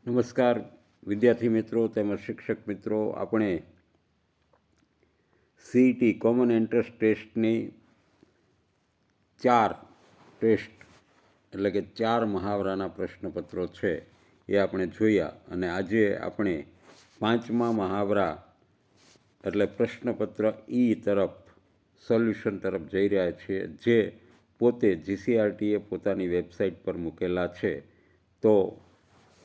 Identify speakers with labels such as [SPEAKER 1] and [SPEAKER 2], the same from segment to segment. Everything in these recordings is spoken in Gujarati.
[SPEAKER 1] નમસ્કાર વિદ્યાર્થી મિત્રો તેમજ શિક્ષક મિત્રો, આપણે સીઈટી કોમન એન્ટ્રન્સ ટેસ્ટની 4 ટેસ્ટ એટલે કે 4 મહાવરાના પ્રશ્નપત્રો છે એ આપણે જોયા. અને આજે આપણે 5મા મહાવરા એટલે પ્રશ્નપત્ર ઈ તરફ સોલ્યુશન તરફ જઈ રહ્યા છીએ, જે પોતે જીસીઆરટીએ પોતાની વેબસાઇટ પર મૂકેલા છે. તો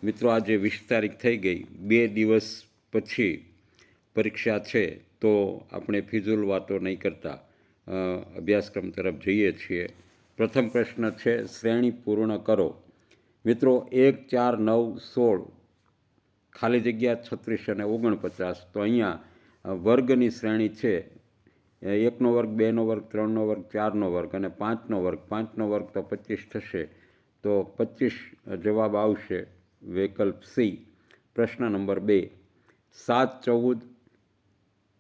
[SPEAKER 1] મિત્રો, આજે 20 તારીખ થઈ ગઈ, 2 દિવસ પછી પરીક્ષા છે, તો આપણે ફિઝુલ વાતો નહીં કરતા અભ્યાસક્રમ તરફ જઈએ છીએ. પ્રથમ પ્રશ્ન છે, શ્રેણી પૂર્ણ કરો. મિત્રો, 1, 4, 9, 16 ખાલી જગ્યા 36 અને 49. તો અહીંયા વર્ગની શ્રેણી છે. 1નો વર્ગ, 2નો વર્ગ, 3નો વર્ગ, 4નો વર્ગ અને 5નો વર્ગ. 5નો વર્ગ તો 25 થશે, તો 25 જવાબ આવશે, વિકલ્પ સી. પ્રશ્ન નંબર 2, 7, 14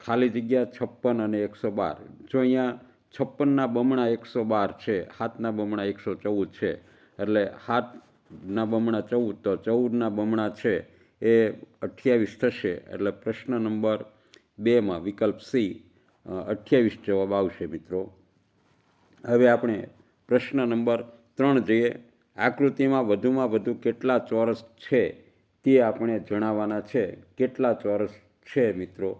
[SPEAKER 1] ખાલી જગ્યા 56 અને 112. જો અહીંયા 56ના બમણા 112 છે, 7ના બમણા 114 છે, એટલે 7ના બમણા 14, તો 14ના બમણા છે એ 28 થશે. એટલે પ્રશ્ન નંબર 2માં વિકલ્પ સી 28 જવાબ આવશે મિત્રો. હવે આપણે પ્રશ્ન નંબર 3 જોઈએ. આકૃતિમાં વધુમાં વધુ કેટલા ચોરસ છે તે આપણે જણાવવાના છે. કેટલા ચોરસ છે મિત્રો?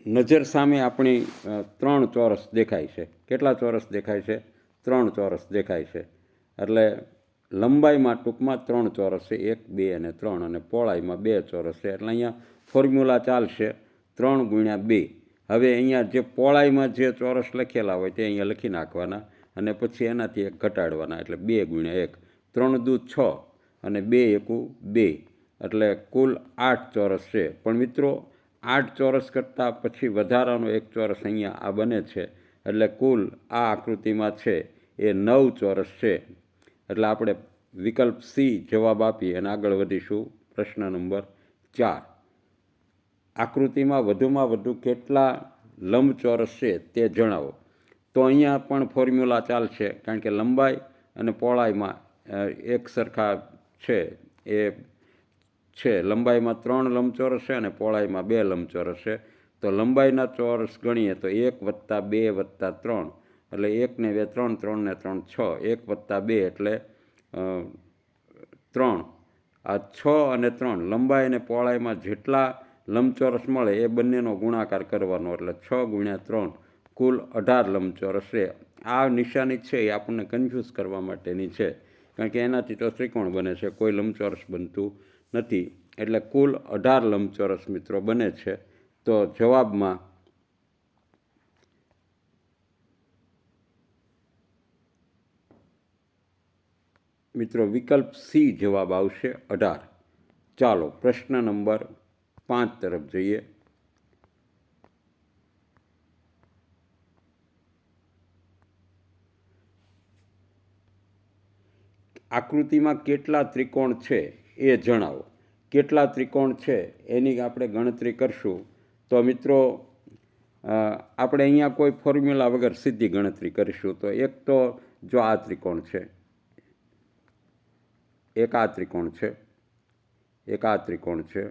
[SPEAKER 1] નજર સામે આપણી 3 ચોરસ દેખાય છે. કેટલા ચોરસ દેખાય છે? 3 ચોરસ દેખાય છે. એટલે લંબાઈમાં ટૂંકમાં 3 ચોરસ છે, 1, 2 અને 3, અને પહોળાઈમાં 2 ચોરસ છે. એટલે અહીંયા ફોર્મ્યુલા ચાલશે 3 × 2. હવે અહીંયા જે પહોળાઈમાં જે ચોરસ લખેલા હોય તે અહીંયા લખી નાખવાના, અને પછી એનાથી 1 ઘટાડવાના, એટલે 2 × 1. 3 દૂ 6 અને 2 એકુ 2, એટલે કુલ 8 ચોરસ છે. પણ મિત્રો, 8 ચોરસ કરતાં પછી વધારાનો 1 ચોરસ અહીંયા આ બને છે, એટલે કુલ આ આકૃતિમાં છે એ 9 ચોરસ છે. એટલે આપણે વિકલ્પ સી જવાબ આપી અને આગળ વધીશું. પ્રશ્ન નંબર 4, આકૃતિમાં વધુમાં વધુ કેટલા લંબચોરસ છે તે જણાવો. તો અહીંયા પણ ફોર્મ્યુલા ચાલશે, કારણ કે લંબાઈ અને પહોળાઈમાં એક સરખા છે. એ છે લંબાઈમાં 3 લંબચોરસ છે અને પહોળાઈમાં 2 લંબચોરસ છે. તો લંબાઈના ચોરસ ગણીએ તો 1 + 2 + 3, એટલે 1 ને 2 3, 3 ને 3 6, 1 + 2 એટલે 3. આ 6 અને 3 લંબાઈ અને પહોળાઈમાં જેટલા લંબચોરસ મળે એ બંનેનો ગુણાકાર કરવાનો, એટલે 6 × 3 કુલ 18 લંબચોરસ છે. આ નિશાની છે એ આપણને કન્ફ્યુઝ કરવા માટેની છે, કારણ કે એનાથી તો ત્રિકોણ બને છે, કોઈ લંબચોરસ બનતું નથી. એટલે કુલ 18 લંબચોરસ મિત્રો બને છે. તો જવાબમાં મિત્રો વિકલ્પ સી જવાબ આવશે, 18. ચાલો પ્રશ્ન નંબર 5 તરફ જઈએ. આકૃતિમાં કેટલા ત્રિકોણ છે એ જણાવો. કેટલા ત્રિકોણ છે એની આપણે ગણતરી કરશું. તો મિત્રો, આપણે અહીંયા કોઈ ફોર્મ્યુલા વગર સીધી ગણતરી કરીશું. તો એક તો જો આ ત્રિકોણ છે, એક આ ત્રિકોણ છે, એક આ ત્રિકોણ છે,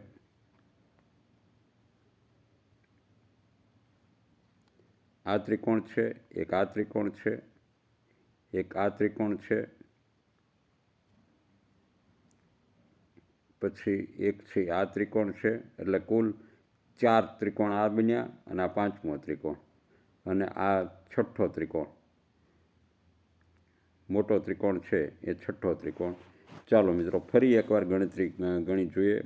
[SPEAKER 1] આ ત્રિકોણ છે, એક આ ત્રિકોણ છે, એક આ ત્રિકોણ છે, પછી એક છે આ ત્રિકોણ છે. એટલે કુલ 4 ત્રિકોણ આ બન્યા, અને આ 5મો ત્રિકોણ, અને આ 6ઠ્ઠો ત્રિકોણ, મોટો ત્રિકોણ છે એ 6ઠ્ઠો ત્રિકોણ. ચાલો મિત્રો ફરી એકવાર ગણતરી ગણી જોઈએ.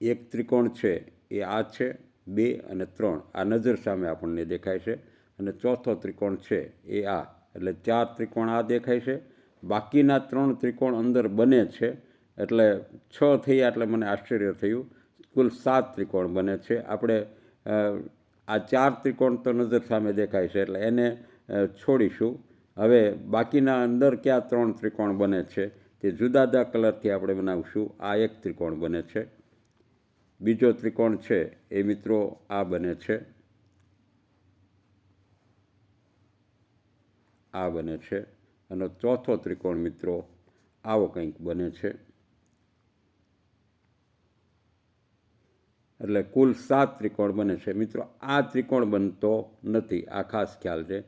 [SPEAKER 1] એક ત્રિકોણ છે એ આ છે, 2 અને 3 આ નજર સામે આપણને દેખાય છે, અને ચોથો ત્રિકોણ છે એ આ, એટલે 4 ત્રિકોણ આ દેખાય છે. બાકીના 3 ત્રિકોણ અંદર બને છે, એટલે 6 થયા, એટલે મને આશ્ચર્ય થયું. કુલ 7 ત્રિકોણ બને છે. આપણે આ 4 ત્રિકોણ તો નજર સામે દેખાય છે, એટલે એને છોડીશું. હવે બાકીના અંદર કયા 3 ત્રિકોણ બને છે તે જુદા જુદા કલરથી આપણે બનાવીશું. આ એક ત્રિકોણ બને છે. બીજો ત્રિકોણ છે એ મિત્રો આ બને છે. આ બને છે, અને ચોથો ત્રિકોણ મિત્રો આવો કંઈક બને છે. એટલે કુલ 7 ત્રિકોણ બને છે. મિત્રો આ ત્રિકોણ બનતો નથી, આ ખાસ ખ્યાલ છે.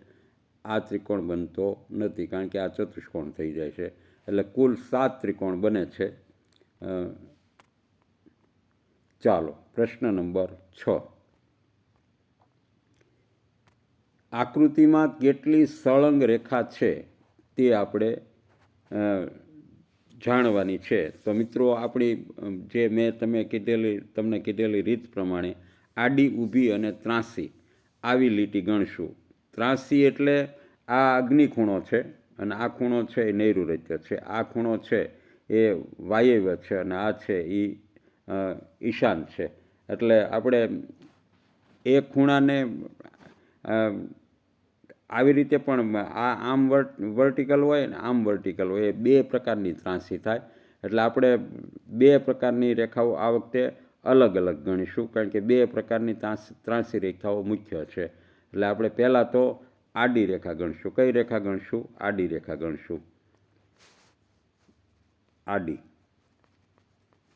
[SPEAKER 1] આ ત્રિકોણ બનતો નથી કારણ કે આ ચતુષ્કોણ થઈ જાય છે. એટલે કુલ 7 ત્રિકોણ બને છે. ચાલો પ્રશ્ન નંબર 6. આકૃતિમાં કેટલી સળંગ રેખા છે તે આપણે જાણવાની છે. તો મિત્રો આપણી જે મેં તમને કીધેલી રીત પ્રમાણે આડી, ઊભી અને ત્રાંસી આવી લીટી ગણશું. ત્રાંસી એટલે આ અગ્નિખૂણો છે અને આ ખૂણો છે એ નૈઋત્ય છે, આ ખૂણો છે એ વાયવ્ય છે અને આ છે એ ઈશાન છે. એટલે આપણે એ ખૂણાને આવી રીતે પણ આમ વર્ટિકલ હોય ને આમ વર્ટિકલ હોય, એ બે પ્રકારની ત્રાંસી થાય. એટલે આપણે બે પ્રકારની રેખાઓ આ વખતે અલગ અલગ ગણીશું કારણ કે બે પ્રકારની ત્રાંસી રેખાઓ મુખ્ય છે. એટલે આપણે પહેલાં તો આડી રેખા ગણશું. કઈ રેખા ગણશું? આડી રેખા ગણશું. આડી.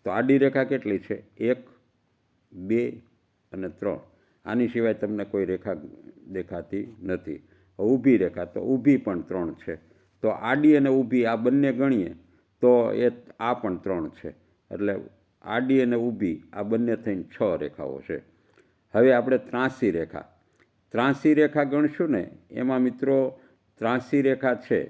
[SPEAKER 1] તો આડી રેખા કેટલી છે? 1, 2 અને 3. આની સિવાય તમને કોઈ રેખા દેખાતી નથી. ઊભી રેખા, તો ઊભી પણ 3 છે. તો આડી અને ઊભી આ બંને ગણીએ તો આ પણ 3 છે. એટલે આડી અને ઊભી આ બંને થઈને 6 રેખાઓ છે. હવે આપણે ત્રાંસી રેખા ગણશું ને, એમાં મિત્રો ત્રાંસી રેખા છે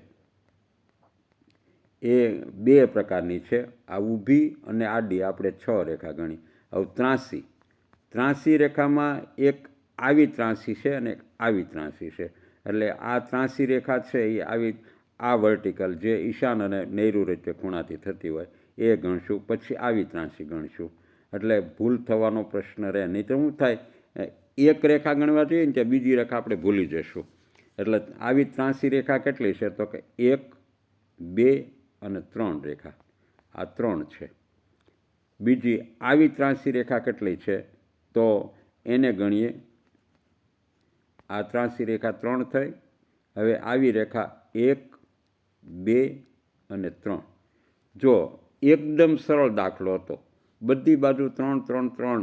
[SPEAKER 1] એ બે પ્રકારની છે. આ ઊભી અને આડી આપણે 6 રેખા ગણી. હવે ત્રાંસી રેખામાં એક આવી ત્રાંસી છે અને એક આવી ત્રાંસી છે. એટલે આ ત્રાંસી રેખા છે એ આવી આ વર્ટિકલ જે ઈશાન અને નૈઋત્ય ખૂણાથી થતી હોય એ ગણશું. પછી આવી ત્રાંસી ગણશું. એટલે ભૂલ થવાનો પ્રશ્ન રહે નહીં. તો શું થાય, એક રેખા ગણવા જોઈએ ને ત્યાં બીજી રેખા આપણે ભૂલી જઈશું. એટલે આવી ત્રાંસી રેખા કેટલી છે? તો કે 1, 2 અને 3 રેખા, આ 3 છે. બીજી આવી ત્રાંસી રેખા કેટલી છે? તો એને ગણીએ. આ ત્રાંસી રેખા 3 થઈ. હવે આવી રેખા 1, 2 અને 3. જો એકદમ સરળ દાખલો હતો, બધી બાજુ 3, 3, 3,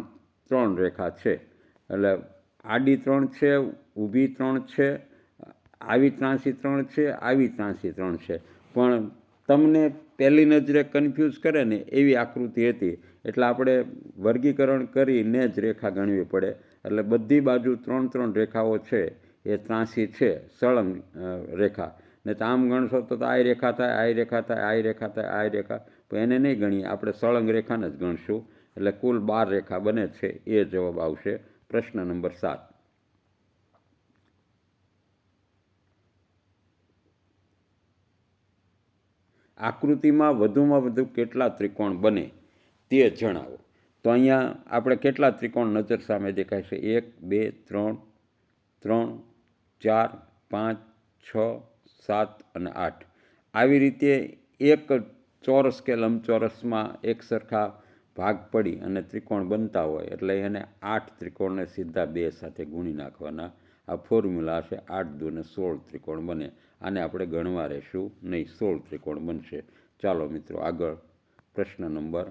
[SPEAKER 1] 3 રેખા છે. એટલે આડી 3 છે, ઊભી 3 છે, આવી ત્રાંસી 3 છે, આવી ત્રાંસી 3 છે. પણ તમને પહેલી નજરે કન્ફ્યુઝ કરે ને એવી આકૃતિ હતી. એટલે આપણે વર્ગીકરણ કરીને જ રેખા ગણવી પડે. એટલે બધી બાજુ 3, 3 રેખાઓ છે એ ત્રાંસી છે, સળંગ રેખા. ને તો આમ ગણશો તો આ રેખા થાય, આ રેખા થાય, આ રેખા થાય, આ રેખા. પણ એને નહીં ગણીએ, આપણે સળંગ રેખાને જ ગણશું. એટલે કુલ 12 રેખા બને છે. એ જવાબ આવશે પ્રશ્ન નંબર 7. આકૃતિમાં વધુમાં વધુ કેટલા ત્રિકોણ બને તે જણાવો. તો અહીંયા આપણે કેટલા ત્રિકોણ નજર સામે દેખાય છે? 1, 2, 3, 3, 4, 5, 6, 7 અને 8. આવી રીતે એક ચોરસ કે લંબચોરસમાં એક સરખા ભાગ પડી અને ત્રિકોણ બનતા હોય એટલે એને 8 ત્રિકોણને સીધા 2 સાથે ગુણી નાખવાના. આ ફોર્મ્યુલા છે. 8 દુ ને 16 ત્રિકોણ બને. આને આપણે ગણવા રહેશું નહીં, 16 ત્રિકોણ બનશે. ચાલો મિત્રો આગળ પ્રશ્ન નંબર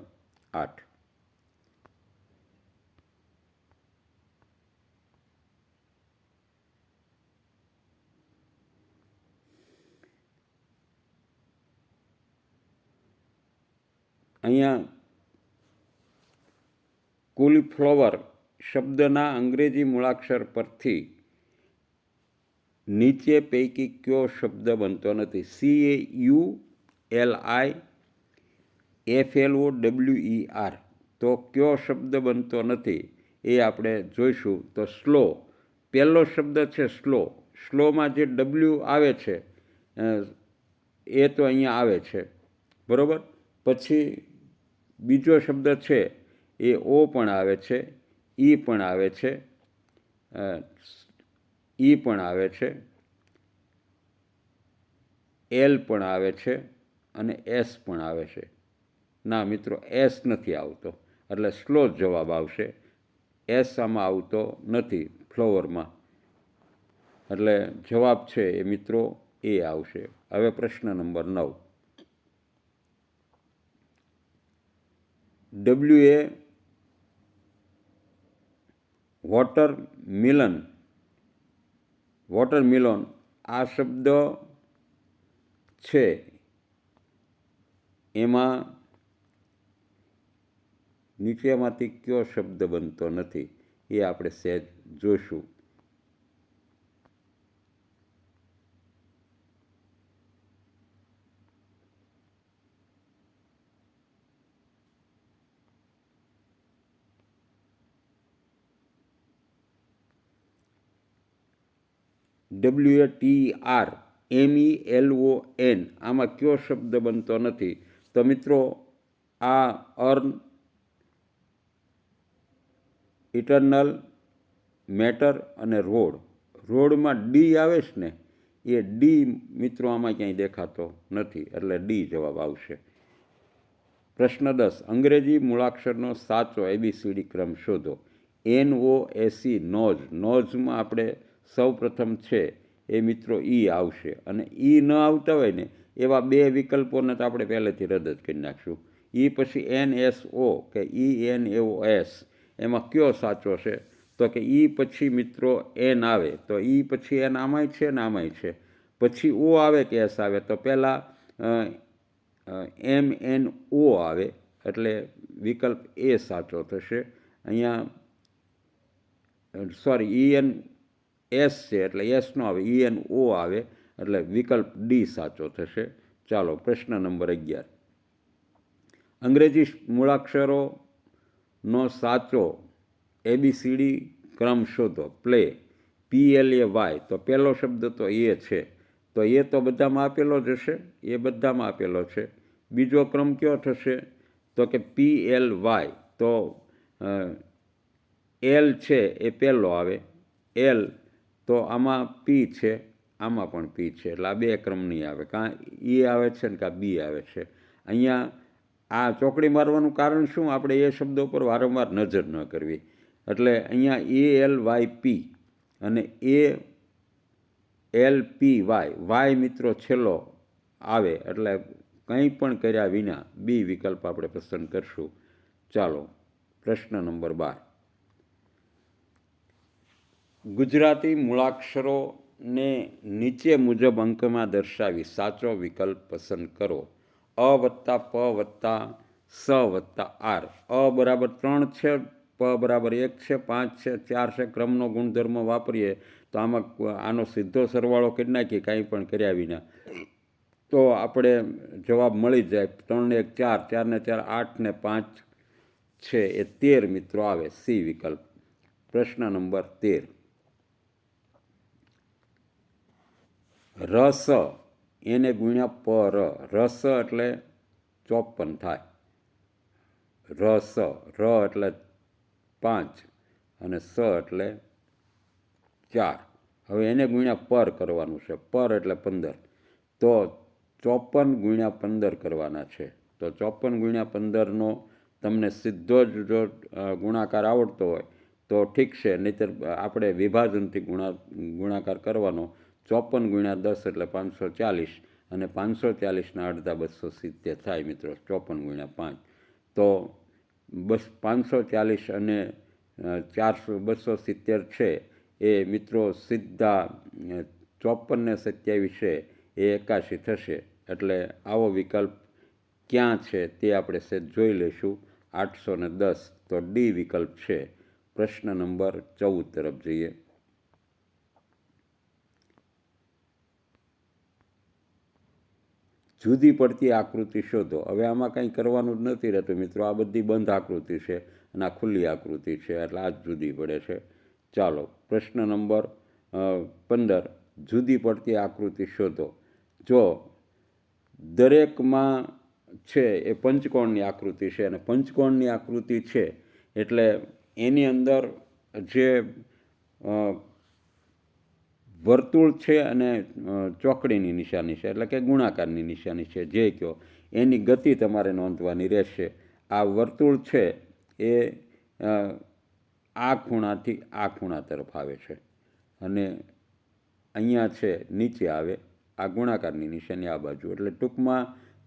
[SPEAKER 1] 8. અહીંયા કુલીફ્લાવર શબ્દના અંગ્રેજી મૂળાક્ષર પરથી નીચે પૈકી કયો શબ્દ બનતો નથી? CAULIFLOWER. તો કયો શબ્દ બનતો નથી એ આપણે જોઈશું. તો સ્લો પહેલો શબ્દ છે. સ્લોમાં જે W આવે છે એ તો અહીંયા આવે છે, બરાબર. પછી બીજો શબ્દ છે એ O પણ આવે છે, E પણ આવે છે, E પણ આવે છે, L પણ આવે છે અને S પણ આવે છે. ના મિત્રો, S નથી આવતો. એટલે સ્લો જવાબ આવશે. S આમાં આવતો નથી ફ્લાવરમાં. એટલે જવાબ છે એ મિત્રો એ આવશે. હવે પ્રશ્ન નંબર 9. WA વોટરમિલન આ શબ્દ છે એમાં નીચેમાંથી કયો શબ્દ બનતો નથી એ આપણે સહેજ જોઈશું. WATERMELON આમાં કયો શબ્દ બનતો નથી? તો મિત્રો આ અર્ન, ઇટરનલ, મેટર અને રોડમાં ડી આવે છે ને, એ ડી મિત્રો આમાં ક્યાંય દેખાતો નથી, એટલે ડી જવાબ આવશે. પ્રશ્ન 10. અંગ્રેજી મૂળાક્ષરનો સાચો ABCD ક્રમ શોધો. NOSE નોઝમાં આપણે સૌ પ્રથમ છે એ મિત્રો ઈ આવશે, અને ઈ ન આવતા હોય ને એવા બે વિકલ્પોને તો આપણે પહેલેથી રદ જ કરી નાખશું. ઈ પછી NSO કે ENOS એમાં કયો સાચો છે? તો કે ઈ પછી મિત્રો એન આવે તો ઈ પછી એન આમાંય છે ને આમાંય છે, પછી ઓ આવે કે એસ આવે તો પહેલાં MNO આવે, એટલે વિકલ્પ એ સાચો થશે. અહીંયા ENS છે એટલે એસ નો આવે, ENO આવે, એટલે વિકલ્પ ડી સાચો થશે. ચાલો પ્રશ્ન નંબર 11. અંગ્રેજી મૂળાક્ષરોનો સાચો ABCD ક્રમ શોધો. Play, PLAY. તો પહેલો શબ્દ તો એ છે, તો એ તો બધામાં આપેલો જ હશે, એ બધામાં આપેલો છે. બીજો ક્રમ કયો થશે? તો કે PLY. તો એલ છે એ પહેલો આવે, એલ તો આમાં પી છે, આમાં પણ પી છે, એટલે આ બે ક્રમ નહીં આવે, કાં ઈ આવે છે ને કાં બી આવે છે. અહીંયા આ ચોકડી મારવાનું કારણ શું? આપણે એ શબ્દો પર વારંવાર નજર ન કરવી. એટલે અહીંયા ALYP અને ALPY, વાય મિત્રો છેલ્લો આવે, એટલે કંઈ પણ કર્યા વિના બી વિકલ્પ આપણે પસંદ કરશું. ચાલો પ્રશ્ન નંબર 12. ગુજરાતી મૂળાક્ષરોને નીચે મુજબ અંકમાં દર્શાવી સાચો વિકલ્પ પસંદ કરો. અ વત્તા પ વત્તા સ વત્તા આર. અ બરાબર 3 છે, પ બરાબર 1 છે, 5 છે, 4 છે. ક્રમનો ગુણધર્મ વાપરીએ તો આમાં આનો સીધો સરવાળો કરી નાખીએ કાંઈ પણ કર્યા વિના તો આપણે જવાબ મળી જાય. 3 ને 1 4, 4 ને 4 8 ને 5 છે એ 13 મિત્રો આવે, સી વિકલ્પ. પ્રશ્ન નંબર 13. રસ એને ગુણ્યા પર. રસ એટલે 54 થાય. રસ, ર એટલે 5 અને સ એટલે 4. હવે એને ગુણ્યા પર કરવાનું છે, પર એટલે 15, તો 54 ગુણ્યા 15 કરવાના છે. તો 54 ગુણ્યા 15નો તમને સીધો જ જો ગુણાકાર આવડતો હોય તો ઠીક છે, નહીંતર આપણે વિભાજનથી ગુણાકાર કરવાનો. 54 ગુણ્યા 10 એટલે 540, અને 540ના અડધા 270 થાય મિત્રો, 54 ગુણ્યા 5. તો બસ 540 અને 270 છે એ મિત્રો સીધા 54 ને 27 છે એ 81 થશે. એટલે આવો વિકલ્પ ક્યાં છે તે આપણે સેજ જોઈ લઈશું. 810, તો ડી વિકલ્પ છે. પ્રશ્ન નંબર 14 તરફ જઈએ. જુદી પડતી આકૃતિ શોધો. હવે આમાં કંઈ કરવાનું જ નથી રહેતું મિત્રો, આ બધી બંધ આકૃતિ છે અને આ ખુલ્લી આકૃતિ છે, એટલે આ જ જુદી પડે છે. ચાલો પ્રશ્ન નંબર 15. જુદી પડતી આકૃતિ શોધો. જો દરેકમાં છે એ પંચકોણની આકૃતિ છે, અને પંચકોણની આકૃતિ છે એટલે એની અંદર જે વર્તુળ છે અને ચોકડીની નિશાની છે, એટલે કે ગુણાકારની નિશાની છે, જે કહો એની ગતિ તમારે નોંધવાની રહેશે. આ વર્તુળ છે એ આ ખૂણાથી આ ખૂણા તરફ આવે છે, અને અહીંયા છે નીચે આવે, આ ગુણાકારની નિશાની આ બાજુ. એટલે ટૂંકમાં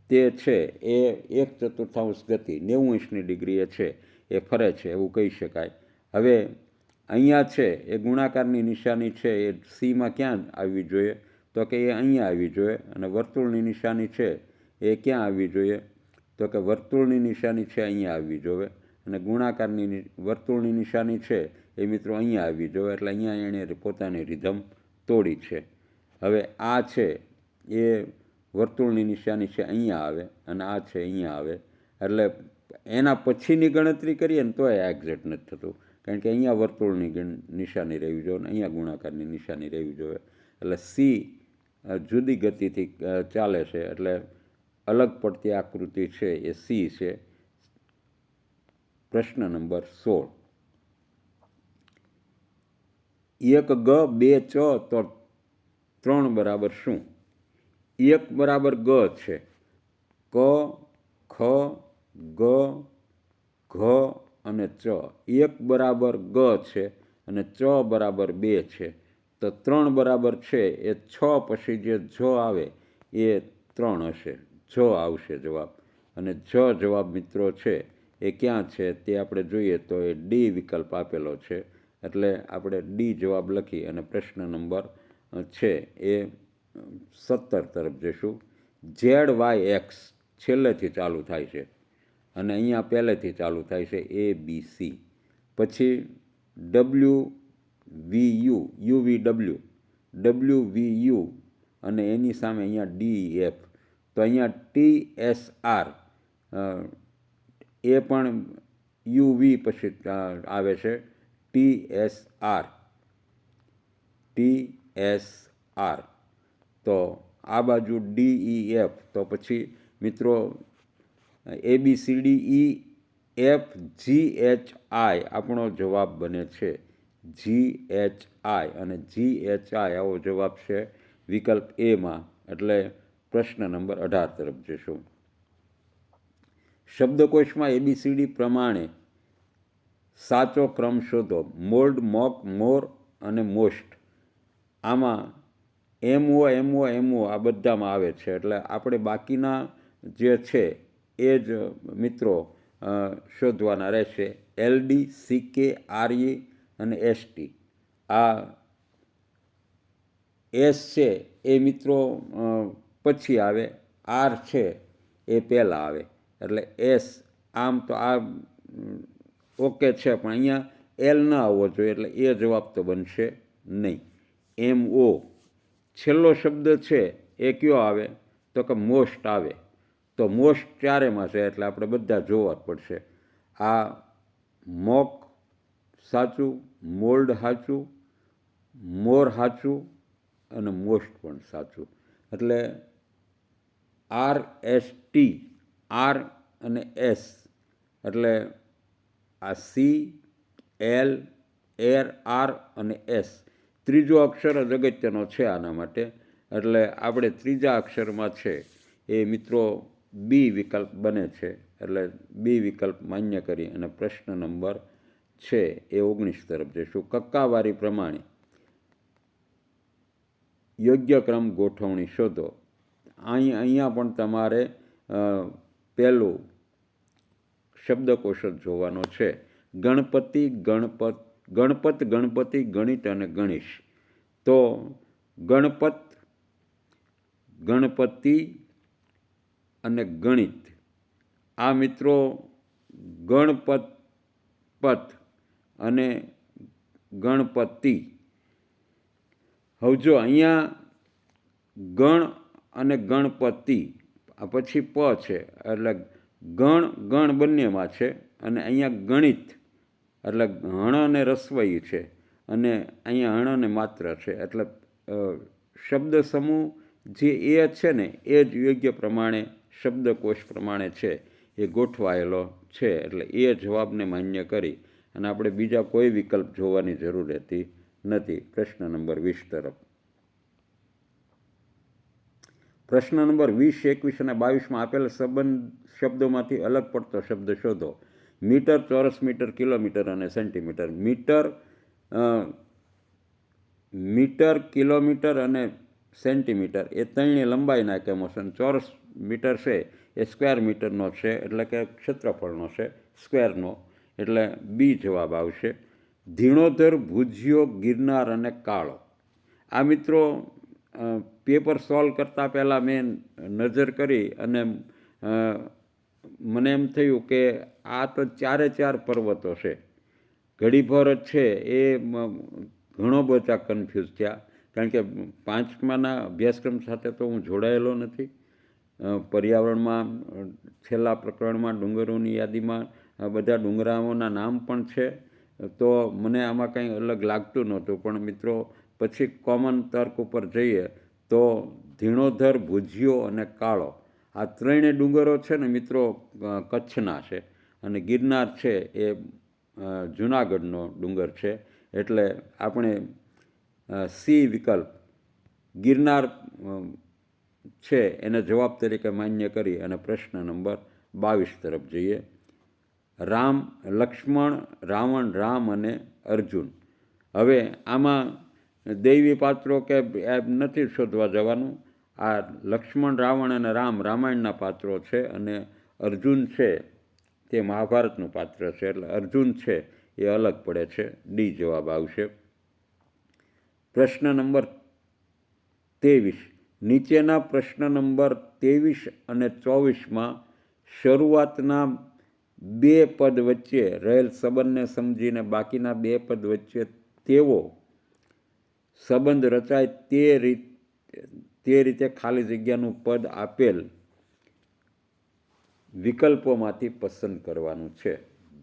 [SPEAKER 1] તે છે એ 1/4 ગતિ 90 ડિગ્રીએ છે એ ફરે છે એવું કહી શકાય. હવે અહીંયા છે એ ગુણાકારની નિશાની છે એ સીમાં ક્યાં આવવી જોઈએ? તો કે એ અહીંયા આવવી જોઈએ. અને વર્તુળની નિશાની છે એ ક્યાં આવવી જોઈએ? તો કે વર્તુળની નિશાની છે અહીંયા આવવી જોઈએ. અને ગુણાકારની વર્તુળની નિશાની છે એ મિત્રો અહીંયા આવવી જોઈએ. એટલે અહીંયા એણે પોતાની રિધમ તોડી છે. હવે આ છે એ વર્તુળની નિશાની છે અહીંયા આવે અને આ છે અહીંયા આવે. એટલે એના પછીની ગણતરી કરીએ ને તો એ એક્ઝેક્ટ નથી થતું, કારણ કે અહીંયા વર્તુળની નિશાની રહેવી જોઈએ અને અહીંયા ગુણાકારની નિશાની રહેવી જોઈએ. એટલે સી જુદી ગતિથી ચાલે છે, એટલે અલગ પડતી આકૃતિ છે એ સી છે. પ્રશ્ન નંબર 16. 1 ગ 2 ચ તો 3 બરાબર શું? 1 બરાબર ગ છે, ક ખ ગ ઘ અને ચ. 1 બરાબર ગ છે અને ચ બરાબર 2 છે. તો 3 બરાબર છે એ 6 પછી જે જ આવે એ 3 હશે. જ આવશે જવાબ. અને જ જવાબ મિત્રો છે એ ક્યાં છે તે આપણે જોઈએ તો એ ડી વિકલ્પ આપેલો છે. એટલે આપણે ડી જવાબ લખી અને પ્રશ્ન નંબર છે એ 17 તરફ જઈશું. ZYX છેલ્લેથી ચાલુ થાય છે અને અહીંયા પહેલેથી ચાલુ થાય છે ABC. પછી WVU અને એની સામે અહીંયા DEF. તો અહીંયા TSR એ પણ UV પછી આવે છે. TSR. તો આ બાજુ DEF. તો પછી મિત્રો ABCDEFGHI આપણો જવાબ બને છે GHI. અને GHI આવો જવાબ છે વિકલ્પ એમાં. એટલે પ્રશ્ન નંબર 18 તરફ જઈશું. શબ્દકોશમાં ABCD પ્રમાણે સાચો ક્રમ શોધો. મોલ્ડ, મોક, મોર અને મોસ્ટ. આમાં MO આ બધામાં આવે છે. એટલે આપણે બાકીના જે છે એ જ મિત્રો શોધવાના રહેશે. LD, CK, RE અને ST. આ S છે એ મિત્રો પછી આવે, R છે એ પહેલાં આવે. એટલે S આમ તો આ ઓકે છે, પણ અહીંયા L ન આવવો જોઈએ, એટલે એ જવાબ તો બનશે નહીં. MO છેલ્લો શબ્દ છે એ કયો આવે? તો કે મોસ્ટ આવે. તો મોસ્ટ ચારેમાં છે એટલે આપણે બધા જોવા જ પડશે. આ મોક સાચું, મોલ્ડ સાચું, મોર સાચું અને મોસ્ટ પણ સાચું. એટલે RST, R અને S. એટલે આ C, L, R અને S. ત્રીજો અક્ષર જ અગત્યનો છે આના માટે. એટલે આપણે ત્રીજા અક્ષરમાં છે એ મિત્રો બી વિકલ્પ બને છે. એટલે બી વિકલ્પ માન્ય કરી અને પ્રશ્ન નંબર છે એ 19 તરફ જઈશું. કક્કાવારી પ્રમાણે યોગ્ય ક્રમ ગોઠવણી શોધો. અહીંયા પણ તમારે પહેલું શબ્દકોશ જ જોવાનો છે. ગણપતિ, ગણપત, ગણપતિ, ગણિત અને ગણેશ. તો ગણપત, ગણપતિ અને ગણિત આ મિત્રો ગણપત અને ગણપતિ. હવે જો અહીંયા ગણ અને ગણપતિ પછી પ છે, એટલે ગણ બંનેમાં છે. અને અહીંયા ગણિત એટલે હણ અને રસવઈ છે અને અહીંયા હણ અને માત્ર છે. એટલે શબ્દ સમૂહ જે એ છે ને એ જ યોગ્ય પ્રમાણે શબ્દકોશ પ્રમાણે છે એ ગોઠવાયેલો છે. એટલે એ જવાબને માન્ય કરી અને આપણે બીજા કોઈ વિકલ્પ જોવાની જરૂર રહેતી નથી. પ્રશ્ન નંબર 20 તરફ. પ્રશ્ન નંબર 20, 21 અને 22માં આપેલ શબ્દોમાંથી અલગ પડતો શબ્દ શોધો. મીટર, ચોરસ મીટર, કિલોમીટર અને સેન્ટીમીટર. મીટર, કિલોમીટર અને સેન્ટીમીટર એ ત્રણની લંબાઈના એકમો છે. ચોરસ મીટર છે એ સ્ક્વેર મીટરનો છે, એટલે કે ક્ષેત્રફળનો છે સ્ક્વેરનો, એટલે બી જવાબ આવશે. ધીણોધર, ભુજિયો, ગિરનાર અને કાળો. આ મિત્રો પેપર સોલ્વ કરતાં પહેલાં મેં નજર કરી અને મને એમ થયું કે આ તો ચારે ચાર પર્વતો છે. ઘડીભર જ છે એ ઘણો બધા કન્ફ્યુઝ થયા, કારણ કે પાંચમાના અભ્યાસક્રમ સાથે તો હું જોડાયેલો નથી. પર્યાવરણમાં છેલ્લા પ્રકરણમાં ડુંગરોની યાદીમાં બધા ડુંગરાઓના નામ પણ છે, તો મને આમાં કંઈ અલગ લાગતું નહોતું. પણ મિત્રો પછી કોમન તર્ક ઉપર જઈએ તો ધીણોધર, ભુજિયો અને કાળો આ ત્રણેય ડુંગરો છે ને મિત્રો કચ્છના છે, અને ગિરનાર છે એ જુનાગઢનો ડુંગર છે. એટલે આપણે સી વિકલ્પ ગિરનાર છે એને જવાબ તરીકે માન્ય કરી અને પ્રશ્ન નંબર 22 તરફ જઈએ. રામ, લક્ષ્મણ, રાવણ, રામ અને અર્જુન. હવે આમાં દૈવી પાત્રો કે નથી શોધવા જવાનું. આ લક્ષ્મણ, રાવણ અને રામ રામાયણના પાત્રો છે, અને અર્જુન છે તે મહાભારતનું પાત્ર છે, એટલે અર્જુન છે એ અલગ પડે છે. ડી જવાબ આવશે. પ્રશ્ન નંબર 23. નીચેના પ્રશ્ન નંબર 23 અને 24માં શરૂઆતના બે પદ વચ્ચે રહેલ સંબંધને સમજીને બાકીના બે પદ વચ્ચે તેવો સંબંધ રચાય તે રીતે ખાલી જગ્યાનું પદ આપેલ વિકલ્પોમાંથી પસંદ કરવાનું છે.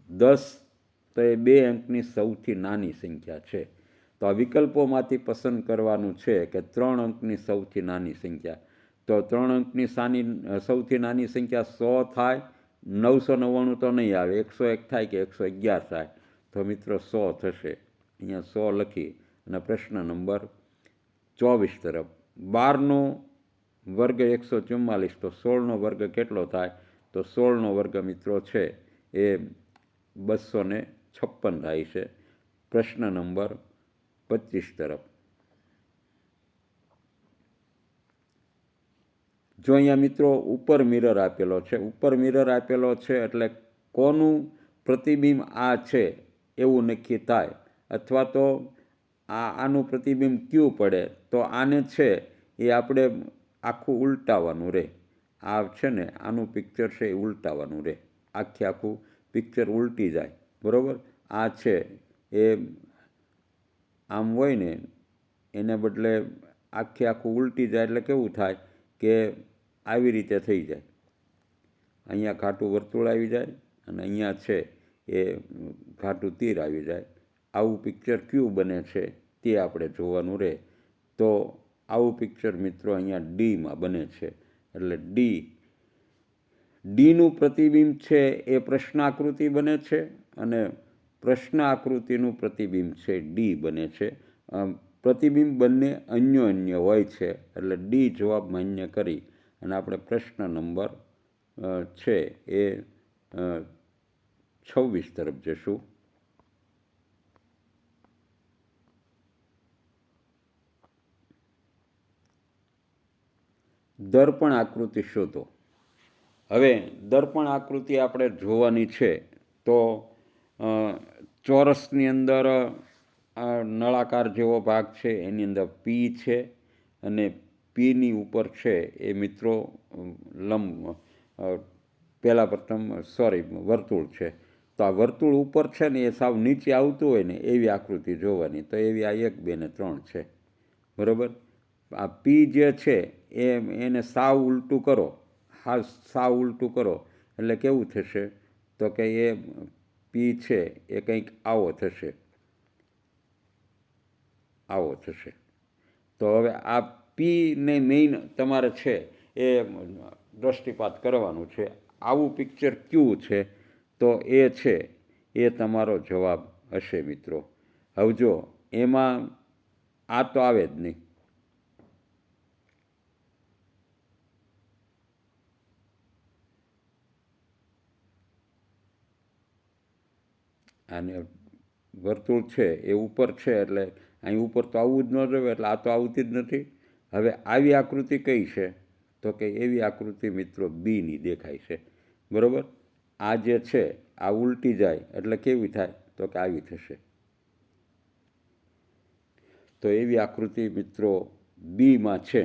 [SPEAKER 1] 10 તો એ 2 અંકની સૌથી નાની સંખ્યા છે, તો આ વિકલ્પોમાંથી પસંદ કરવાનું છે કે 3 અંકની સૌથી નાની સંખ્યા. તો 3 અંકની સૌથી નાની સંખ્યા 100 થાય, 999 તો નહીં આવે, 101 થાય કે 111 થાય, તો મિત્રો 100 થશે. અહીંયા 100 લખી અને પ્રશ્ન નંબર 24 તરફ. 12નો વર્ગ 144, તો 16નો વર્ગ કેટલો થાય? તો 16નો વર્ગ મિત્રો છે એ 256 થાય છે. પ્રશ્ન નંબર 25 તરફ. જો અહીંયા મિત્રો ઉપર મિરર આપેલો છે, ઉપર મિરર આપેલો છે એટલે કોનું પ્રતિબિંબ આ છે એવું નક્કી થાય, અથવા તો આનું પ્રતિબિંબ ક્યુ પડે, તો આને છે એ આપણે આખું ઉલટાવવાનું રહે. આ છે ને આનું પિક્ચર છે એ ઉલટાવવાનું રહે, આખું પિક્ચર ઉલટી જાય, બરાબર. આ છે એ આમ હોય ને એને બદલે આખું ઉલટી જાય, એટલે કેવું થાય કે આવી રીતે થઈ જાય. અહીંયા ઘાટું વર્તુળ આવી જાય અને અહીંયા છે એ ઘાટું તીર આવી જાય. આવું પિક્ચર ક્યુ બને છે તે આપણે જોવાનું રહે. તો આવું પિક્ચર મિત્રો અહીંયા ડીમાં બને છે, એટલે ડીનું પ્રતિબિંબ છે એ પ્રશ્ન આકૃતિ બને છે, અને પ્રશ્ન આકૃતિનું પ્રતિબિંબ છે ડી બને છે. પ્રતિબિંબ બંને અન્ય હોય છે, એટલે ડી જવાબ માન્ય કરી અને આપણે પ્રશ્ન નંબર છે એ 26 તરફ જશું. દર્પણ આકૃતિ શોધો. હવે દર્પણ આકૃતિ આપણે જોવાની છે, તો ચોરસની અંદર નળાકાર જેવો ભાગ છે એની અંદર પી છે, અને પીની ઉપર છે એ મિત્રો વર્તુળ છે. તો આ વર્તુળ ઉપર છે ને એ સાવ નીચે આવતું હોય ને એવી આકૃતિ જોવાની. તો એવી આ 1, 2 ને 3 છે, બરાબર. આ પી જે છે એને સાવ ઉલટું કરો, સાવ ઉલટું કરો એટલે કેવું થશે? તો કે એ પી છે એ કંઈક આવો થશે. તો હવે આ પીને મેઇન તમારે છે એ દ્રષ્ટિપાત કરવાનું છે. આવું પિક્ચર ક્યુ છે, તો એ છે એ તમારો જવાબ હશે મિત્રો. હવે જો એમાં આ તો આવે જ નહીં, અને વર્તુળ છે એ ઉપર છે એટલે અહીં ઉપર તો આવવું જ ન જોઈએ, એટલે આ તો આવતી જ નથી. હવે આવી આકૃતિ કઈ છે? તો કે એવી આકૃતિ મિત્રો બીની દેખાય છે. બરાબર? આ જે છે આ ઉલટી જાય એટલે કેવી થાય? તો કે આવી થશે. તો એવી આકૃતિ મિત્રો બીમાં છે.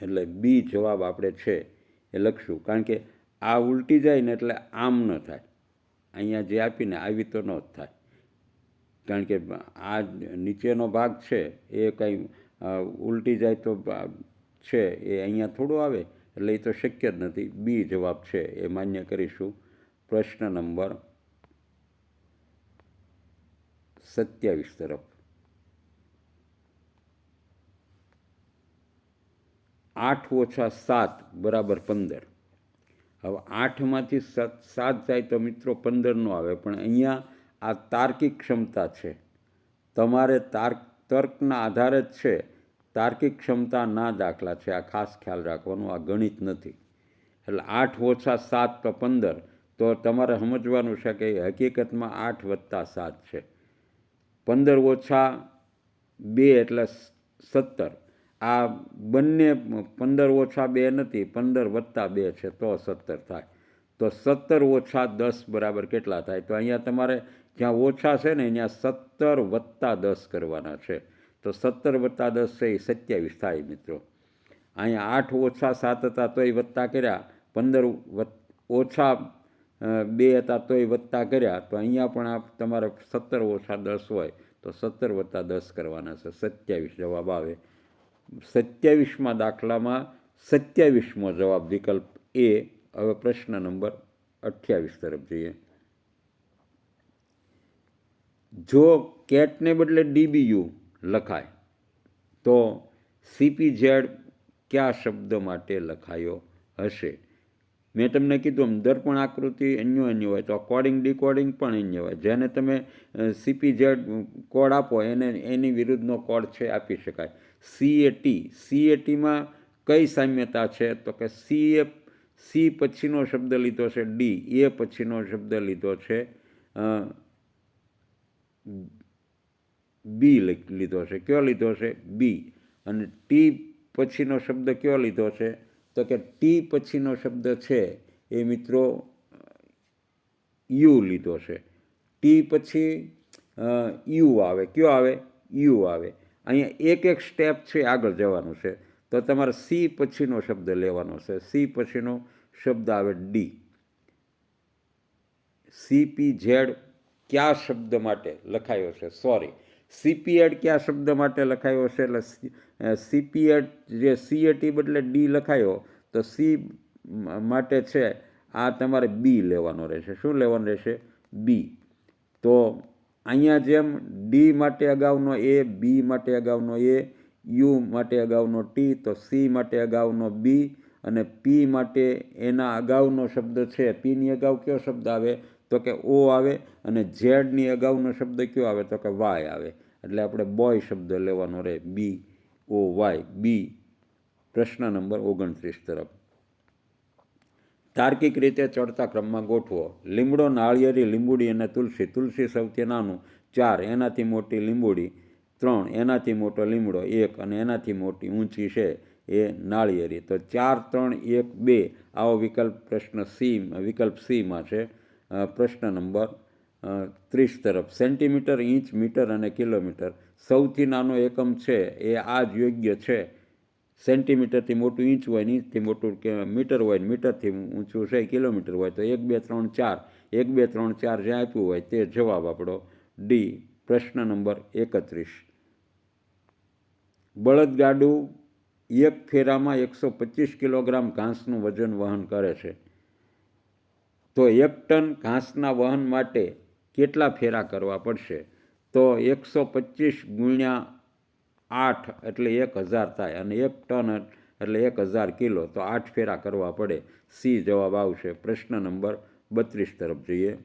[SPEAKER 1] એટલે બી જવાબ આપણે છે એ લખશું. કારણ કે આ ઉલટી જાય ને એટલે આમ ન થાય. અહીંયા જે આપીને આવી તો ન જ થાય. કારણ કે આ નીચેનો ભાગ છે એ કંઈ ઉલટી જાય તો છે એ અહીંયા થોડું આવે, એટલે એ તો શક્ય જ નથી. બી જવાબ છે એ માન્ય કરીશું. પ્રશ્ન નંબર 27 તરફ. 8 ઓછા 7 બરાબર 15. હવે 8માંથી 7 જાય તો મિત્રો 15 નો આવે, પણ અહીંયા આ તાર્કિક ક્ષમતા છે. તમારે તર્કના આધારે જ છે. તાર્કિક ક્ષમતાના દાખલા છે. આ ખાસ ખ્યાલ રાખવાનું. આ ગણિત નથી. એટલે 8 ઓછા 7 તો 15. તો તમારે સમજવાનું છે કે હકીકતમાં 8 વત્તા 7 છે. 15 ઓછા 2 એટલે 17. આ બંને 15 ઓછા 2 નથી, 15 વત્તા 2 છે તો 17 થાય. તો 17 ઓછા 10 બરાબર કેટલા થાય? તો અહીંયા તમારે જ્યાં ઓછા છે ને ત્યાં 17 વત્તા 10 કરવાના છે. તો 17 વત્તા 10 છે એ 27 થાય મિત્રો. અહીંયા 8 ઓછા 7 હતા તોય વત્તા કર્યા, 15 ઓછા 2 હતા તોય વત્તા કર્યા. તો અહીંયા પણ આ તમારે 17 ઓછા 10 હોય તો 17 વત્તા 10 કરવાના છે. 27 જવાબ આવે. 27માં દાખલામાં 27મો જવાબ વિકલ્પ એ. હવે પ્રશ્ન નંબર 28 તરફ જઈએ. જો કેટને બદલે DBU લખાય તો CPZ કયા શબ્દ માટે લખાયો હશે? મેં તમને કીધું એમ દર્પણ આકૃતિ અન્ય હોય તો કોડિંગ ડીકોડિંગ પણ અન્ય હોય. જેને તમે CPZ કોડ આપો એને એની વિરુદ્ધનો કોડ છે આપી શકાય. CATમાં કઈ સામ્યતા છે? તો કે C પછીનો શબ્દ લીધો છે D, A પછીનો શબ્દ લીધો છે B લીધો છે. કયો લીધો છે? B. અને T પછીનો શબ્દ કયો લીધો છે? તો કે T પછીનો શબ્દ છે એ મિત્રો U લીધો છે. T પછી U આવે. કયો આવે? U આવે. અહીંયા એક સ્ટેપ છે આગળ જવાનું છે. તો તમારે C પછીનો શબ્દ લેવાનો છે. C પછીનો શબ્દ આવે D. CPZ કયા શબ્દ માટે લખાયો છે? સોરી, CPZ કયા શબ્દ માટે લખાયો છે? એટલે CPZ જે CAT બદલે D લખાયો તો C માટે છે આ તમારે B લેવાનો રહેશે. શું લેવાનું રહેશે? B. તો અહીંયા જેમ D માટે અગાઉનો A, B માટે અગાઉનો A, U માટે અગાઉનો T, તો C માટે અગાઉનો B અને P માટે એના અગાઉનો શબ્દ છે. Pની અગાઉ કયો શબ્દ આવે? તો કે O આવે. અને ઝેડની અગાઉનો શબ્દ કયો આવે? તો કે Y આવે. એટલે આપણે બોય શબ્દ લેવાનો રહે. BOY. B. પ્રશ્ન નંબર 29 તરફ. તાર્કિક રીતે ચડતા ક્રમમાં ગોઠવો. લીમડો, નાળિયેરી, લીંબુડી અને તુલસી. તુલસી સૌથી નાનું, 4 એનાથી મોટી લીંબુડી, 3 એનાથી મોટો લીમડો, 1 અને એનાથી મોટી ઊંચી છે એ નાળિયેરી. તો 4, 3, 1, 2 આવો વિકલ્પ Cમાં છે. પ્રશ્ન નંબર 30 તરફ. સેન્ટીમીટર, ઇંચ, મીટર અને કિલોમીટર. સૌથી નાનો એકમ છે એ આ જ યોગ્ય છે. સેન્ટીમીટરથી મોટું ઇંચ હોય, ઇંચથી મોટું મીટર હોય, મીટરથી ઊંચું છે કિલોમીટર હોય. તો 1, 2, 3, 4 1, 2, 3, 4 જે આપ્યું હોય તે જવાબ આપણો ડી. પ્રશ્ન નંબર 31. બળદગાડું એક ફેરામાં 125 કિલોગ્રામ ઘાસનું વજન વહન કરે છે. તો 1 ટન ઘાસના વહન માટે કેટલા ફેરા કરવા પડશે? તો 125 ગુણ્યા 8 એટલે 1000 થાય. અને 1 ટન એટલે 1000 કિલો. તો 8 ફેરા કરવા પડે. સી જવાબ આવશે. પ્રશ્ન નંબર 32 તરફ જઈએ.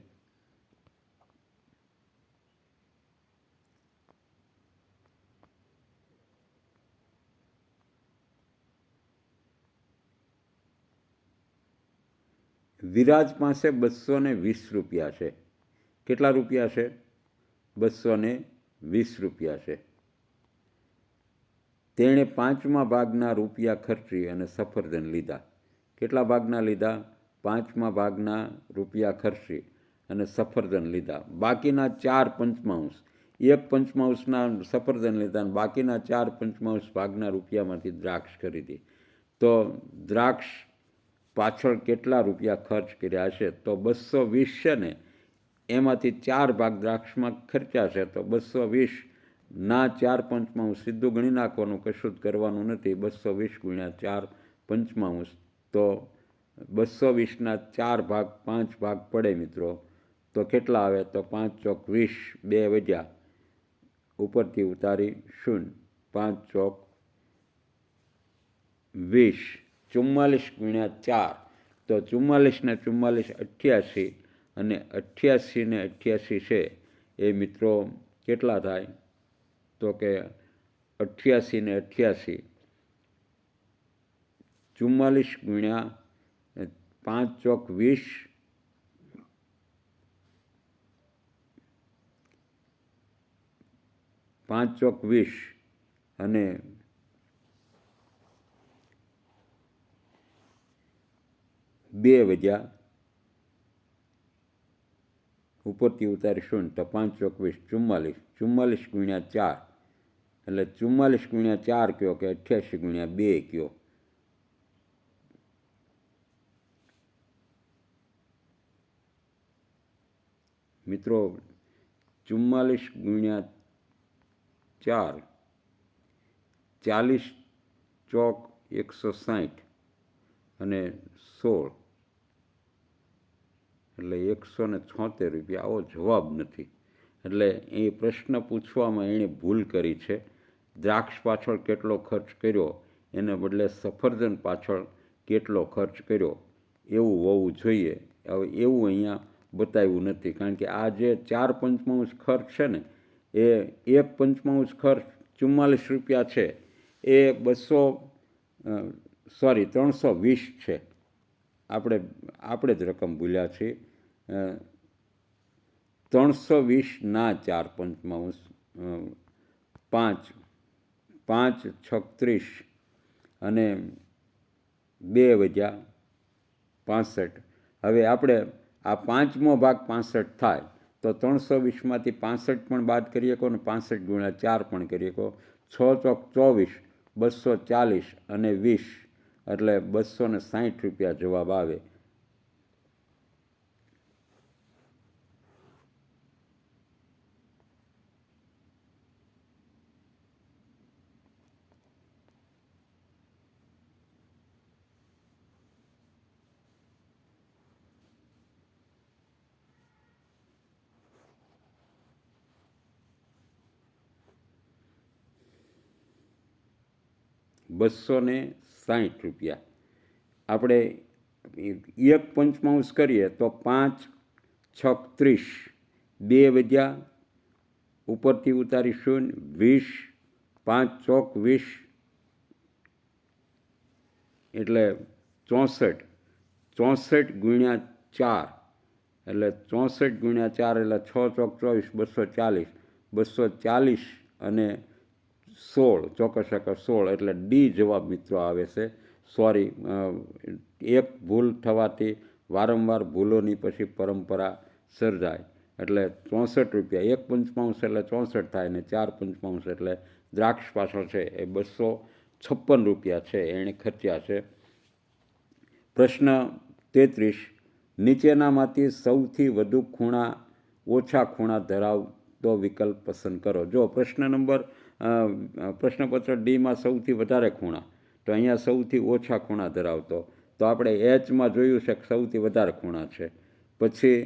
[SPEAKER 1] વિરાજ પાસે 220 રૂપિયા છે. કેટલા રૂપિયા છે? 220 રૂપિયા છે. તેણે 5મા ભાગના રૂપિયા ખર્ચી અને સફરજન લીધા. કેટલા ભાગના લીધા? 5મા ભાગના રૂપિયા ખર્ચી અને સફરજન લીધા. બાકીના 4 પંચમાંશ, 1 પંચમાંશના સફરજન લીધા અને બાકીના 4 પંચમાંશ ભાગના રૂપિયામાંથી દ્રાક્ષ ખરીદી. તો દ્રાક્ષ પાછળ કેટલા રૂપિયા ખર્ચ કર્યા હશે? તો 220 છે ને, એમાંથી 4 ભાગ દ્રાક્ષમાં ખર્ચ્યા છે, તો 220ના 4 પંચમાંશ સીધું ગણી નાખવાનું, કશું જ કરવાનું નથી. 220 ગુણ્યા 4 પંચમાંશ, તો 220ના 4 ભાગ 5 ભાગ પડે મિત્રો, તો કેટલા આવે? તો 5 ચોક 20, 2 વધ્યા, ઉપરથી ઉતારી 0, 5 ચોક 20, 44 ગુણ્યા 4, તો 44 ને 44 88, અને 88 ને 88 છે એ મિત્રો કેટલા થાય? તો કે 88 ને 88, 44 ગુણ્યા 5 ચોક 20, 5 ચોક 20 અને 2 વધ્યા, ઉપરથી ઉતારી 0, તો 5 ચોક 20, 44, 44 ગુણ્યા 4, એટલે 44 ગુણ્યા 4 કયો કે 88 ગુણ્યા 2 કયો. મિત્રો 44 ગુણ્યા 4, 40 ચોક 160 અને 16, એટલે 176 રૂપિયા. આવો જવાબ નથી. એટલે એ પ્રશ્ન પૂછવામાં એણે ભૂલ કરી છે. દ્રાક્ષ પાછળ કેટલો ખર્ચ કર્યો એને બદલે સફરજન પાછળ કેટલો ખર્ચ કર્યો એવું હોવું જોઈએ. હવે એવું અહીંયા બતાવ્યું નથી, કારણ કે આ જે 4 પંચમાંશ ખર્ચ છે ને, એ 1 પંચમાંશ ખર્ચ 44 રૂપિયા છે, એ 320 છે. આપણે જ રકમ ભૂલ્યા છીએ. 320ના 4 પંચમાંશ, 5 36 અને 2 વધ્યા 65. હવે આપણે આ 5મો ભાગ 65 થાય, તો 320માંથી 65 પણ બાદ કરી શકો ને 65 ગુણ્યા 4 પણ કરી શકો. 6 ચોક 24, 240 અને 20, એટલે 260 રૂપિયા જવાબ આવે. ₹260. આપણે 1 પંચમાંશ કરીએ તો 5 છક 30, 2 વધ્યા, ઉપરથી ઉતારી 0, 20, 5 ચોક 20, એટલે 64, 64 ગુણ્યા 4, એટલે 64 ગુણ્યા 4 એટલે 6 ચોક 24, 240 અને 16, ચોક્કસ 16, એટલે ડી જવાબ મિત્રો આવે છે. સોરી, એક ભૂલ થવાથી વારંવાર ભૂલોની પછી પરંપરા સર્જાય. એટલે 64 રૂપિયા, 1 પંચમાંશ એટલે 64 થાય ને 4 પંચમાંશ એટલે દ્રાક્ષ પાછળ છે એ 256 રૂપિયા છે એણે ખર્ચ્યા છે. પ્રશ્ન 33, નીચેનામાંથી સૌથી વધુ ખૂણા ઓછા ખૂણા ધરાવતો વિકલ્પ પસંદ કરો. જો પ્રશ્નપત્ર ડીમાં સૌથી વધારે ખૂણા, તો અહીંયા સૌથી ઓછા ખૂણા ધરાવતો, તો આપણે એચમાં જોયું છે કે સૌથી વધારે ખૂણા છે. પછી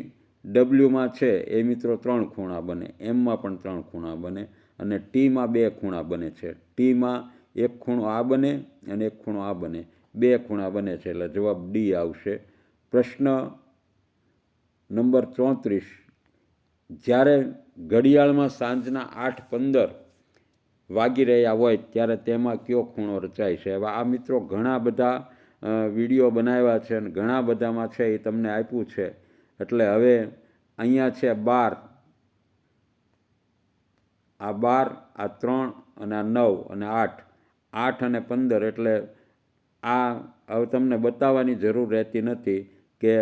[SPEAKER 1] ડબલ્યુમાં છે એ મિત્રો 3 ખૂણા બને, એમમાં પણ 3 ખૂણા બને, અને ટીમાં 2 ખૂણા બને છે. ટીમાં 1 ખૂણો આ બને અને 1 ખૂણો આ બને, 2 ખૂણા બને છે, એટલે જવાબ ડી આવશે. પ્રશ્ન નંબર 34, જ્યારે ઘડિયાળમાં સાંજના 8:15 વાગી રહ્યા હોય ત્યારે તેમાં કયો ખૂણો રચાય છે? હવે આ મિત્રો ઘણા બધા વિડીયો બનાવ્યા છે અને ઘણા બધામાં છે એ તમને આપ્યું છે. એટલે હવે અહીંયા છે 12, આ 12, આ 3 અને આ 9 અને 8, 8 અને 15 એટલે આ હવે તમને બતાવવાની જરૂર રહેતી નથી કે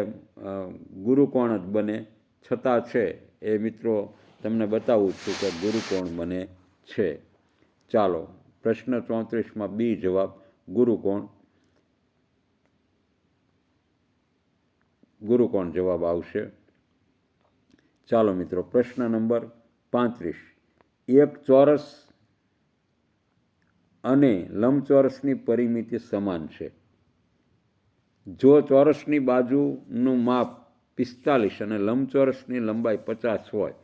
[SPEAKER 1] ગુરુકોણ જ બને, છતાં છે એ મિત્રો તમને બતાવું છું કે ગુરુકોણ બને છે. ચાલો, પ્રશ્ન 34માં બી જવાબ ગુરુકોણ જવાબ આવશે. ચાલો મિત્રો, પ્રશ્ન નંબર 35. એક ચોરસ અને લંબચોરસની પરિમિતિ સમાન છે. જો ચોરસની બાજુનું માપ 45 અને લંબચોરસની લંબાઈ 50 હોય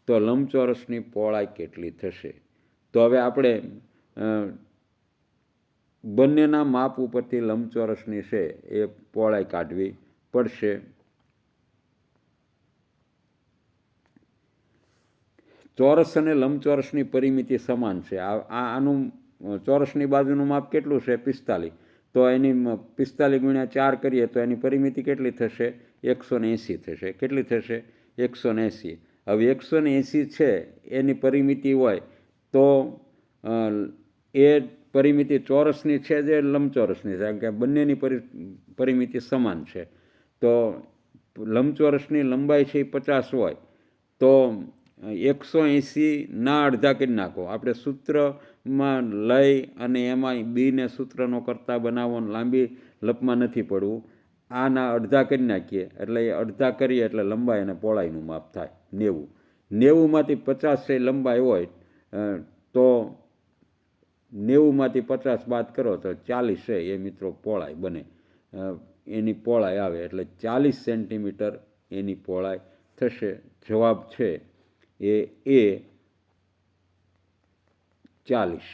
[SPEAKER 1] તો લંબચોરસની પહોળાઈ કેટલી થશે? તો હવે આપણે બંનેના માપ ઉપરથી લંબચોરસની છે એ પહોળાઈ કાઢવી પડશે. ચોરસ અને લંબચોરસની પરિમિતિ સમાન છે. આનું ચોરસની બાજુનું માપ કેટલું છે? 45. તો એની 45 ગુણ્યા 4 કરીએ તો એની પરિમિતિ કેટલી થશે? 180 થશે. કેટલી થશે? 180. હવે 180 છે એની પરિમિતિ હોય તો એ પરિમિતિ ચોરસની છે જે લંબચોરસની છે, કારણ કે બંનેની પરિમિતિ સમાન છે. તો લંબચોરસની લંબાઈ છે એ 50 હોય તો 180ના અડધા કરી નાખો. આપણે સૂત્રમાં લઈ અને એમાં બીને સૂત્રનો કરતા બનાવો, લાંબી લપમાં નથી પડવું. આના અડધા કરી નાખીએ એટલે એ અડધા કરીએ એટલે લંબાઈ અને પહોળાઈનું માપ થાય 90. 90માંથી 50 છે લંબાઈ હોય તો 90માંથી 50 બાદ કરો તો 40 છે એ મિત્રો પહોળાઈ બને, એની પહોળાઈ આવે. એટલે 40 સેન્ટીમીટર એની પહોળાઈ થશે. જવાબ છે એ 40.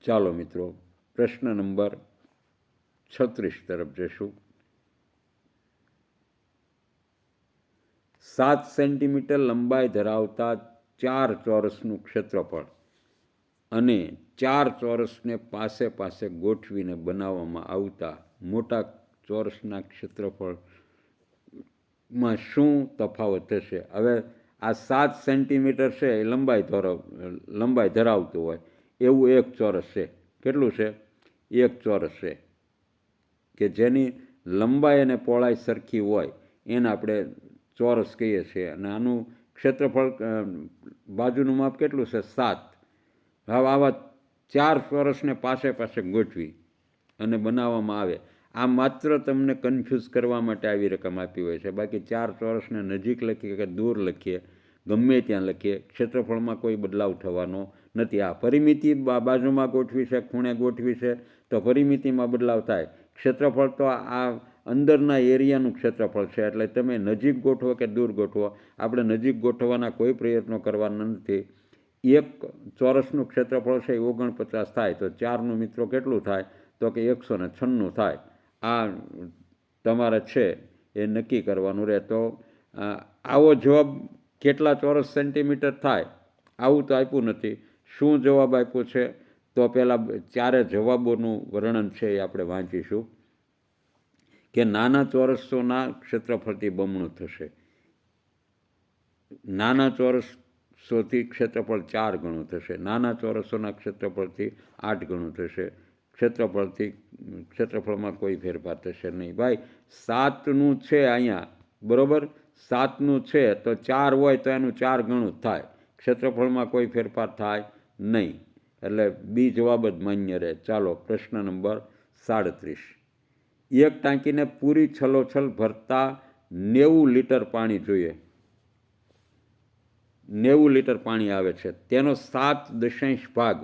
[SPEAKER 1] ચાલો મિત્રો, પ્રશ્ન નંબર 36 તરફ જશું. 7 સેન્ટીમીટર લંબાઈ ધરાવતા 4 ચોરસનું ક્ષેત્રફળ અને 4 ચોરસને પાસે પાસે ગોઠવીને બનાવવામાં આવતા મોટા ચોરસના ક્ષેત્રફળમાં શું તફાવત થશે? હવે આ 7 સેન્ટીમીટર છે એ લંબાઈ ધરાવતું હોય એવું એક ચોરસ છે. કેટલું છે? એક ચોરસ છે કે જેની લંબાઈ અને પહોળાઈ સરખી હોય એને આપણે ચોરસ કહીએ છીએ. અને આનું ક્ષેત્રફળ બાજુનું માપ કેટલું છે? 7. હવે આવા 4 ચોરસને પાસે પાસે ગોઠવી અને બનાવવામાં આવે. આ માત્ર તમને કન્ફ્યુઝ કરવા માટે આવી રકમ આપી હોય છે. બાકી 4 ચોરસને નજીક લખીએ કે દૂર લખીએ, ગમે ત્યાં લખીએ, ક્ષેત્રફળમાં કોઈ બદલાવ થવાનો નથી. આ પરિમિતિ બાજુમાં ગોઠવી છે, ખૂણે ગોઠવી છે તો પરિમિતિમાં બદલાવ થાય. ક્ષેત્રફળ તો આ અંદરના એરિયાનું ક્ષેત્રફળ છે, એટલે તમે નજીક ગોઠવો કે દૂર ગોઠવો, આપણે નજીક ગોઠવવાના કોઈ પ્રયત્નો કરવાના નથી. એક ચોરસનું ક્ષેત્રફળ છે એ 49 થાય તો 4નું મિત્રો કેટલું થાય? તો કે 196 થાય. આ તમારે છે એ નક્કી કરવાનું રહે. તો આવો જવાબ કેટલા ચોરસ સેન્ટીમીટર થાય આવું તો આપ્યું નથી. શું જવાબ આપ્યો છે? તો પહેલાં 4 જવાબોનું વર્ણન છે એ આપણે વાંચીશું. કે નાના ચોરસોના ક્ષેત્રફળથી બમણું થશે. નાના ચોરસોથી ક્ષેત્રફળ 4 ગણું થશે. નાના ચોરસોના ક્ષેત્રફળથી 8 ગણું થશે. ક્ષેત્રફળમાં કોઈ ફેરફાર થશે નહીં. ભાઈ 7નું છે અહીંયા, બરાબર? 7નું છે તો 4 હોય તો એનું 4 ગણું જ થાય. ક્ષેત્રફળમાં કોઈ ફેરફાર થાય નહીં. એટલે બી જવાબ જ માન્ય રહે. ચાલો, પ્રશ્ન નંબર 37. એક ટાંકીને પૂરી છલોછલ ભરતા 90 લીટર પાણી જોઈએ. 90 લીટર પાણી આવે છે. તેનો 7.5 ભાગ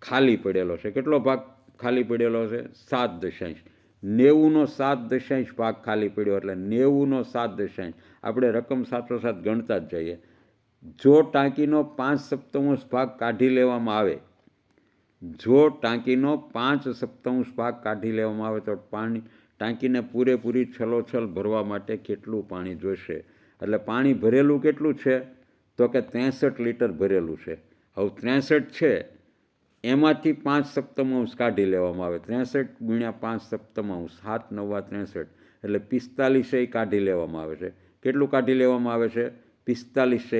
[SPEAKER 1] ખાલી પડેલો છે. કેટલો ભાગ ખાલી પડેલો છે? 7.5. 90નો 7.5 ભાગ ખાલી પડ્યો એટલે 90નો 7.5. આપણે રકમ સાથોસાથ ગણતા જ જઈએ. જો ટાંકીનો 5/7 ભાગ કાઢી લેવામાં આવે, જો ટાંકીનો 5/7 ભાગ કાઢી લેવામાં આવે તો ટાંકીને પૂરેપૂરી છલોછલ ભરવા માટે કેટલું પાણી જોઈશે? એટલે પાણી ભરેલું કેટલું છે? તો કે 63 લીટર ભરેલું છે. હવે 63 છે એમાંથી 5/7 કાઢી લેવામાં આવે. 63 ગુણ્યા 5/7, 7 9 63 એટલે 45 એ કાઢી લેવામાં આવે છે. કેટલું કાઢી લેવામાં આવે છે? 45 એ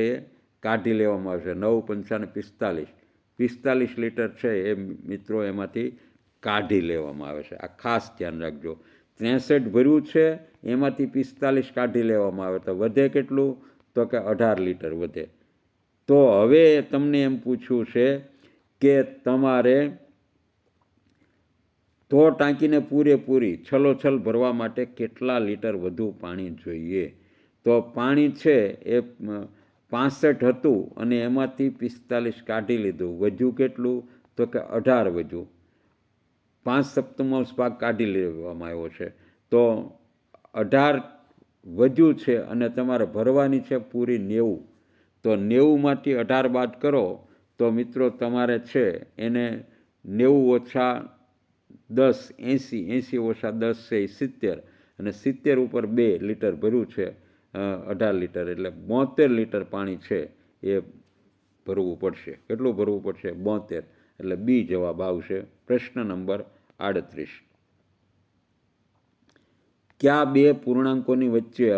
[SPEAKER 1] કાઢી લેવામાં આવશે. 9 પંચાને 45, 45 લીટર છે એ મિત્રો એમાંથી કાઢી લેવામાં આવે છે. આ ખાસ ધ્યાન રાખજો. 63 ભર્યું છે, એમાંથી 45 કાઢી લેવામાં આવે તો વધે કેટલું? તો કે 18 લીટર વધે. તો હવે તમને એમ પૂછ્યું છે કે તમારે તો ટાંકીને પૂરેપૂરી છલોછલ ભરવા માટે કેટલા લીટર વધુ પાણી જોઈએ? તો પાણી છે એ 65 હતું અને એમાંથી 45 કાઢી લીધું. વધ્યું કેટલું? તો કે 18 વધ્યું. 5/7 ભાગ કાઢી લેવામાં આવ્યો છે. તો 18 વધ્યું છે અને તમારે ભરવાની છે પૂરી 90. તો 90માંથી 18 બાદ કરો તો મિત્રો તમારે છે એને 90 - 10 80, 80 - 10 છે 70, અને 70 ઉપર 2 લીટર ભર્યું છે 18 લીટર, એટલે 72 લીટર પાણી છે એ ભરવું પડશે. કેટલું ભરવું પડશે? 72. એટલે બી જવાબ આવશે. પ્રશ્ન નંબર 38. કયા બે પૂર્ણાંકોની વચ્ચે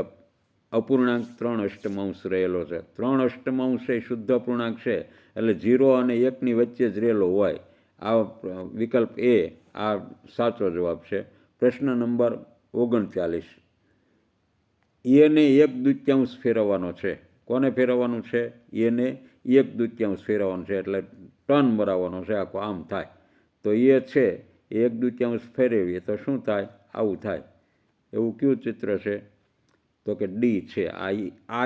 [SPEAKER 1] અપૂર્ણાંક 3 અષ્ટમાંશ રહેલો છે? 3 અષ્ટમાંશ એ શુદ્ધ અપૂર્ણાંક છે, એટલે 0 અને 1ની વચ્ચે જ રહેલો હોય. આ વિકલ્પ એ આ સાચો જવાબ છે. પ્રશ્ન નંબર 39. એને 1/2 ફેરવવાનો છે. કોને ફેરવવાનું છે? એને 1/2 ફેરવવાનું છે, એટલે ટર્ન મરાવવાનો છે આખો, આમ થાય. તો એ છે 1/2 ફેરવીએ તો શું થાય? આવું થાય. એવું કયું ચિત્ર છે? તો કે ડી છે. આ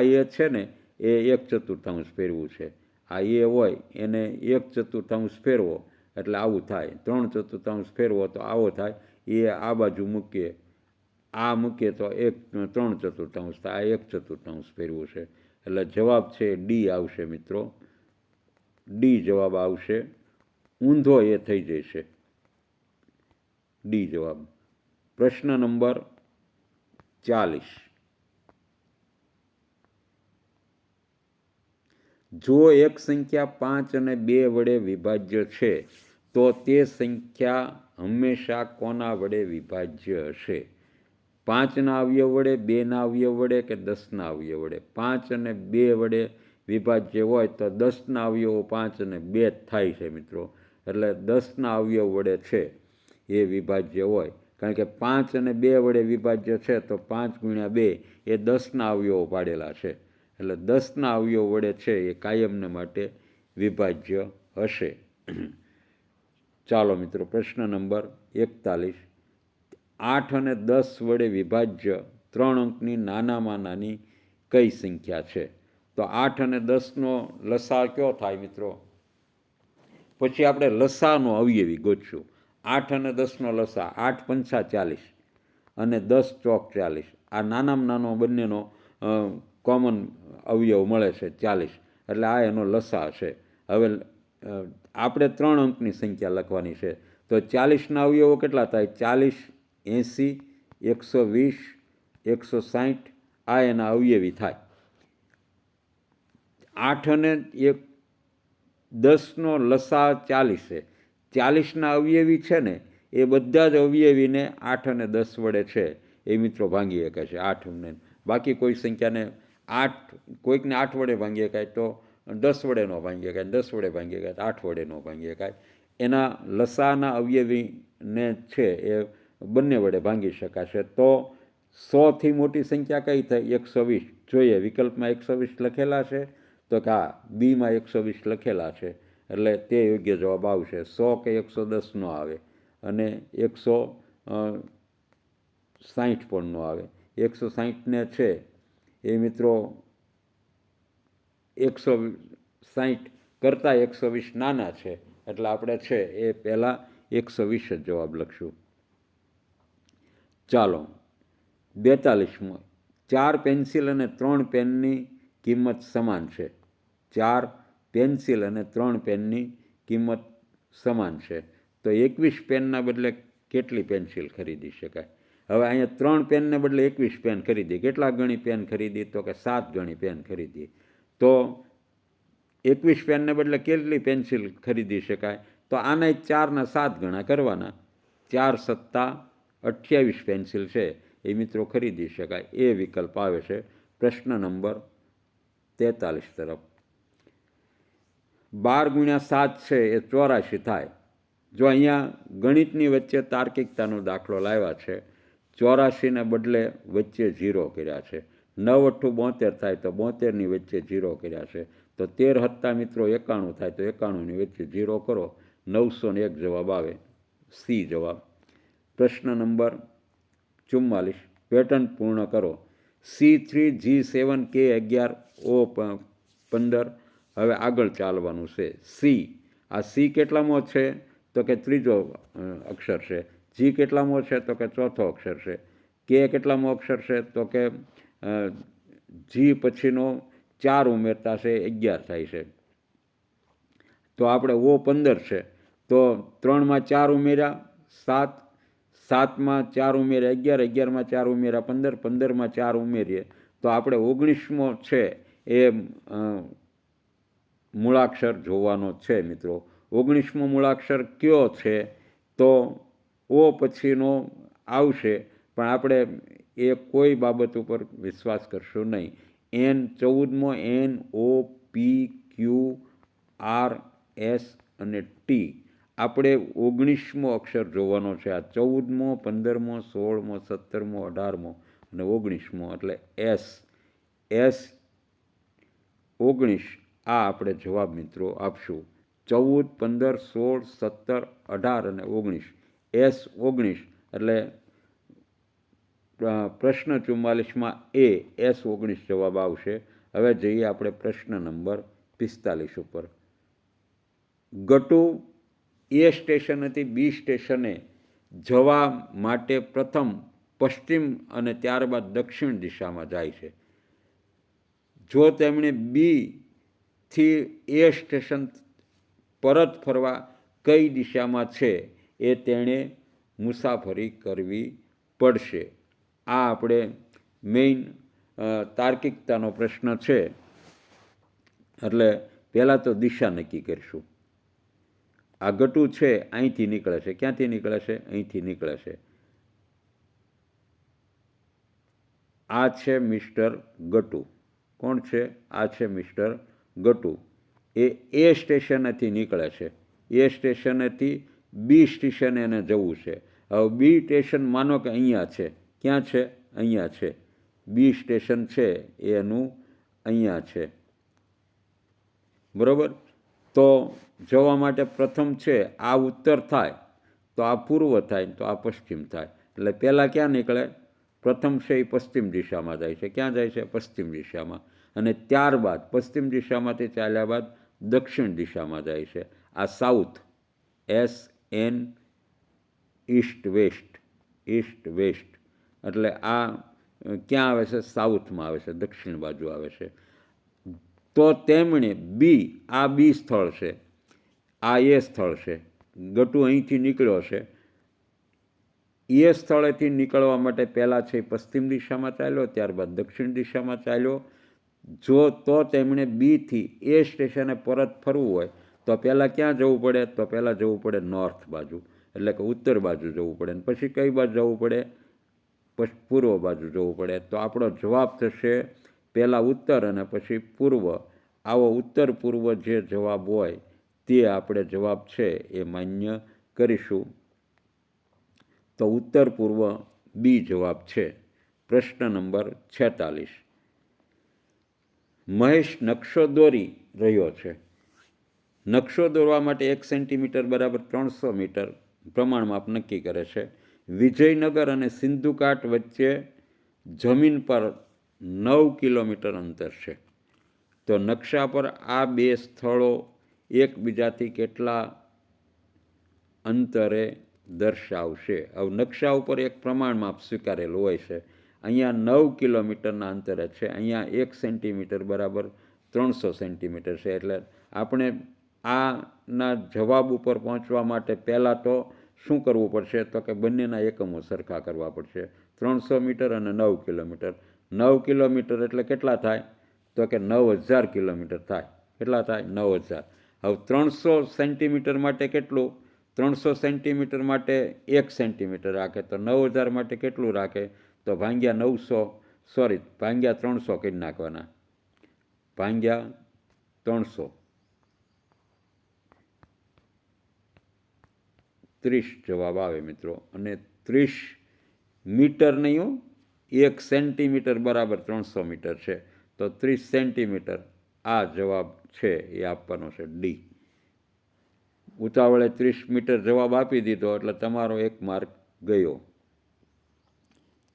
[SPEAKER 1] એ છે ને એ 1/4 ફેરવું છે. આ એ હોય એને 1/4 ફેરવો એટલે આવું થાય. 3/4 ફેરવો તો આવો થાય. એ આ બાજુ મૂકીએ, આ મૂકીએ તો 3/4 થાય. આ 1/4 ફેરવું છે, એટલે જવાબ છે ડી આવશે મિત્રો. ડી જવાબ આવશે. ઊંધો એ થઈ જશે. ડી જવાબ. પ્રશ્ન નંબર 40. જો એક સંખ્યા 5 અને 2 વડે વિભાજ્ય છે તો તે સંખ્યા હંમેશા કોના વડે વિભાજ્ય હશે? 5ના અવયવ વડે, 2ના અવયવ વડે કે 10ના અવયવ વડે? 5 અને 2 વડે વિભાજ્ય હોય તો 10ના અવયવો 5 અને 2 જ થાય છે મિત્રો. એટલે 10ના અવયવ વડે છે એ વિભાજ્ય હોય. કારણ કે 5 અને 2 વડે વિભાજ્ય છે તો 5 × 2 એ 10ના અવયવો પાડેલા છે. એટલે 10ના અવયવ વડે છે એ કાયમને માટે વિભાજ્ય હશે. ચાલો મિત્રો, પ્રશ્ન નંબર 41. 8 અને 10 વડે વિભાજ્ય 3 અંકની નાનામાં નાની કઈ સંખ્યા છે? તો 8 અને 10નો લસા કયો થાય મિત્રો? પછી આપણે લસાનો અવયવી ગોતશું. 8 અને 10નો લસા 8 પંચા 40 અને 10 ચોક 40. આ નાનામાં નાનો બંનેનો કોમન અવયવ મળે છે 40, એટલે આ એનો લસા છે. હવે આપણે 3 અંકની સંખ્યા લખવાની છે. તો 40ના અવયવો કેટલા થાય? 40, 80, 120, 160. આ એના અવયવી થાય. 8 અને 10નો લસા 40 છે. 40ના અવયવી છે ને એ બધા જ અવયવીને 8 અને 10 વડે છે એ મિત્રો ભાંગી શકે છે. 8ને બાકી કોઈ સંખ્યાને 8, કોઈકને 8 વડે ભાંગી શકાય તો 10 વડે ન ભાંગી શકાય, 10 વડે ભાંગી શકાય, 8 વડે ન ભાંગી શકાય. એના લસાના અવયવીને છે એ બંને વડે ભાંગી શકાશે. તો 100થી મોટી સંખ્યા કઈ થાય? 120. જોઈએ વિકલ્પમાં 120 લખેલા છે તો કે હા, બીમાં 120 લખેલા છે, એટલે તે યોગ્ય જવાબ આવશે. 100 કે 110 ન આવે અને 160 પણ ન આવે. 160ને છે એ મિત્રો 160 કરતાં 120 નાના છે, એટલે આપણે છે એ પહેલાં 120 જ જવાબ લખશું. ચાલો, 42મો. 4 પેન્સિલ અને 3 પેનની કિંમત સમાન છે. 4 પેન્સિલ અને 3 પેનની કિંમત સમાન છે. તો 21 પેનના બદલે કેટલી પેન્સિલ ખરીદી શકાય? હવે અહીંયા 3 પેનને બદલે 21 પેન ખરીદી. કેટલા ગણી પેન ખરીદી? તો કે 7 ગણી પેન ખરીદી. તો 21 પેનને બદલે કેટલી પેન્સિલ ખરીદી શકાય? તો આના 4ના 7 ગણા કરવાના. 4 × 7 = 28 પેન્સિલ છે એ મિત્રો ખરીદી શકાય. એ વિકલ્પ આવે છે પ્રશ્ન નંબર 43 તરફ. 12 × 7 છે એ 84 થાય. જો અહીંયા ગણિતની વચ્ચે તાર્કિકતાનો દાખલો લાવ્યા છે, 84ને બદલે વચ્ચે 0 કર્યા છે. 9 × 8 = 72 થાય, તો 72ની વચ્ચે 0 કર્યા છે. તો 13 + મિત્રો 91 થાય, તો 91ની વચ્ચે 0 કરો. 901 જવાબ આવે, સી જવાબ. પ્રશ્ન નંબર 44, પેટર્ન પૂર્ણ કરો. C3G7K11O15. હવે આગળ ચાલવાનું છે. સી, આ સી કેટલામો છે? તો કે ત્રીજો અક્ષર છે. જી કેટલામો છે? તો કે ચોથો અક્ષર છે. કે કેટલામો અક્ષર છે? તો કે જી પછીનો 4 ઉમેરતા છે 11 થાય છે. તો આપણે O15 છે, તો 3માં 4 ઉમેર્યા 7, 7માં 4 ઉમેર્યા 11, 11માં 4 ઉમેર્યા 15, 15માં 4 ઉમેરીએ તો આપણે 19મો છે એ મૂળાક્ષર જોવાનો છે મિત્રો. 19મો મૂળાક્ષર કયો છે? તો ઓ પછીનો આવશે, પણ આપણે એ કોઈ બાબત ઉપર વિશ્વાસ કરશું નહીં. N14મો, NOPQRS અને ટી. આપણે 19મો અક્ષર જોવાનો છે. આ 14મો, 15મો, 16મો, 17મો, 18મો અને 19મો, એટલે S19 આ આપણે જવાબ મિત્રો આપશું. 14, 15, 16, 17, 18 અને 19. S19 એટલે પ્રશ્ન 44માં એ S19 જવાબ આવશે. હવે જઈએ આપણે પ્રશ્ન નંબર 45 ઉપર. ગટુ એ સ્ટેશનેથી બી સ્ટેશને જવા માટે પ્રથમ પશ્ચિમ અને ત્યારબાદ દક્ષિણ દિશામાં જાય છે. જો તેમણે બીથી એ સ્ટેશન પરત ફરવા કઈ દિશામાં છે એ તેણે મુસાફરી કરવી પડશે. આ આપણે મેઇન તાર્કિકતાનો પ્રશ્ન છે. એટલે પહેલાં તો દિશા નક્કી કરીશું. આ ગટુ છે અહીંથી નીકળે છે. ક્યાંથી નીકળે છે? અહીંથી નીકળે છે. આ છે મિસ્ટર ગટુ. કોણ છે? આ છે મિસ્ટર ગટુ. એ સ્ટેશનેથી નીકળે છે. એ સ્ટેશનેથી બી સ્ટેશને એને જવું છે. હવે બી સ્ટેશન માનો કે અહીંયા છે. ક્યાં છે? અહીંયા છે. બી સ્ટેશન છે એનું અહીંયા છે. બરાબર? તો જવા માટે પ્રથમ છે આ ઉત્તર થાય, તો આ પૂર્વ થાય, તો આ પશ્ચિમ થાય. એટલે પહેલાં ક્યાં નીકળે? પ્રથમ છે એ પશ્ચિમ દિશામાં જાય છે. ક્યાં જાય છે? પશ્ચિમ દિશામાં. અને ત્યારબાદ પશ્ચિમ દિશામાંથી ચાલ્યા બાદ દક્ષિણ દિશામાં જાય છે. આ south, SN east west, east west. એટલે આ ક્યાં આવે છે? સાઉથમાં આવે છે, દક્ષિણ બાજુ આવે છે. તો તેમણે બી, આ બી સ્થળ છે, આ એ સ્થળ છે. ગટુ અહીંથી નીકળ્યો છે. એ સ્થળેથી નીકળવા માટે પહેલાં છે પશ્ચિમ દિશામાં ચાલ્યો, ત્યારબાદ દક્ષિણ દિશામાં ચાલ્યો. જો તો તેમણે બીથી એ સ્ટેશને પરત ફરવું હોય તો પહેલાં ક્યાં જવું પડે? તો પહેલાં જવું પડે નોર્થ બાજુ, એટલે કે ઉત્તર બાજુ જવું પડે. પછી કઈ બાજુ જવું પડે? પૂર્વ બાજુ જવું પડે. તો આપણો જવાબ થશે પહેલાં ઉત્તર અને પછી પૂર્વ. આવો ઉત્તર પૂર્વ જે જવાબ હોય તે આપણે જવાબ છે એ માન્ય કરીશું. તો ઉત્તર પૂર્વ બી જવાબ છે. પ્રશ્ન નંબર 46. મહેશ નકશો દોરી રહ્યો છે. નકશો દોરવા માટે 1 સેન્ટીમીટર બરાબર 300 મીટર પ્રમાણમાપ નક્કી કરે છે. વિજયનગર અને સિંધુઘાટ વચ્ચે જમીન પર 9 કિલોમીટર અંતર છે. તો નકશા પર આ બે સ્થળો એકબીજાથી કેટલા અંતરે દર્શાવશે? હવે નકશા ઉપર એક પ્રમાણમાપ સ્વીકારેલું હોય છે. અહીંયા 9 કિલોમીટરના અંતરે છે. અહીંયા 1 સેન્ટીમીટર બરાબર 300 સેન્ટીમીટર છે. એટલે આપણે આના જવાબ ઉપર પહોંચવા માટે પહેલાં તો શું કરવું પડશે? તો કે બંનેના એકમો સરખા કરવા પડશે. 300 મીટર અને 9 કિલોમીટર. 9 કિલોમીટર એટલે કેટલા થાય? તો કે 9000 કિલોમીટર થાય. કેટલા થાય? 9000. હવે 300 સેન્ટીમીટર માટે કેટલું? 300 સેન્ટીમીટર માટે 1 સેન્ટીમીટર રાખે, તો 9000 માટે કેટલું રાખે? તો ભાંગ્યા 300 કરી નાખવાના. ભાંગ્યા 300. 30 જવાબ આવે મિત્રો. અને 30 મીટર નહીં હો, 1 સેન્ટીમીટર બરાબર 300 મીટર છે, તો 30 સેન્ટીમીટર આ જવાબ છે એ આપવાનો છે ડી. ઉતાવળે 30 મીટર જવાબ આપી દીધો એટલે તમારો 1 માર્ક ગયો.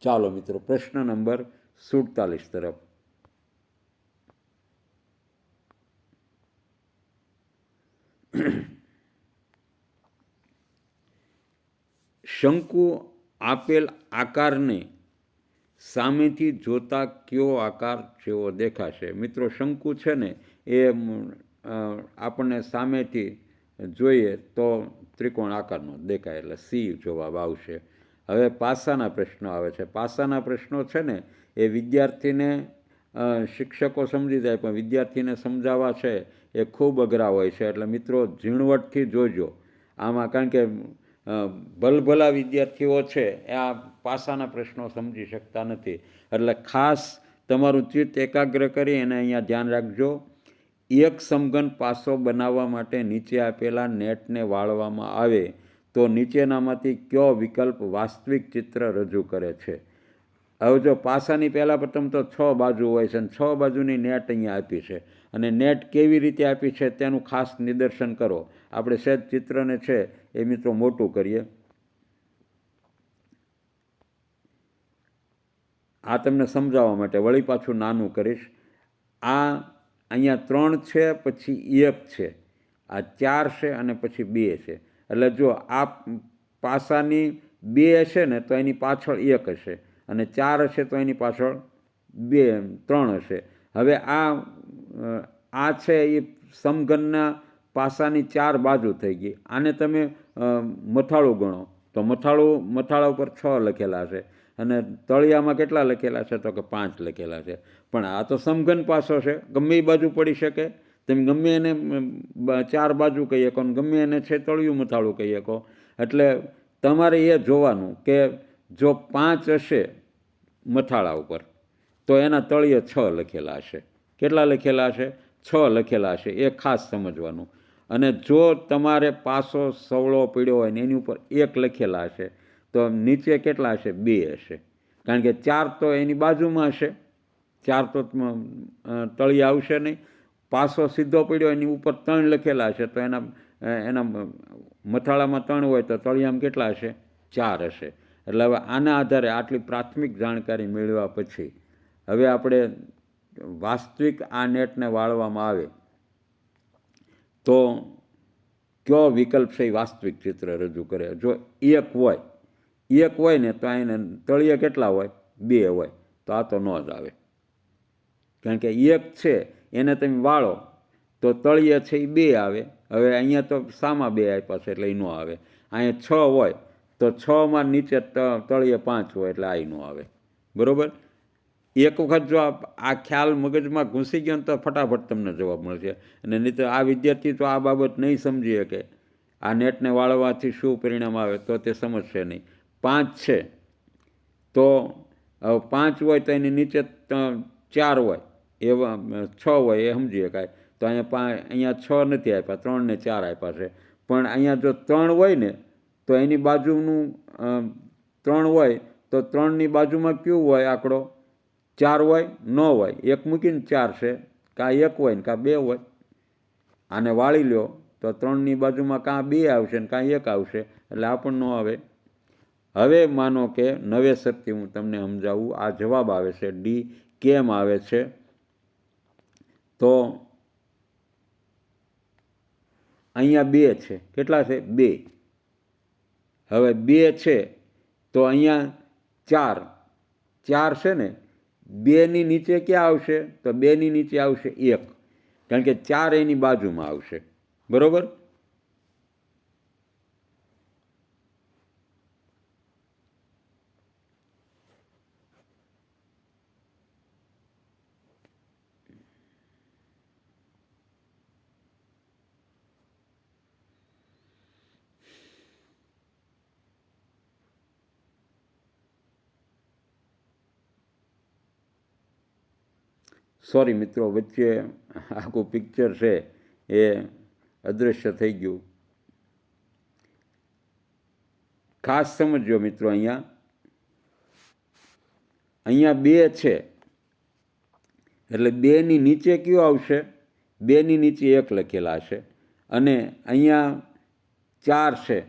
[SPEAKER 1] ચાલો મિત્રો પ્રશ્ન નંબર 47 તરફ. શંકુ આપેલ આકારને સામેથી જોતા કયો આકાર જેવો દેખાશે? મિત્રો શંકુ છે ને એ આપણને સામેથી જોઈએ તો ત્રિકોણ આકારનો દેખાય, એટલે સી જવાબ આવશે. હવે પાસાના પ્રશ્નો આવે છે. પાસાના પ્રશ્નો છે ને એ વિદ્યાર્થીને શિક્ષકો સમજી જાય, પણ વિદ્યાર્થીને સમજાવવા છે એ ખૂબ અઘરા હોય છે. એટલે મિત્રો ઝીણવટથી જોજો આમાં, કારણ કે ભલભલા વિદ્યાર્થીઓ છે એ આ પાસાના પ્રશ્નો સમજી શકતા નથી. એટલે ખાસ તમારું ચિત્ત એકાગ્ર કરી અને અહીંયા ધ્યાન રાખજો. એક સમઘન પાસો બનાવવા માટે નીચે આપેલા નેટને વાળવામાં આવે તો નીચેનામાંથી કયો વિકલ્પ વાસ્તવિક ચિત્ર રજૂ કરે છે? હવે જો પાસાની પહેલાં પ્રથમ તો 6 બાજુ હોય છે અને 6 બાજુની નેટ અહીંયા આપી છે, અને નેટ કેવી રીતે આપી છે તેનું ખાસ નિદર્શન કરો. આપણે સહેજ ચિત્રને છે એ મિત્રો મોટું કરીએ. આ તમને સમજાવવા માટે વળી પાછું નાનું કરીશ. આ અહીંયા 3 છે, પછી 1 છે, આ 4 છે અને પછી 2 છે. એટલે જો આ પાસાની 2 હશે ને તો એની પાછળ 1 હશે, અને 4 હશે તો એની પાછળ 3 હશે. હવે આ છે એ સમઘનના પાસાની 4 બાજુ થઈ ગઈ. આને તમે મથાળું ગણો તો મથાળા ઉપર 6 લખેલા છે, અને તળિયામાં કેટલા લખેલા છે તો કે 5 લખેલા છે. પણ આ તો સમઘન પાસો છે, ગમે એ બાજુ પડી શકે. તમે ગમે એને 4 બાજુ કહી શકો ને ગમે એને છે તળિયું મથાળું કહી શકો. એટલે તમારે એ જોવાનું કે જો 5 હશે મથાળા ઉપર તો એના તળિયે 6 લખેલા હશે. કેટલા લખેલા હશે? 6 લખેલા હશે. એ ખાસ સમજવાનું. અને જો તમારે પાસો સવળો પીળ્યો હોય ને એની ઉપર 1 લખેલા હશે તો નીચે કેટલા હશે? 2 હશે. કારણ કે 4 તો એની બાજુમાં હશે, 4 તો તળિયે આવશે નહીં. પાસો સીધો પીળ્યો એની ઉપર 3 લખેલા હશે તો એના મથાળામાં 3 હોય તો તળિયામાં કેટલા હશે? 4 હશે. એટલે હવે આના આધારે આટલી પ્રાથમિક જાણકારી મેળવ્યા પછી હવે આપણે વાસ્તવિક આ નેટને વાળવામાં આવે તો કયો વિકલ્પ છે એ વાસ્તવિક ચિત્ર રજૂ કરે? જો 1 હોય ને તો એને તળિયે કેટલા હોય? 2 હોય, તો આ તો ન જ આવે. કારણ કે 1 છે એને તમે વાળો તો તળિયે છે એ 2 આવે. હવે અહીંયા તો સામા 2 આપ્યા છે એટલે એ ન આવે. અહીંયા 6 હોય તો 6માં નીચે તળિયે 5 હોય એટલે આ ન આવે. બરાબર? એક વખત જો આ ખ્યાલ મગજમાં ઘૂસી ગયો ને તો ફટાફટ તમને જવાબ મળશે. અને નહીં તો આ વિદ્યાર્થી તો આ બાબત નહીં સમજી શકે. આ નેટને વાળવાથી શું પરિણામ આવે તો તે સમજશે નહીં. 5 છે તો 5 હોય તો એની નીચે 4 હોય, એવા 6 હોય એ સમજી શકાય. તો અહીંયા 6 નથી આપ્યા, 3 ને 4 આપ્યા છે. પણ અહીંયા જો 3 હોય ને તો એની બાજુનું 3 હોય તો 3ની બાજુમાં કયું હોય આંકડો? 4 હોય? ન હોય. 1 મૂકીને 4 છે, કાં 1 હોય ને કાં 2 હોય. આને વાળી લ્યો તો 3ની બાજુમાં કાં 2 આવશે ને કાં 1 આવશે, એટલે આ પણ ન આવે. હવે માનો કે નવેસરથી હું તમને સમજાવું. આ જવાબ આવે છે ડી. કેમ આવે છે? તો અહીંયા 2 છે. કેટલા છે? 2. હવે 2 છે તો અહીંયા 4 છે ને, 2ની નીચે ક્યાં આવશે? તો 2ની નીચે આવશે 1, કારણ કે 4 એની બાજુમાં આવશે. બરાબર? સોરી મિત્રો, વચ્ચે આખું પિક્ચર છે એ અદૃશ્ય થઈ ગયું. 2 છે. 2 છે. 2 ની નીચે 1 છે. 1 ની બાજુમાં 2 આવશે. 1 ની બાજુમાં 1 આવશે. એટલે હવે આના આધારે આટલી પ્રાથમિક જાણકારી મેળવ્યા પછી હવે આપણે વાસ્તવિક આ નેટને વાળવામાં આવે તો કયો વિકલ્પ છે? વાસ્તવિક ચિત્ર રજૂ કરે? જો 1 હોય ખાસ સમજો મિત્રો, અહીંયા 2 છે એટલે 2ની નીચે કયો આવશે? 2ની નીચે 1 લખેલા હશે. અને અહીંયા 4 છે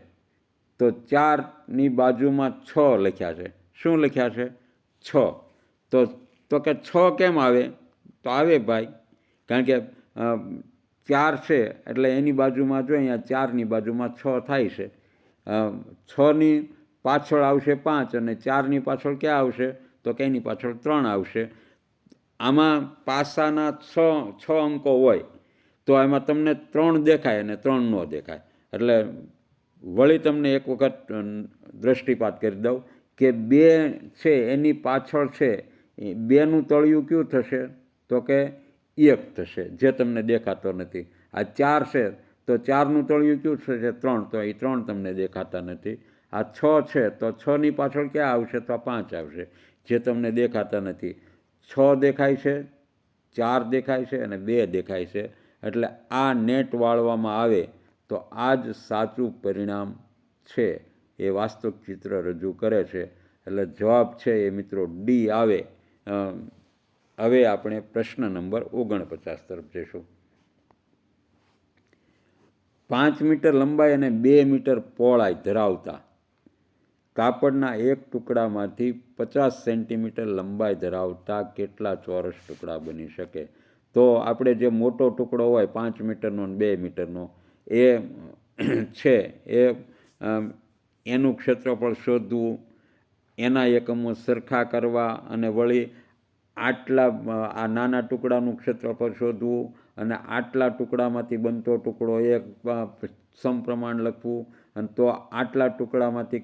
[SPEAKER 1] તો 4ની બાજુમાં 6 લખ્યા છે. શું લખ્યા છે? 6. તો કે 6 કેમ આવે? તો આવે ભાઈ, કારણ કે 4 છે એટલે એની બાજુમાં જો અહીંયા 4ની બાજુમાં 6 થાય છે. 6ની પાછળ આવશે 5 અને 4ની પાછળ ક્યાં આવશે? તો કે એની પાછળ 3 આવશે. આમાં પાસાના 6 અંકો હોય તો એમાં તમને 3 દેખાય અને 3 ન દેખાય. એટલે વળી તમને એક વખત દ્રષ્ટિપાત કરી દઉં કે 2 છે એની પાછળ છે 2નું તળિયું કયું થશે? તો કે 1 થશે, જે તમને દેખાતો નથી. આ 4 છે તો 4નું તળિયું કયું થશે? 3, તો એ 3 તમને દેખાતા નથી. આ 6 છે તો 6ની પાછળ ક્યાં આવશે? તો 5 આવશે, જે તમને દેખાતા નથી. 6 દેખાય છે, 4 દેખાય છે અને 2 દેખાય છે. એટલે આ નેટ વાળવામાં આવે તો આ જ સાચું પરિણામ છે. એ વાસ્તવિક ચિત્ર રજૂ કરે છે. એટલે જવાબ છે એ મિત્રો ડી આવે. હવે આપણે પ્રશ્ન નંબર 49 તરફ જઈશું. 5 મીટર લંબાઈ અને 2 મીટર પહોળાઈ ધરાવતા કાપડના એક ટુકડામાંથી 50 સેન્ટીમીટર લંબાઈ ધરાવતા કેટલા ચોરસ ટુકડા બની શકે? તો આપણે જે મોટો ટુકડો હોય 5 મીટરનો અને 2 મીટરનો એ છે એ એનું ક્ષેત્રફળ શોધવું, એના એકમો સરખા કરવા અને વળી આ નાના ટુકડાનું ક્ષેત્રફળ શોધવું અને આટલા ટુકડામાંથી બનતો ટુકડો એક સમપ્રમાણ લખવું, અને તો આટલા ટુકડામાંથી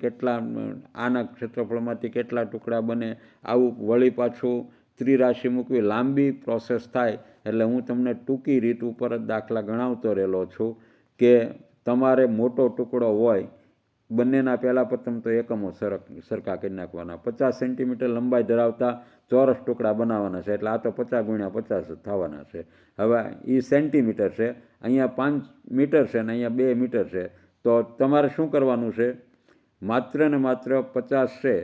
[SPEAKER 1] આના ક્ષેત્રફળમાંથી કેટલા ટુકડા બને, આવું વળી પાછું ત્રિરાશિ મૂકવી. લાંબી પ્રોસેસ થાય. એટલે હું તમને ટૂંકી રીત ઉપર જ દાખલા ગણાવતો રહેલો છું કે તમારે મોટો ટુકડો હોય, બંનેના પહેલાં પ્રથમ તો એકમો સરખા કરી નાખવાના. 50 સેન્ટીમીટર લંબાઈ ધરાવતા ચોરસ ટુકડા બનાવવાના છે, એટલે આ તો 50 × 50 થવાના છે. હવે એ સેન્ટીમીટર છે, અહીંયા 5 મીટર છે અને અહીંયા 2 મીટર છે. તો તમારે શું કરવાનું છે? માત્ર ને માત્ર 50 છે,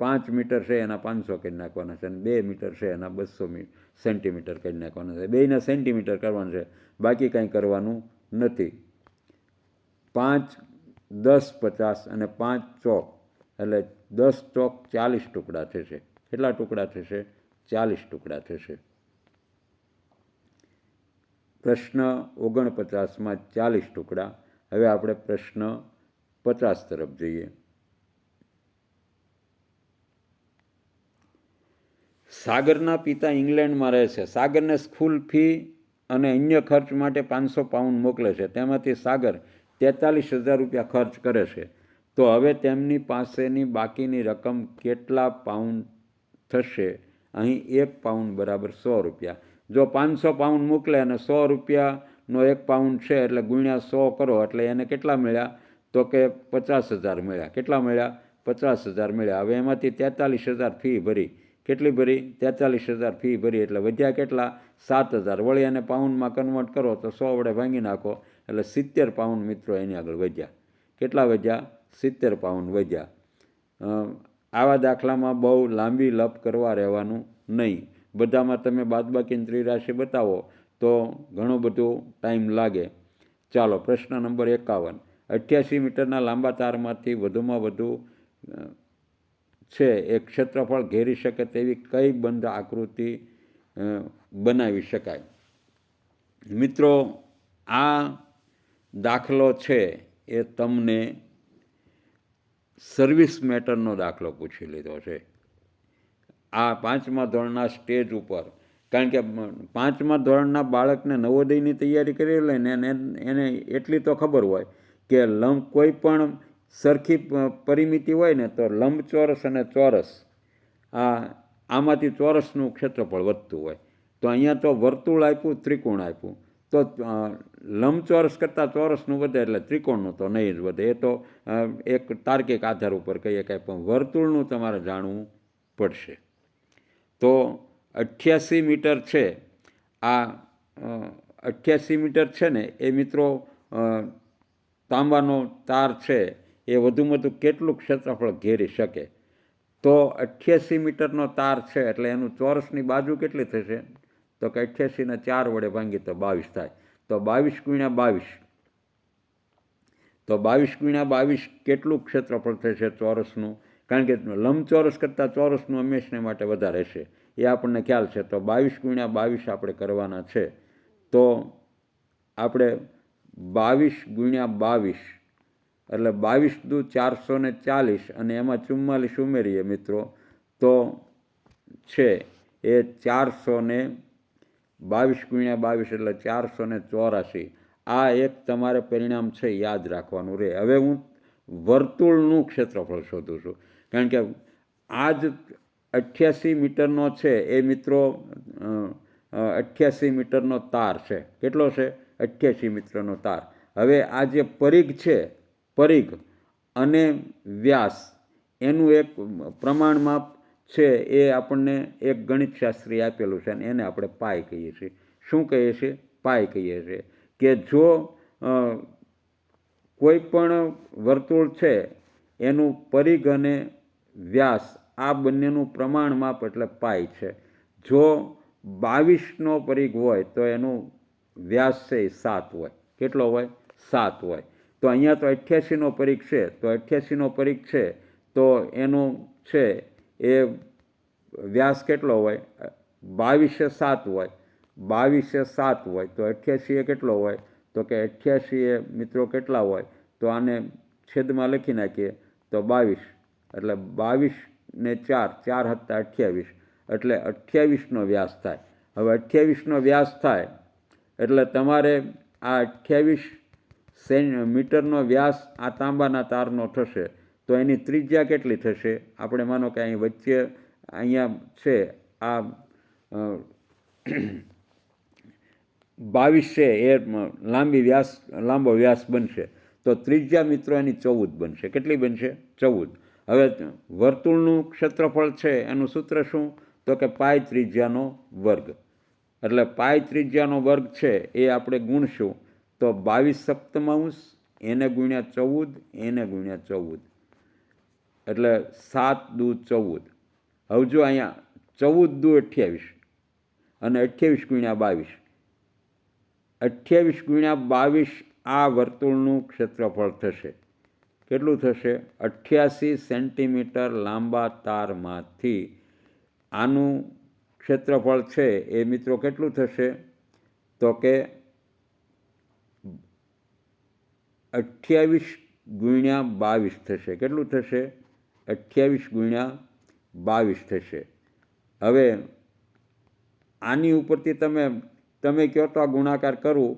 [SPEAKER 1] 5 મીટર છે એના 500 કરી નાખવાના છે, અને 2 મીટર છે એના 200 સેન્ટીમીટર કરી નાખવાના છે. બેયના સેન્ટીમીટર કરવાનું છે, બાકી કાંઈ કરવાનું નથી. 5, 10, 50 અને 5 ચોક એટલે 10 ચોક 40 ટુકડા થશે. કેટલા ટુકડા થશે? 40 ટુકડા થશે. પ્રશ્ન 49માં 40 ટુકડા. હવે આપણે પ્રશ્ન 50 તરફ જઈએ. સાગરના પિતા ઇંગ્લેન્ડમાં રહે છે. સાગરને સ્કૂલ ફી અને અન્ય ખર્ચ માટે 500 પાઉન્ડ મોકલે છે. તેમાંથી સાગર 43,000 રૂપિયા ખર્ચ કરે છે. તો હવે તેમની પાસેની બાકીની રકમ કેટલા પાઉન્ડ થશે? અહીં 1 પાઉન્ડ બરાબર 100 રૂપિયા. જો 500 પાઉન્ડ મોકલે અને 100 રૂપિયાનો 1 પાઉન્ડ છે એટલે ગુણ્યા 100 કરો એટલે એને કેટલા મળ્યા? તો કે 50,000 મળ્યા. કેટલા મળ્યા? 50,000 મળ્યા. હવે એમાંથી 43,000 ફી ભરી. કેટલી ભરી? 43,000 ફી ભરી. એટલે વધ્યા કેટલા? 7,000. વળી એને પાઉન્ડમાં કન્વર્ટ કરો તો 100 વડે ભાંગી નાખો એટલે 70 પાઉન્ડ મિત્રો એની આગળ વધ્યા. કેટલા વધ્યા? 70 પાઉન્ડ વધ્યા. આવા દાખલામાં બહુ લાંબી લપ કરવા રહેવાનું નહીં. બધામાં તમે બાદબાકીની ત્રિરાશિ બતાવો તો ઘણો બધો ટાઈમ લાગે. ચાલો પ્રશ્ન નંબર 51. 88 મીટરના લાંબા તારમાંથી વધુમાં વધુ છે એ ક્ષેત્રફળ ઘેરી શકે તેવી કઈ બંધ આકૃતિ બનાવી શકાય? મિત્રો, આ દાખલો છે એ તમને સર્વિસ મેટરનો દાખલો પૂછી લીધો છે. આ 5મા ધોરણના સ્ટેજ ઉપર, કારણ કે 5મા ધોરણના બાળકને નવોદયની તૈયારી કરી લે ને એને એટલી તો ખબર હોય કે કોઈ પણ સરખી પરિમિતિ હોય ને તો લંબચોરસ અને ચોરસ આમાંથી ચોરસનું ક્ષેત્રફળ વધતું હોય. તો અહીંયા તો વર્તુળ આપ્યું, ત્રિકોણ આપ્યું, તો લંબચોરસ કરતાં ચોરસનું વધે એટલે ત્રિકોણનું તો નહીં જ વધે. એ તો એક તાર્કિક આધાર ઉપર કહીએ કાંઈ, પણ વર્તુળનું તમારે જાણવું પડશે. તો 88 મીટર છે. આ 88 મીટર છે ને એ મિત્રો તાંબાનો તાર છે એ વધુમાં વધુ કેટલું ક્ષેત્રફળ ઘેરી શકે? તો 88 મીટરનો તાર છે એટલે એનું ચોરસની બાજુ કેટલી થશે? તો કે 88ને 4 વડે ભાંગી તો 22 થાય. તો 22 × 22, તો 22 × 22 કેટલું ક્ષેત્રફળ થશે ચોરસનું? કારણ કે લંબચોરસ કરતાં ચોરસનું હંમેશને માટે વધારે હશે, એ આપણને ખ્યાલ છે. તો 22 × 22 આપણે કરવાના છે. તો આપણે 22 × 22 એટલે 22 દુ 440 અને એમાં 44 ઉમેરીએ મિત્રો તો છે એ 422 × 22 એટલે 484. આ એક તમારે પરિણામ છે યાદ રાખવાનું રહે. હવે હું વર્તુળનું ક્ષેત્રફળ શોધું છું, કારણ કે આ જ 88 મીટરનો છે એ મિત્રો 88 મીટરનો તાર છે. કેટલો છે? 88 મીટરનો તાર. હવે આ જે પરિઘ છે, પરિઘ અને વ્યાસ એનું એક પ્રમાણમાપ છે એ આપણને એક ગણિતશાસ્ત્રી આપેલું છે અને એને આપણે પાઈ કહીએ છીએ. શું કહીએ છીએ? પાઈ કહીએ છીએ. કે જો કોઈ પણ વર્તુળ છે એનું પરિઘ અને વ્યાસ આ બંનેનું પ્રમાણમાપ એટલે પાઈ છે. જો 22નો પરિઘ હોય તો એનું વ્યાસ છે એ 7 હોય. કેટલો હોય? 7 હોય. તો અહીંયા તો 88નો પરિઘ છે, તો 88નો પરિઘ છે તો એનો છે એ વ્યાસ કેટલો હોય? 22 એ 7 હોય. 22 એ 7 હોય તો 88 એ કેટલો હોય? તો કે 88 એ મિત્રો કેટલા હોય? તો આને છેદમાં લખી નાખીએ તો 22 એટલે 22 ને 4, 4 + 28 એટલે 28નો વ્યાસ થાય. હવે 28નો વ્યાસ થાય એટલે તમારે આ 28 મીટરનો વ્યાસ આ તાંબાના તારનો થશે. તો એની ત્રિજ્યા કેટલી થશે? આપણે માનો કે અહીં વચ્ચે અહીંયા છે આ 22 છે એ લાંબો વ્યાસ બનશે. તો ત્રિજ્યા મિત્રો એની 14 બનશે. કેટલી બનશે? 14. હવે વર્તુળનું ક્ષેત્રફળ છે એનું સૂત્ર શું? તો કે પાઈ ત્રિજ્યાનો વર્ગ. એટલે પાઈ ત્રિજ્યાનો વર્ગ છે એ આપણે ગુણશું તો 22 એને ગુણ્યા 14 એને ગુણ્યા 14 એટલે 7 દુ 14. હવે જો અહીંયા 14 દુ 28 અને 28 × 22, 28 × 22 આ વર્તુળનું ક્ષેત્રફળ થશે. કેટલું થશે? 88 સેન્ટીમીટર લાંબા તારમાંથી આનું ક્ષેત્રફળ છે એ મિત્રો કેટલું થશે? તો કે 28 × 22 થશે. કેટલું થશે? 28 × 22 થશે. હવે આની ઉપરથી તમે કહો તો આ ગુણાકાર કરું,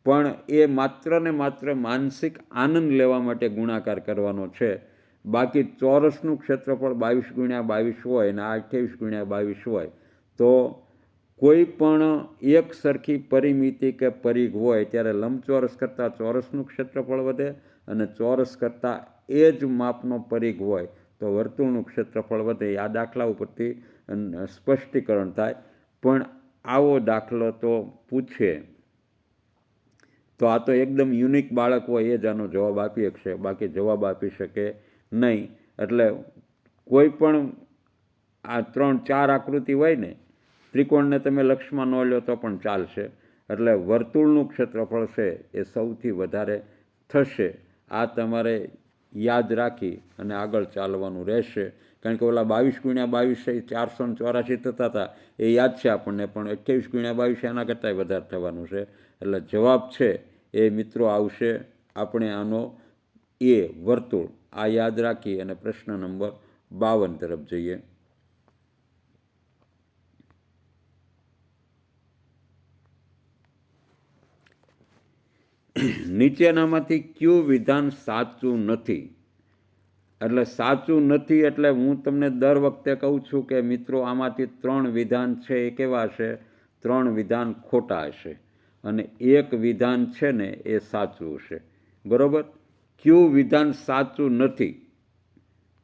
[SPEAKER 1] પણ એ માત્ર ને માત્ર માનસિક આનંદ લેવા માટે ગુણાકાર કરવાનો છે. બાકી ચોરસનું ક્ષેત્રફળ 22 × 22 હોય અને આ 28 × 22 હોય તો કોઈ પણ એક સરખી પરિમિતિ કે પરિઘ હોય ત્યારે લંબચોરસ કરતાં ચોરસનું ક્ષેત્રફળ વધે અને ચોરસ કરતાં એ જ માપનો પરિઘ હોય તો વર્તુળનું ક્ષેત્રફળ વધે. આ દાખલા ઉપરથી સ્પષ્ટીકરણ થાય. પણ આવો દાખલો તો પૂછે તો આ તો એકદમ યુનિક બાળક હોય એ જ આનો જવાબ આપી શકશે, બાકી જવાબ આપી શકે નહીં. એટલે કોઈ પણ આ 3-4 આકૃતિ હોય ને, ત્રિકોણને તમે લક્ષમાં ન લો તો પણ ચાલશે. એટલે વર્તુળનું ક્ષેત્રફળ છે એ સૌથી વધારે થશે. આ તમારે યાદ રાખી અને આગળ ચાલવાનું રહેશે. કારણ કે ઓલા 22 × 22 484 થતા હતા એ યાદ છે આપણને, પણ 28 × 22 એના કરતાંય વધારે થવાનું છે. એટલે જવાબ છે એ મિત્રો આવશે આપણે આનો એ વર્તુળ. આ યાદ રાખી અને પ્રશ્ન નંબર 52 તરફ જઈએ. નીચેનામાંથી કયું વિધાન સાચું નથી? એટલે સાચું નથી એટલે હું તમને દર વખતે કહું છું કે મિત્રો આમાંથી 3 વિધાન છે એ કેવા હશે? 3 વિધાન ખોટા હશે અને એક વિધાન છે ને એ સાચું હશે. બરાબર? કયું વિધાન સાચું નથી?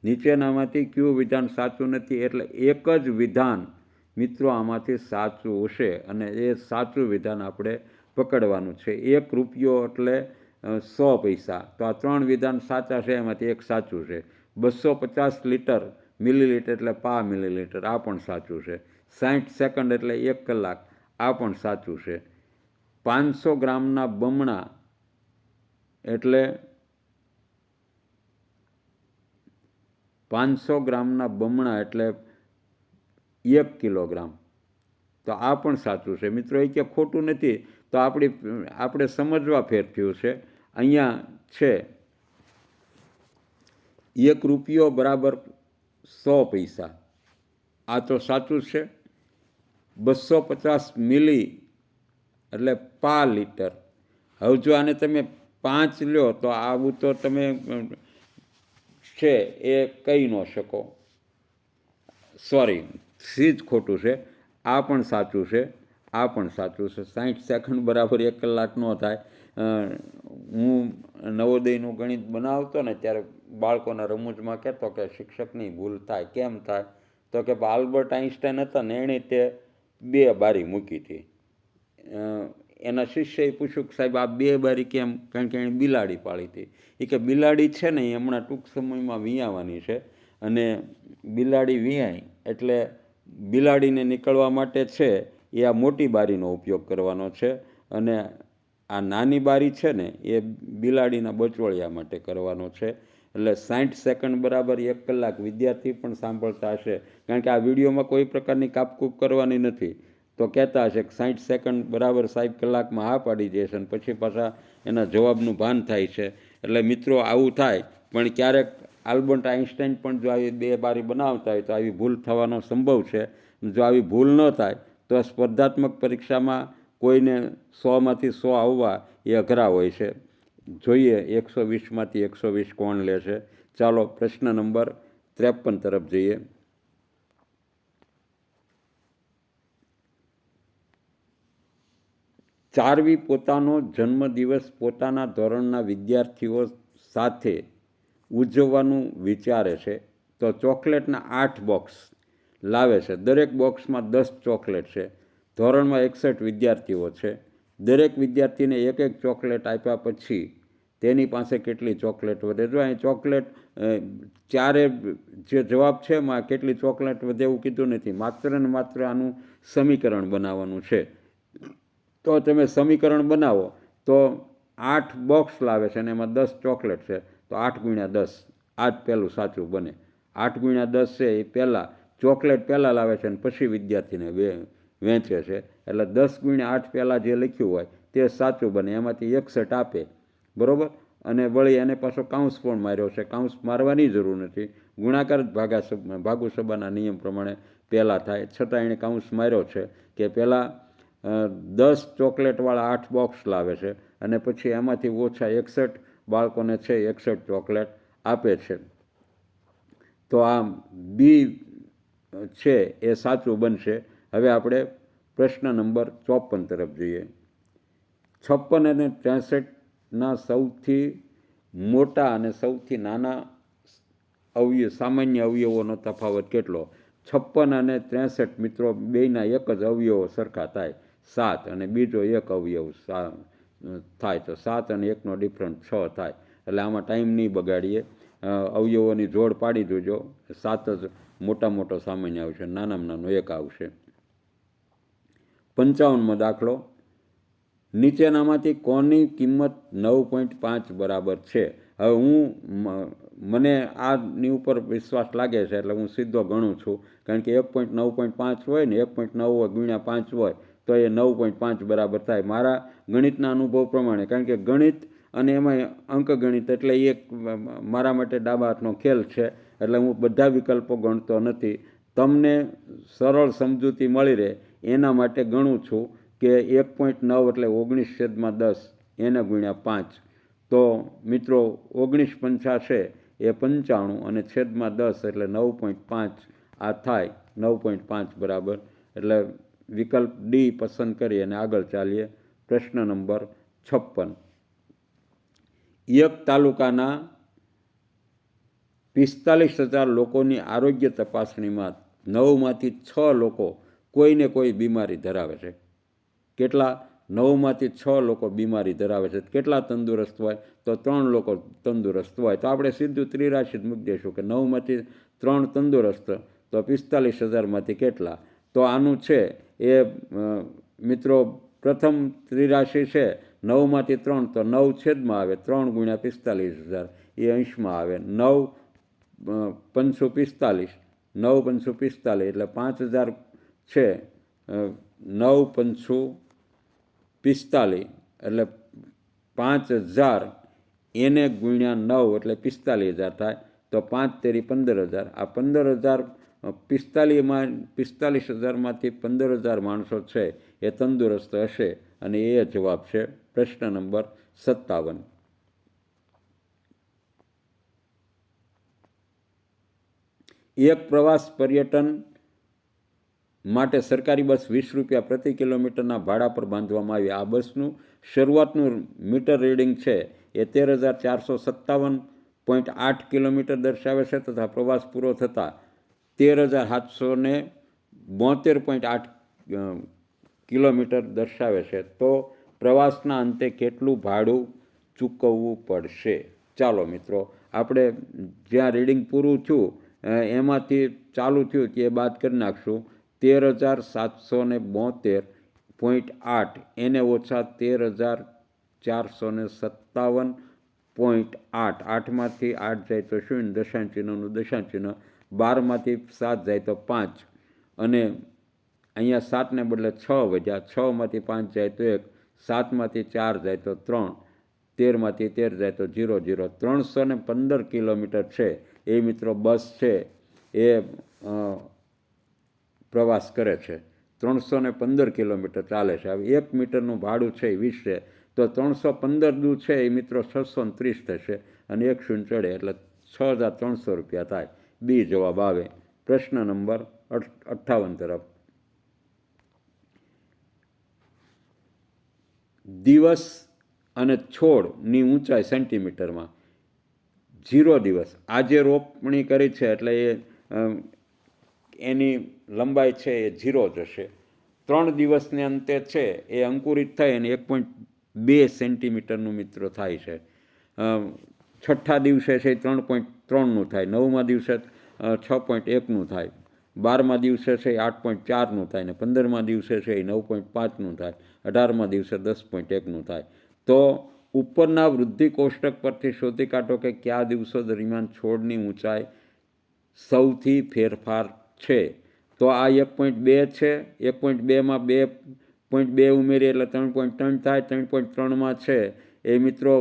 [SPEAKER 1] નીચેનામાંથી કયું વિધાન સાચું નથી એટલે એક જ વિધાન મિત્રો આમાંથી સાચું હશે અને એ સાચું વિધાન આપણે પકડવાનું છે. 1 રૂપિયો એટલે 100 પૈસા. તો આ 3 વિધાન સાચા છે, એમાંથી એક સાચું છે. 250 લીટર મિલીલીટર એટલે પા મિલીલીટર, આ પણ સાચું છે. 60 સેકન્ડ એટલે 1 કલાક, આ પણ સાચું છે. 500 ગ્રામના બમણા એટલે 500 ગ્રામના બમણા એટલે 1 કિલોગ્રામ, તો આ પણ સાચું છે. મિત્રો એ કે ખોટું નથી, તો આપણે સમજવા ફેર થયું છે. અહીંયા છે 1 રૂપિયો બરાબર 100 પૈસા, આ તો સાચું છે. 250 મિલી એટલે પા લીટર. હવે જો આને તમે 5 લ્યો તો આવું તો તમે છે એ કહી ન શકો. સોરી, સી જ ખોટું છે. આ પણ સાચું છે, આ પણ સાચું છે. 60 સેકન્ડ બરાબર 1 કલાક ન થાય. હું નવોદયનું ગણિત બનાવતો ને ત્યારે બાળકોના રમૂજમાં કહેતો કે શિક્ષકની ભૂલ થાય. કેમ થાય? તો કે આલ્બર્ટ આઇન્સ્ટાઈન હતા ને, એણે તે 2 બારી મૂકી હતી. એના શિષ્યએ પૂછ્યું કે સાહેબ આ 2 બારી કેમ? કારણ કે એણે બિલાડી પાળી હતી. એ કે બિલાડી છે ને એ હમણાં ટૂંક સમયમાં વિયાવાની છે, અને બિલાડી વિયાય એટલે બિલાડીને નીકળવા માટે છે એ આ મોટી બારીનો ઉપયોગ કરવાનો છે, અને આ નાની બારી છે ને એ બિલાડીના બચવળિયા માટે કરવાનો છે. એટલે 60 સેકન્ડ બરાબર 1 કલાક. વિદ્યાર્થી પણ સાંભળતા હશે, કારણ કે આ વિડીયોમાં કોઈ પ્રકારની કાપકૂપ કરવાની નથી. તો કહેતા હશે કે 60 સેકન્ડ બરાબર સાહેબ કલાકમાં હા પાડી દે છે, અને પછી પાછા એના જવાબનું ભાન થાય છે. એટલે મિત્રો આવું થાય, પણ ક્યારેક આલ્બર્ટ આઇન્સ્ટાઈન પણ જો આવી 2 બારી બનાવતા હોય તો આવી ભૂલ થવાનો સંભવ છે. જો આવી ભૂલ ન થાય તો સ્પર્ધાત્મક પરીક્ષામાં કોઈને 100માંથી 100 આવવા એ અઘરા હોય છે. જોઈએ 120માંથી 120 કોણ લે છે. ચાલો પ્રશ્ન નંબર 53 તરફ જઈએ. ચારવી પોતાનો જન્મદિવસ પોતાના ધોરણના વિદ્યાર્થીઓ સાથે ઉજવવાનું વિચારે છે, તો ચોકલેટના 8 બોક્સ લાવે છે. દરેક બોક્સમાં 10 ચોકલેટ છે. ધોરણમાં 61 વિદ્યાર્થીઓ છે. દરેક વિદ્યાર્થીને 1 ચોકલેટ આપ્યા પછી તેની પાસે કેટલી ચોકલેટ વધે? જો અહીં ચોકલેટ ચારે જે જવાબ છે એમાં કેટલી ચોકલેટ વધે એવું કીધું નથી, માત્ર ને માત્ર આનું સમીકરણ બનાવવાનું છે. તો તમે સમીકરણ બનાવો તો 8 બોક્સ લાવે છે અને એમાં 10 ચોકલેટ છે, તો 8 × 10, આ જ પહેલું સાચું બને. 8 × 10 છે એ પહેલાં ચોકલેટ પહેલાં લાવે છે અને પછી વિદ્યાર્થીને વેચે છે. એટલે 10 × 8 પહેલાં જે લખ્યું હોય તે સાચું બને. એમાંથી 61 આપે, બરાબર. અને વળી એને પાછો કાઉન્સ પણ માર્યો છે. કાઉન્સ મારવાની જરૂર નથી, ગુણાકાર જ ભાગુ સબાના નિયમ પ્રમાણે પહેલાં થાય, છતાં એણે કાઉન્સ માર્યો છે કે પહેલાં 10 ચોકલેટવાળા 8 બોક્સ લાવે છે અને પછી એમાંથી ઓછા 61 બાળકોને છે 61 ચોકલેટ આપે છે. તો આ બી છે એ સાચું બનશે. હવે આપણે પ્રશ્ન નંબર 54 તરફ જઈએ. 56 અને 63ના સૌથી મોટા અને સૌથી નાના સામાન્ય અવયવોનો તફાવત કેટલો? 56 અને 63 મિત્રો બેયના એક જ અવયવો સરખા થાય, 7, અને બીજો એક અવયવ થાય તો 7 અને 1નો ડિફરન્સ 6 થાય. એટલે આમાં ટાઈમ નહીં બગાડીએ, અવયવોની જોડ પાડી દેજો. 7 જ મોટો સામાન્ય આવશે, નાનામાં નાનો 1 આવશે. 55મો દાખલો. નીચેનામાંથી કોની કિંમત 9.5 બરાબર છે? હવે મને આની ઉપર વિશ્વાસ લાગે છે એટલે હું સીધો ગણું છું, કારણ કે 9.5 હોય ને 1.9 × 5 હોય તો એ 9.5 બરાબર થાય મારા ગણિતના અનુભવ પ્રમાણે. કારણ કે ગણિત અને એમાં અંકગણિત એટલે એક મારા માટે ડાબા હાથનો ખેલ છે, એટલે હું બધા વિકલ્પો ગણતો નથી. તમને સરળ સમજૂતી મળી રહે એના માટે ગણું છું કે 1.9 એટલે 19/10 એને ગુણ્યા 5. તો મિત્રો 19 × 5 છે એ 95 અને /10 એટલે 9.5 આ થાય. 9.5 બરાબર. એટલે વિકલ્પ ડી પસંદ કરી અને આગળ ચાલીએ. પ્રશ્ન નંબર 56. એક તાલુકાના 45,000 લોકોની આરોગ્ય તપાસણીમાં 9માંથી 6 લોકો કોઈને કોઈ બીમારી ધરાવે છે. કેટલા? 9માંથી 6 લોકો બીમારી ધરાવે છે. કેટલા તંદુરસ્ત હોય? તો 3 લોકો તંદુરસ્ત હોય. તો આપણે સીધું ત્રિરાશી જ મૂકી દઈશું કે 9માંથી 3 તંદુરસ્ત, તો 45,000માંથી કેટલા? તો આનું છે એ મિત્રો પ્રથમ ત્રિરાશિ છે 9માંથી 3, તો 9 છેદમાં આવે 3 ગુણ્યા 45,000 એ અંશમાં આવે. 9 પંચું 45, 9 પંચું 45 એટલે 5,000 છે. 9 પંચું 45 એટલે 5,000 એને ગુણ્યા 9 એટલે 45,000 થાય. તો 5 તેરી 15,000. આ 15,000 45,000માંથી 15,000 માણસો છે એ તંદુરસ્ત હશે, અને એ જવાબ છે પ્રશ્ન નંબર 57. એક પ્રવાસ પર્યટન માટે સરકારી બસ 20 રૂપિયા પ્રતિ કિલોમીટરના ભાડા પર બાંધવામાં આવી. આ બસનું શરૂઆતનું મીટર રીડિંગ છે એ 13,457.8 કિલોમીટર દર્શાવે છે, તથા પ્રવાસ પૂરો થતાં 13,772.8 કિલોમીટર દર્શાવે છે. તો પ્રવાસના અંતે કેટલું ભાડું ચૂકવવું પડશે? ચાલો મિત્રો, આપણે જ્યાં રીડિંગ પૂરું થયું એમાંથી ચાલુ થયું તે બાદ કરી નાખશું. 13,772.8 એને ઓછા 13,457.8. 8માંથી 8 જાય તો 0, દશાંશ ચિહ્નનું દશાંશ ચિહ્ન. 12માંથી 7 જાય તો 5, અને અહીંયા 7ને બદલે 6 વધ્યા. 6માંથી 5 જાય તો 1, 7માંથી 4 જાય તો 3, 13માંથી 13 જાય તો 0, 0. 315 કિલોમીટર છે એ મિત્રો બસ છે એ પ્રવાસ કરે છે. 315 કિલોમીટર ચાલે છે. હવે 1 મીટરનું ભાડું છે એ 20 છે, તો 315 દૂર છે એ મિત્રો 630 થશે, અને 1 શૂન્ય ચડે એટલે 6,300 રૂપિયા થાય. બી જવાબ આવે પ્રશ્ન નંબર 58 તરફ. દિવસ અને છોડની ઊંચાઈ સેન્ટીમીટરમાં. 0 દિવસ, આજે રોપણી કરી છે એટલે એની લંબાઈ છે એ 0 જ હશે. 3 દિવસને અંતે છે એ અંકુરિત થઈ અને 1.2 સેન્ટીમીટરનું મિત્રો થાય છે. 6ઠ્ઠા દિવસે છે એ 3.3નું થાય. 9મા દિવસે 6.1નું થાય. 12મા દિવસે છે એ 8.4નું થાય, ને 15મા દિવસે છે એ 9.5નું થાય. 18મા દિવસે 10.1નું થાય. તો ઉપરના વૃદ્ધિ કોષ્ટક પરથી શોધી કાઢો કે કયા દિવસો દરમિયાન છોડની ઊંચાઈ સૌથી ફેરફાર છે. તો આ 1.2 છે. 1.2માં 2.2 ઉમેરીએ એટલે 3.3 થાય. 3.3માં છે એ મિત્રો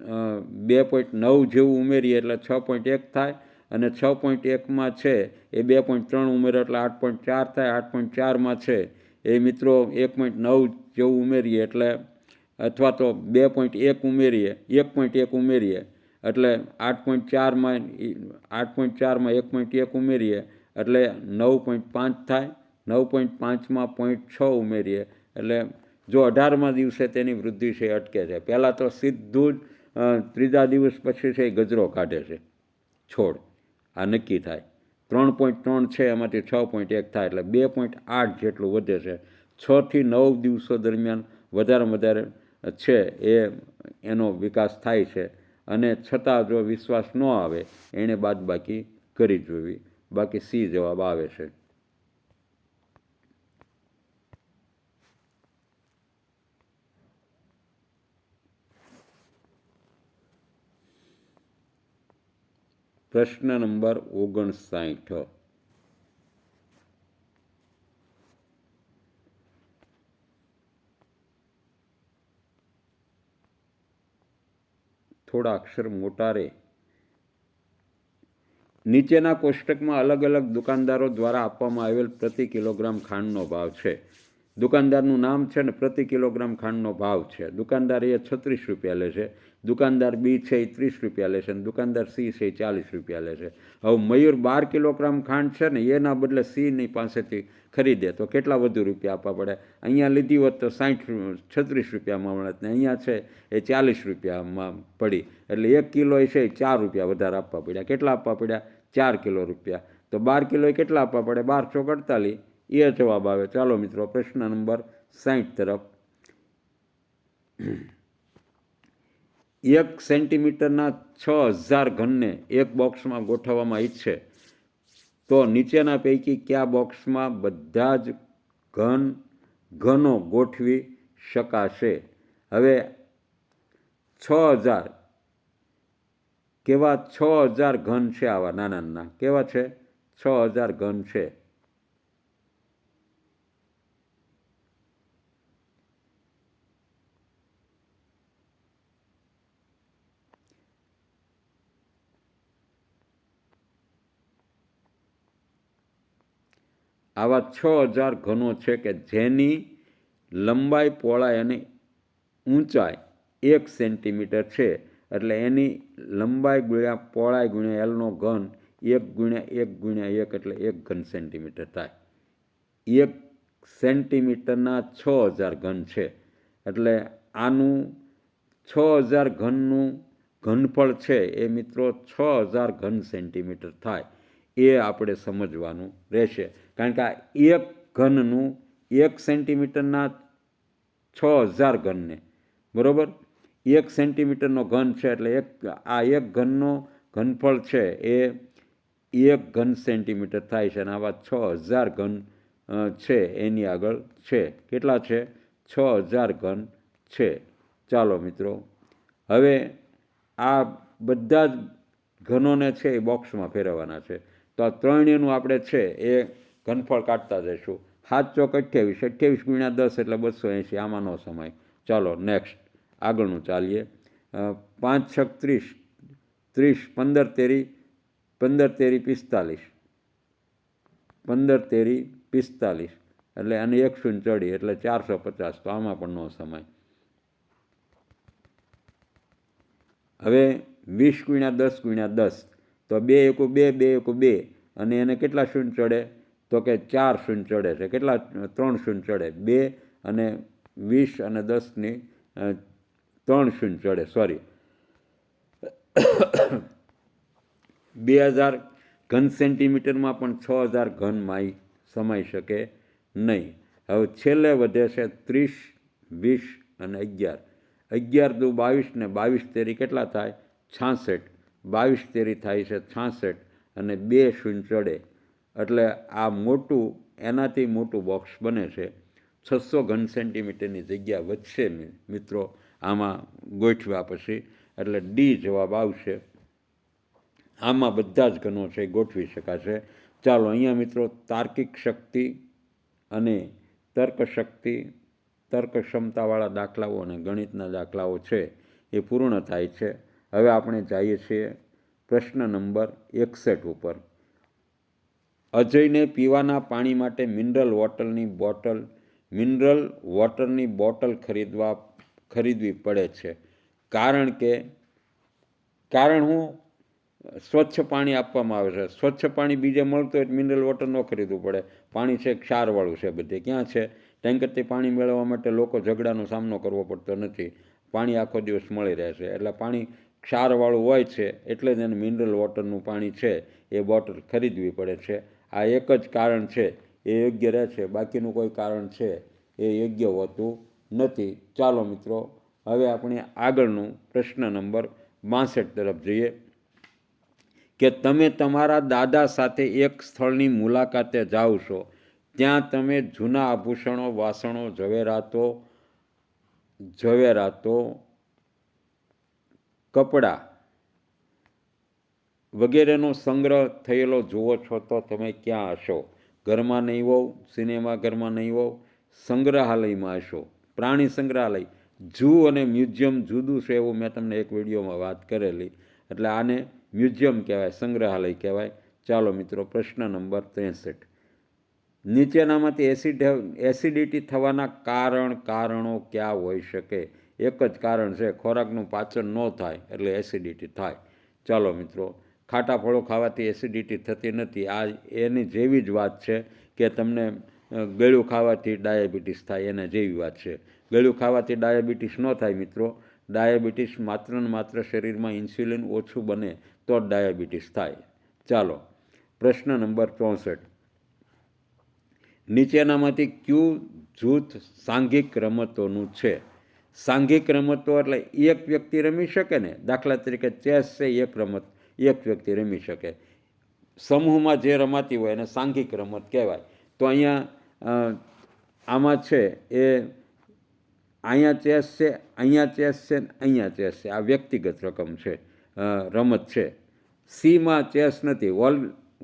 [SPEAKER 1] 2.9 જેવું ઉમેરીએ એટલે 6.1 થાય, અને 6.1માં છે એ 2.3 ઉમેરો એટલે 8.4 થાય. 8.4માં છે એ મિત્રો 1.9 જેવું ઉમેરીએ એટલે, અથવા તો 2.1 ઉમેરીએ 1.1 ઉમેરીએ એટલે 8.4માં 1.1 ઉમેરીએ એટલે 9.5 થાય. 9.5માં 0.6 ઉમેરીએ એટલે જો 18મા દિવસે તેની વૃદ્ધિ છે અટકે છે. પહેલાં તો સીધું જ 3જા દિવસ પછી છે એ ગજરો કાઢે છે છોડ, આ નક્કી થાય. 3.3 છે એમાંથી 6.1 થાય એટલે 2.8 જેટલું વધે છે. 6 થી 9 દિવસો દરમિયાન વધારેમાં વધારે છે એનો વિકાસ થાય છે, અને છતાં જો વિશ્વાસ ન આવે એણે બાદબાકી કરી જોવી. બાકી સી જવાબ આવે છે. પ્રશ્ન નંબર 59. થોડા અક્ષર મોટા રે. નીચેના કોષ્ટકમાં અલગ અલગ દુકાનદારો દ્વારા આપવામાં આવેલ પ્રતિ કિલોગ્રામ ખાંડનો ભાવ છે. દુકાનદારનું નામ છે ને પ્રતિ કિલોગ્રામ ખાંડનો ભાવ છે. દુકાનદાર એ 36 રૂપિયા લે છે, દુકાનદાર બી છે એ 30 રૂપિયા લે છે, અને દુકાનદાર સી છે એ 40 રૂપિયા લે છે. હવે મયુર 12 કિલોગ્રામ ખાંડ છે ને એના બદલે સીની પાસેથી ખરીદે તો કેટલા વધુ રૂપિયા આપવા પડે? અહીંયા લીધી હોત તો 36 રૂપિયામાં મળત, ને અહીંયા છે એ 40 રૂપિયામાં પડી, એટલે 1 કિલો છે એ 4 રૂપિયા વધારે આપવા પડ્યા. કેટલા આપવા પડ્યા? 4 કિલો રૂપિયા. તો 12 કિલો કેટલા આપવા પડે? 12 ચોક 48 એ જવાબ આવે. ચાલો મિત્રો પ્રશ્ન નંબર 60 તરફ. 1 સેન્ટીમીટરના 6000 ઘનને એક બોક્સમાં ગોઠવવામાં ઈચ્છે તો નીચેના પૈકી કયા બોક્સમાં બધા જ ઘનો ગોઠવી શકાશે? હવે 6000 કેવા 6000 ઘન છે, આવા નાના નાના કેવા છે? 6000 ઘન છે. આવા 6000 ઘનો છે કે જેની લંબાઈ, પહોળાઈ અને ઊંચાઈ 1 સેન્ટીમીટર છે. એટલે એની લંબાઈ ગુણ્યા પહોળાઈ ગુણ્યા એલનો ઘન 1 ગુણ્યા 1 ગુણ્યા 1 એટલે 1 ઘન સેન્ટીમીટર થાય. 1 સેન્ટીમીટરના 6000 ઘન છે. એટલે આનું 6000 ઘનનું ઘનફળ છે એ મિત્રો 6000 ઘન સેન્ટીમીટર થાય. એ આપણે સમજવાનું રહેશે. કારણ કે આ એક ઘનનું 1 સેન્ટીમીટરના 6000 ઘનને, બરાબર, 1 સેન્ટીમીટરનો ઘન છે એટલે આ એક ઘનનો ઘનફળ છે એ 1 ઘન સેન્ટીમીટર થાય છે. અને આવા 6000 ઘન છે એની આગળ છે. કેટલા છે? 6000 ઘન છે. ચાલો મિત્રો, હવે આ બધા જ ઘનોને છે એ બોક્સમાં ફેરવવાના છે. તો આ ત્રણેયનું આપણે છે એ ઘનફળ કાઢતા જઈશું. 7 ચોક 28, 28 ગુણ્યા 10 એટલે 280. આમાં નો સમાય. ચાલો નેક્સ્ટ આગળનું ચાલીએ. 5 છક 30, 30, 15 તેરી 45, 15 તેરી 45 એટલે અને 1 શૂન્ય ચડી એટલે 450. તો આમાં પણ નો સમાય. હવે 20 ગુણ્યા 10 ગુણ્યા 10 તો 2 એકુ 2, 2 એકુ 2 અને એને કેટલા શૂન્ય ચડે? તો કે 4 શૂન્ય ચડે છે. કેટલા? 3 શૂન્ય ચડે. 2 અને 20 અને 10ની 3 શૂન્ય ચડે. સોરી, 2000 ઘન સેન્ટીમીટરમાં પણ 6000 ઘન સમાઈ શકે નહીં. હવે છેલ્લે વધે છે 30, 20 અને 11. 11 દુ 22 ને 22 તેરી કેટલા થાય? 66. 22 તેરી થાય છે 66 અને 2 શૂન્ય ચડે એટલે આ મોટું, એનાથી મોટું બોક્સ બને છે. 600 ઘન સેન્ટીમીટરની જગ્યા વધશે મિત્રો આમાં ગોઠવ્યા પછી. એટલે ડી જવાબ આવશે. આમાં બધા જ ઘનો છે ગોઠવી શકાશે. ચાલો અહીંયા મિત્રો તાર્કિક શક્તિ અને તર્ક શક્તિ, તર્ક ક્ષમતાવાળા દાખલાઓ અને ગણિતના દાખલાઓ છે એ પૂર્ણ થાય છે. હવે આપણે જઈએ છીએ પ્રશ્ન નંબર 61 ઉપર. અજયને પીવાના પાણી માટે મિનરલ વોટરની બોટલ ખરીદવી પડે છે. કારણ હું સ્વચ્છ પાણી આપવામાં આવે છે. સ્વચ્છ પાણી બીજે મળતું હોય મિનરલ વોટર ન ખરીદવું પડે. પાણી છે ક્ષારવાળું છે બધે. ક્યાં છે? ટેન્કરથી પાણી મેળવવા માટે લોકો ઝઘડાનો સામનો કરવો પડતો નથી. પાણી આખો દિવસ મળી રહે છે. એટલે પાણી ક્ષારવાળું હોય છે એટલે જ એને મિનરલ વોટરનું પાણી છે એ બોટલ ખરીદવી પડે છે. આ એક જ કારણ છે એ યોગ્ય રહે છે. બાકીનું કોઈ કારણ છે એ યોગ્ય હોતું નથી. ચાલો મિત્રો, હવે આપણે આગળનું પ્રશ્ન નંબર 62 તરફ જઈએ કે તમે તમારા દાદા સાથે એક સ્થળની મુલાકાતે જાઓ છો. ત્યાં તમે જૂના આભૂષણો, વાસણો, ઝવેરાતો, કપડાં વગેરેનો સંગ્રહ થયેલો જુઓ છો તો તમે ક્યાં હશો? ઘરમાં નહીં હોવ, સિનેમાઘરમાં નહીં હોવ, સંગ્રહાલયમાં હશો. પ્રાણી સંગ્રહાલય, ઝૂ અને મ્યુઝિયમ જુદું છે એવું મેં તમને એક વિડીયોમાં વાત કરેલી. એટલે આને મ્યુઝિયમ કહેવાય, સંગ્રહાલય કહેવાય. ચાલો મિત્રો, પ્રશ્ન નંબર 63. નીચેનામાંથી એસિડિટી થવાના કારણો ક્યાં હોઈ શકે? એક જ કારણ છે, ખોરાકનું પાચન ન થાય એટલે એસિડિટી થાય. ચાલો મિત્રો, ખાટા ફળો ખાવાથી એસિડિટી થતી નથી. આ એની જેવી જ વાત છે કે તમને ગળ્યું ખાવાથી ડાયાબિટીસ થાય, એના જેવી વાત છે. ગળ્યું ખાવાથી ડાયાબિટીસ ન થાય મિત્રો. ડાયાબિટીસ માત્ર ને માત્ર શરીરમાં ઇન્સ્યુલિન ઓછું બને તો જ ડાયાબિટીસ થાય. ચાલો પ્રશ્ન નંબર 64. નીચેનામાંથી કયું જૂથ સાંઘિક રમતોનું છે? સાંઘિક રમતો એટલે એક વ્યક્તિ રમી શકે ને, દાખલા તરીકે ચેસ છે એક રમત એક વ્યક્તિ રમી શકે. સમૂહમાં જે રમાતી હોય એને સાંઘિક રમત કહેવાય. તો અહીંયા આમાં છે એ અહીંયા ચેસ છે, અહીંયા ચેસ છે ને અહીંયા ચેસ છે. આ વ્યક્તિગત રકમ છે, રમત છે. સીમાં ચેસ નથી.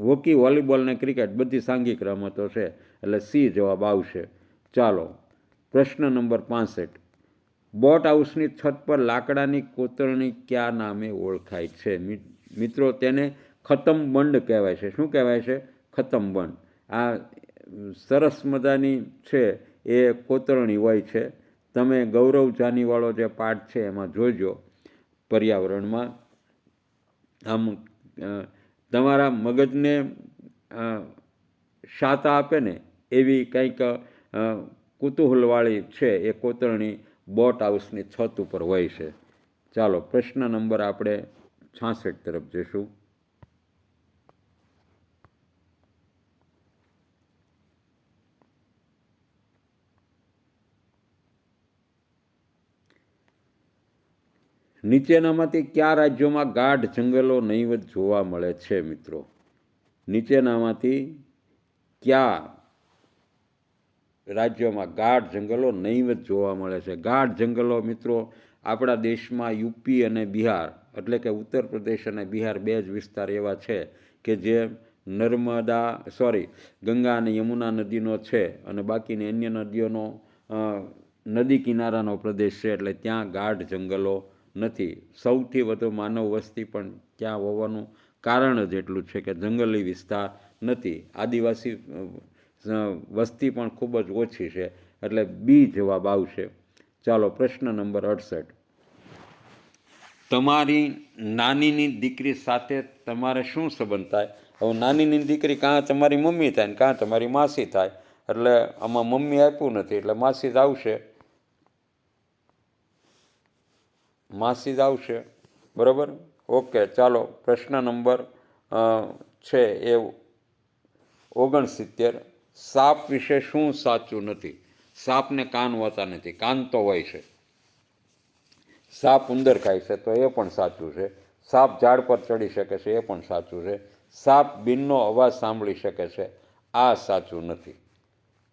[SPEAKER 1] હોકી, વોલીબોલ ને ક્રિકેટ બધી સાંઘિક રમતો છે, એટલે સી જવાબ આવશે. ચાલો, પ્રશ્ન નંબર 65. બોટ હાઉસની છત પર લાકડાની કોતરણી કયા નામે ઓળખાય છે? મિત્રો, તેને ખતમબંધ કહેવાય છે. શું કહેવાય છે? ખતમબંધ. આ સરસ મજાની છે એ કોતરણી હોય છે. તમે ગૌરવ જાનીવાળો જે પાઠ છે એમાં જોજો પર્યાવરણમાં. આમ તમારા મગજને શાતા આપે ને એવી કંઈક કુતૂહલવાળી છે એ કોતરણી બોટ હાઉસની છત ઉપર હોય છે. ચાલો, પ્રશ્ન નંબર આપણે 66 તરફ જઈશું. નીચેનામાંથી કયા રાજ્યોમાં ગાઢ જંગલો નહીવત જોવા મળે છે? મિત્રો, નીચેનામાંથી કયા રાજ્યોમાં ગાઢ જંગલો નહીવત જોવા મળે છે? ગાઢ જંગલો મિત્રો આપણા દેશમાં યુપી અને બિહાર, એટલે કે ઉત્તર પ્રદેશ અને બિહાર બે જ વિસ્તાર એવા છે કે જે ગંગા અને યમુના નદીનો છે, અને બાકીની અન્ય નદીઓનો નદી કિનારાનો પ્રદેશ છે, એટલે ત્યાં ગાઢ જંગલો નથી. સૌથી વધુ માનવ વસ્તી પણ ત્યાં હોવાનું કારણ જ એટલું છે કે જંગલી વિસ્તાર નથી. આદિવાસી વસ્તી પણ ખૂબ જ ઓછી છે, એટલે બી જવાબ આવશે. ચાલો, પ્રશ્ન નંબર 68. તમારી નાનીની દીકરી સાથે તમારે શું સંબંધ થાય? હવે નાનીની દીકરી કાં તમારી મમ્મી થાય ને કાં તમારી માસી થાય, એટલે આમાં મમ્મી આપ્યું નથી એટલે માસી જ આવશે. માસી જ આવશે, બરાબર? ઓકે, ચાલો, પ્રશ્ન નંબર છે એ 69. સાપ વિશે શું સાચું નથી? સાપને કાન હોતા નથી, કાન તો હોય છે. સાપ ઉંદર ખાય છે તો એ પણ સાચું છે. સાપ ઝાડ પર ચડી શકે છે એ પણ સાચું છે. સાપ બિનનો અવાજ સાંભળી શકે છે, આ સાચું નથી.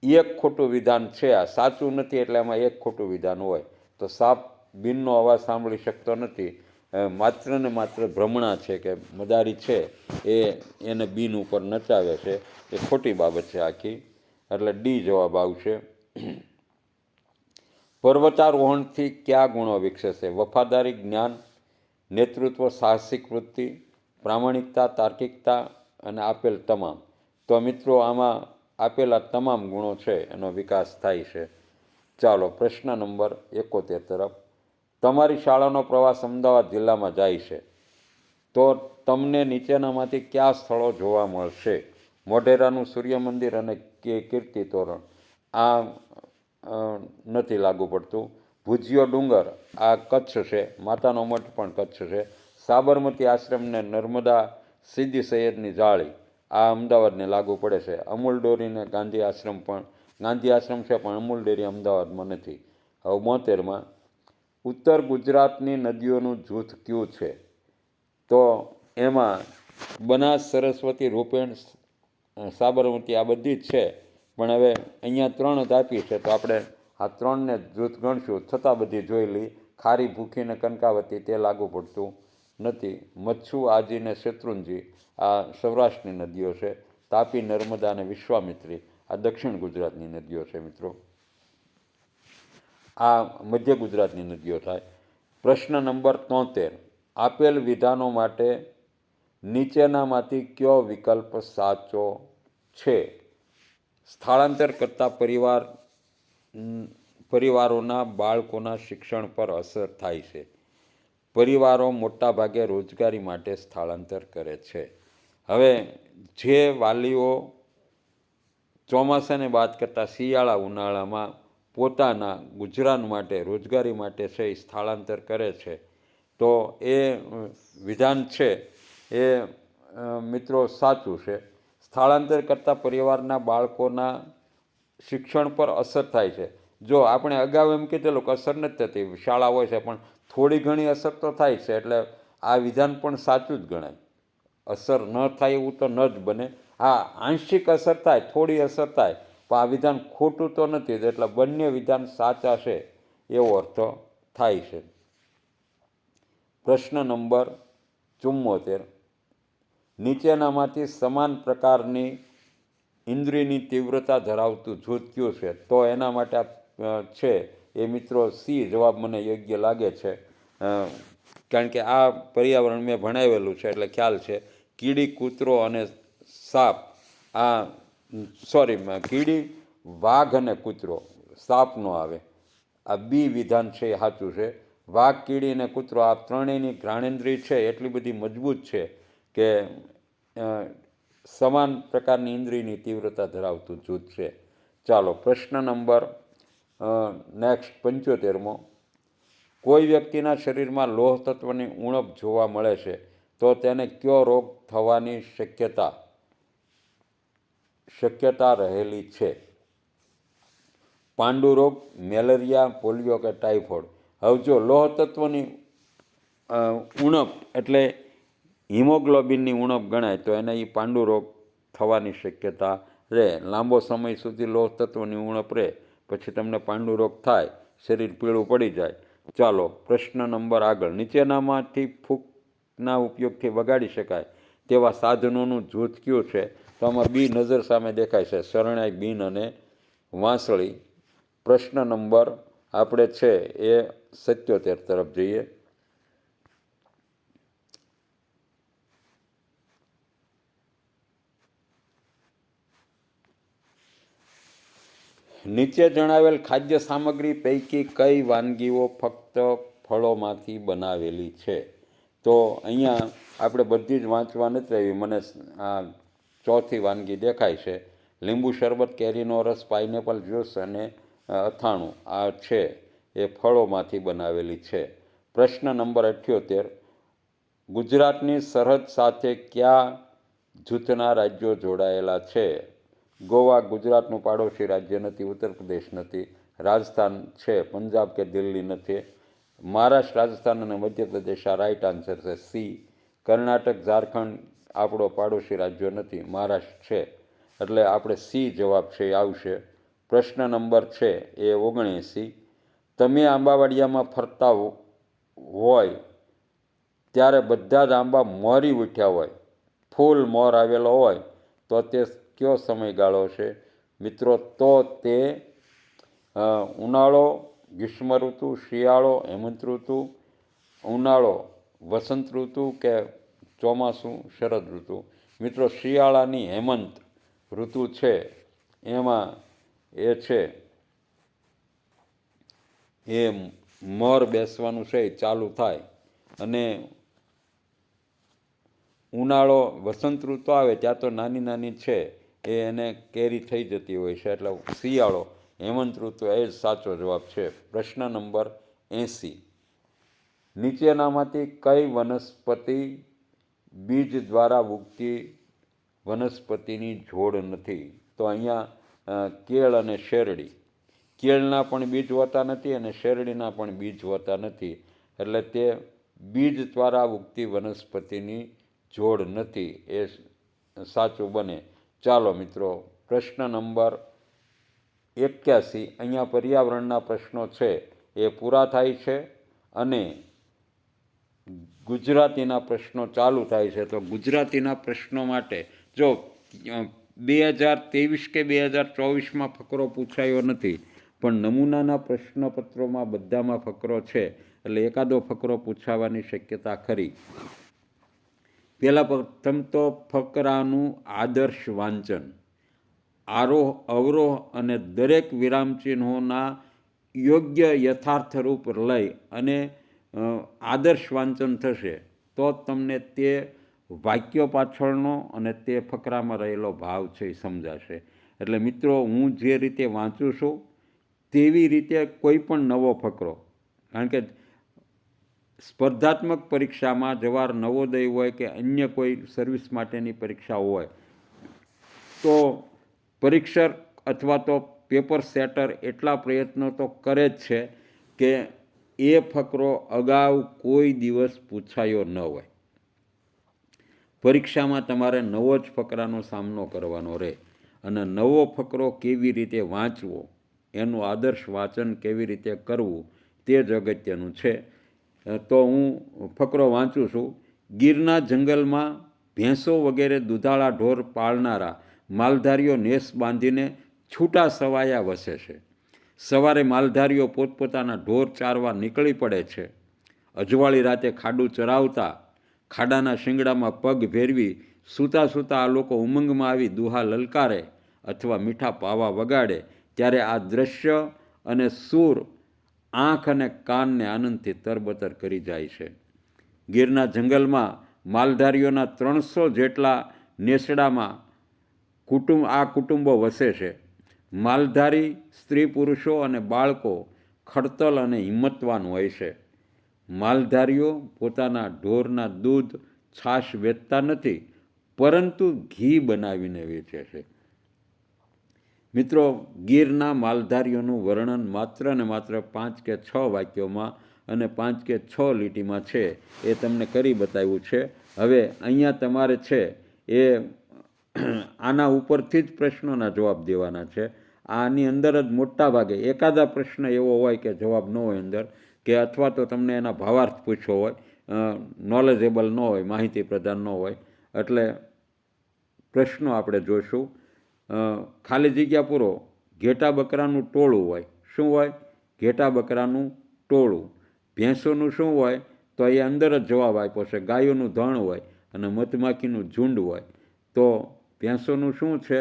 [SPEAKER 1] એક ખોટું વિધાન છે આ. સાચું નથી એટલે એમાં એક ખોટું વિધાન હોય. તો સાપ બિનનો અવાજ સાંભળી શકતો નથી, માત્ર ને માત્ર ભ્રમણા છે કે મદારી છે એને બિન ઉપર નચાવે છે, એ ખોટી બાબત છે આખી, એટલે ડી જવાબ આવશે. પર્વતારોહણથી કયા ગુણો વિકસે છે? વફાદારી, જ્ઞાન, નેતૃત્વ, સાહસિક વૃત્તિ, પ્રામાણિકતા, તાર્કિકતા અને આપેલ તમામ. તો મિત્રો આમાં આપેલા તમામ ગુણો છે એનો વિકાસ થાય છે. ચાલો, પ્રશ્ન નંબર 71 તરફ. તમારી શાળાનો પ્રવાસ અમદાવાદ જિલ્લામાં જાય છે, તો તમને નીચેનામાંથી કયા સ્થળો જોવા મળશે? મોઢેરાનું સૂર્ય મંદિર અને કીર્તિ તોરણ. આ નથી લાગુ પડતું. ભુજિયો ડુંગર, આ કચ્છ છે. માતાનો મઠ પણ કચ્છ છે. સાબરમતી આશ્રમને નર્મદા સીદી સૈયદની જાળી, આ અમદાવાદને લાગુ પડે છે. અમૂલ ડેરીને ગાંધી આશ્રમ છે, પણ અમૂલ ડેરી અમદાવાદમાં નથી. હવે 72માં, ઉત્તર ગુજરાતની નદીઓનું જૂથ કયું છે? તો એમાં બનાસ, સરસ્વતી, રૂપેણ, સાબરમતી આ બધી જ છે, પણ હવે અહીંયા 3 જ આપી છે તો આપણે આ 3ને જૂથ ગણશું. છતાં બધી જોઈ લઈ. ખારી, ભૂખી ને કનકાવતી તે લાગુ પડતું નથી. મચ્છુ, આજી ને શેત્રુંજી આ સૌરાષ્ટ્રની નદીઓ છે. તાપી, નર્મદા અને વિશ્વામિત્રી આ દક્ષિણ ગુજરાતની નદીઓ છે. મિત્રો, આ મધ્ય ગુજરાતની નદીઓ થાય. પ્રશ્ન નંબર 73. આપેલ વિધાનો માટે નીચેનામાંથી કયો વિકલ્પ સાચો છે? સ્થળાંતર કરતા પરિવારોના બાળકોના શિક્ષણ પર અસર થાય છે. પરિવારો મોટાભાગે રોજગારી માટે સ્થળાંતર કરે છે. હવે જે વાલીઓ ચોમાસાને બાદ કરતાં શિયાળા ઉનાળામાં પોતાના ગુજરાન માટે, રોજગારી માટે છે એ સ્થળાંતર કરે છે, તો એ વિધાન છે એ મિત્રો સાચું છે. સ્થળાંતર કરતાં પરિવારના બાળકોના શિક્ષણ પર અસર થાય છે જો આપણે અગાઉ એમ કીધેલું કે અસર નથી થતી, શાળા હોય છે પણ થોડી ઘણી અસર તો થાય છે, એટલે આ વિધાન પણ સાચું જ ગણાય. અસર ન થાય એવું તો ન જ બને. હા, આંશિક અસર થાય, થોડી અસર થાય, પણ આ વિધાન ખોટું તો નથી, એટલે બંને વિધાન સાચા છે એવો અર્થ થાય છે. પ્રશ્ન નંબર 74. નીચેનામાંથી સમાન પ્રકારની ઇન્દ્રિયની તીવ્રતા ધરાવતું જૂથ કયું છે? તો એના માટે છે એ મિત્રો સી જવાબ મને યોગ્ય લાગે છે, કારણ કે આ પર્યાવરણ મેં ભણાવેલું છે એટલે ખ્યાલ છે. કીડી, કૂતરો અને સાપ, કીડી, વાઘ અને કૂતરો, સાપ નો આવે. આ બી વિધાન છે એ સાચું છે. વાઘ, કીડી અને કૂતરો આ ત્રણેયની ઘ્રાણેન્દ્રિય છે એટલી બધી મજબૂત છે કે સમાન પ્રકારની ઇન્દ્રિયની તીવ્રતા ધરાવતું જૂથ છે. ચાલો, પ્રશ્ન નંબર નેક્સ્ટ 75મો. કોઈ વ્યક્તિના શરીરમાં લોહ તત્વની ઉણપ જોવા મળે છે તો તેને કયો રોગ થવાની શક્યતા રહેલી છે? પાંડુરોગ, મેલેરિયા, પોલિયો કે ટાઇફોઇડ? હવે જો લોહ તત્વની ઉણપ એટલે હિમોગ્લોબિનની ઉણપ ગણાય તો એને એ પાંડુરોગ થવાની શક્યતા રહે. લાંબો સમય સુધી લોહ તત્વની ઉણપ રહે પછી તમને પાંડુરોગ થાય, શરીર પીળું પડી જાય. ચાલો, પ્રશ્ન નંબર આગળ. નીચેનામાંથી ફૂંકના ઉપયોગથી વગાડી શકાય તેવા સાધનોનું જૂથ કયું છે? તો આમાં બી નજર સામે દેખાય છે, શરણાઈ, બીન અને વાંસળી. પ્રશ્ન નંબર આપણે છે એ 77 તરફ જઈએ. નીચે જણાવેલ ખાદ્ય સામગ્રી પૈકી કઈ વાનગીઓ ફક્ત ફળોમાંથી બનાવેલી છે? તો અહીંયા આપણે બધી જ વાંચવા નથી રહેવી. મને આ ચોથી વાનગી દેખાય છે. લીંબુ શરબત, કેરીનો રસ, પાઇનેપલ જ્યુસ અને અથાણું આ છે એ ફળોમાંથી બનાવેલી છે. પ્રશ્ન નંબર 78. ગુજરાતની સરહદ સાથે કયા જૂથના રાજ્યો જોડાયેલા છે? ગોવા ગુજરાતનું પાડોશી રાજ્ય નથી, ઉત્તર પ્રદેશ નથી, રાજસ્થાન છે, પંજાબ કે દિલ્હી નથી, મહારાષ્ટ્ર, રાજસ્થાન અને મધ્યપ્રદેશ આ રાઈટ આન્સર છે. સી કર્ણાટક, ઝારખંડ આપણો પાડોશી રાજ્યો નથી, મહારાષ્ટ્ર છે, એટલે આપણે સી જવાબ છે એ આવશે. પ્રશ્ન નંબર છે એ 79. તમે આંબાવાડિયામાં ફરતા હોય ત્યારે બધા જ આંબા મોરી ઉઠ્યા હોય, ફૂલ મોર આવેલો હોય તો તે કયો સમયગાળો છે? મિત્રો, તો તે ઉનાળો, ગ્રીષ્મ ઋતુ, શિયાળો, હેમંત ઋતુ, ઉનાળો, વસંત ઋતુ કે ચોમાસું, શરદ ઋતુ? મિત્રો, શિયાળાની હેમંત ઋતુ છે એમાં એ છે એ મોર બેસવાનું છે એ ચાલુ થાય, અને ઉનાળો, વસંત ઋતુ આવે ત્યાં તો નાની નાની છે એ એને કેરી થઈ જતી હોય છે, એટલે શિયાળો, હેમંત ઋતુ એ જ સાચો જવાબ છે. પ્રશ્ન નંબર 80. નીચેનામાંથી કઈ વનસ્પતિ બીજ દ્વારા ઉગતી વનસ્પતિની જોડ નથી? તો અહીંયા કેળ અને શેરડી. કેળના પણ બીજ હોતા નથી અને શેરડીના પણ બીજ હોતા નથી, એટલે તે બીજ દ્વારા ઉગતી વનસ્પતિની જોડ નથી, એ સાચું બને. ચાલો મિત્રો, પ્રશ્ન નંબર 81. અહીંયા પર્યાવરણના પ્રશ્નો છે એ પૂરા થાય છે અને ગુજરાતીના પ્રશ્નો ચાલુ થાય છે. તો ગુજરાતીના પ્રશ્નો માટે જો 2023 કે 2024માં ફકરો પૂછાયો નથી, પણ નમૂનાના પ્રશ્નપત્રોમાં બધામાં ફકરો છે, એટલે એકાદો ફકરો પૂછાવાની શક્યતા ખરી. પહેલાં પ્રથમ તો ફકરાનું આદર્શ વાંચન, આરોહ અવરોહ અને દરેક વિરામચિહ્નોના યોગ્ય યથાર્થરૂપ લઈ અને આદર્શ વાંચન થશે તો તમને તે વાક્યો પાછળનો અને તે ફકરામાં રહેલો ભાવ છે એ સમજાશે. એટલે મિત્રો, હું જે રીતે વાંચું છું તેવી રીતે કોઈ પણ નવો ફકરો, કારણ કે સ્પર્ધાત્મક પરીક્ષામાં જવાર નવોદય હોય કે અન્ય કોઈ સર્વિસ માટેની પરીક્ષા હોય તો પરીક્ષક અથવા તો પેપર સેટર એટલા પ્રયત્નો તો કરે જ છે કે એ ફકરો અગાઉ કોઈ દિવસ પૂછાયો ન હોય. પરીક્ષામાં તમારે નવો જ ફકરાનો સામનો કરવાનો રહે અને નવો ફકરો કેવી રીતે વાંચવો, એનું આદર્શ વાંચન કેવી રીતે કરવું તે જ અગત્યનું છે. તો હું ફકરો વાંચું છું. ગીરના જંગલમાં ભેંસો વગેરે દુધાળા ઢોર પાળનારા માલધારીઓ નેસ બાંધીને છૂટા સવાયા વસે છે. સવારે માલધારીઓ પોતપોતાના ઢોર ચારવા નીકળી પડે છે. અજવાળી રાતે ખાડું ચરાવતા ખાડાના શિંગડામાં પગ ભેરવી સૂતા સૂતા આ લોકો ઉમંગમાં આવી દુહા લલકારે અથવા મીઠા પાવા વગાડે ત્યારે આ દ્રશ્ય અને સૂર આંખ અને કાનને આનંદથી તરબતર કરી જાય છે. ગીરના જંગલમાં માલધારીઓના 300 જેટલા નેસડામાં આ કુટુંબો વસે છે. માલધારી સ્ત્રી પુરુષો અને બાળકો ખડતલ અને હિંમતવાન હોય છે. માલધારીઓ પોતાના ઢોરના દૂધ છાશ વેચતા નથી, પરંતુ ઘી બનાવીને વેચે છે. મિત્રો, ગીરના માલધારીઓનું વર્ણન માત્ર ને માત્ર 5 કે 6 વાક્યોમાં અને 5 કે 6 લીટીમાં છે, એ તમને કરી બતાવ્યું છે. હવે અહીંયા તમારે છે એ આના ઉપરથી જ પ્રશ્નોના જવાબ દેવાના છે. આની અંદર જ મોટા ભાગે એકાદા પ્રશ્ન એવો હોય કે જવાબ ન હોય અંદર, કે અથવા તો તમને એના ભાવાર્થ પૂછ્યો હોય, નોલેજેબલ ન હોય, માહિતી પ્રદાન ન હોય. એટલે પ્રશ્નો આપણે જોઈશું. ખાલી જગ્યા પૂરો. ઘેટા બકરાનું ટોળું હોય. શું હોય? ઘેટા બકરાનું ટોળું. ભેંસોનું શું હોય? તો એ અંદર જ જવાબ આપ્યો છે. ગાયોનું ધણ હોય અને મધમાખીનું ઝુંડ હોય. તો ભેંસોનું શું છે?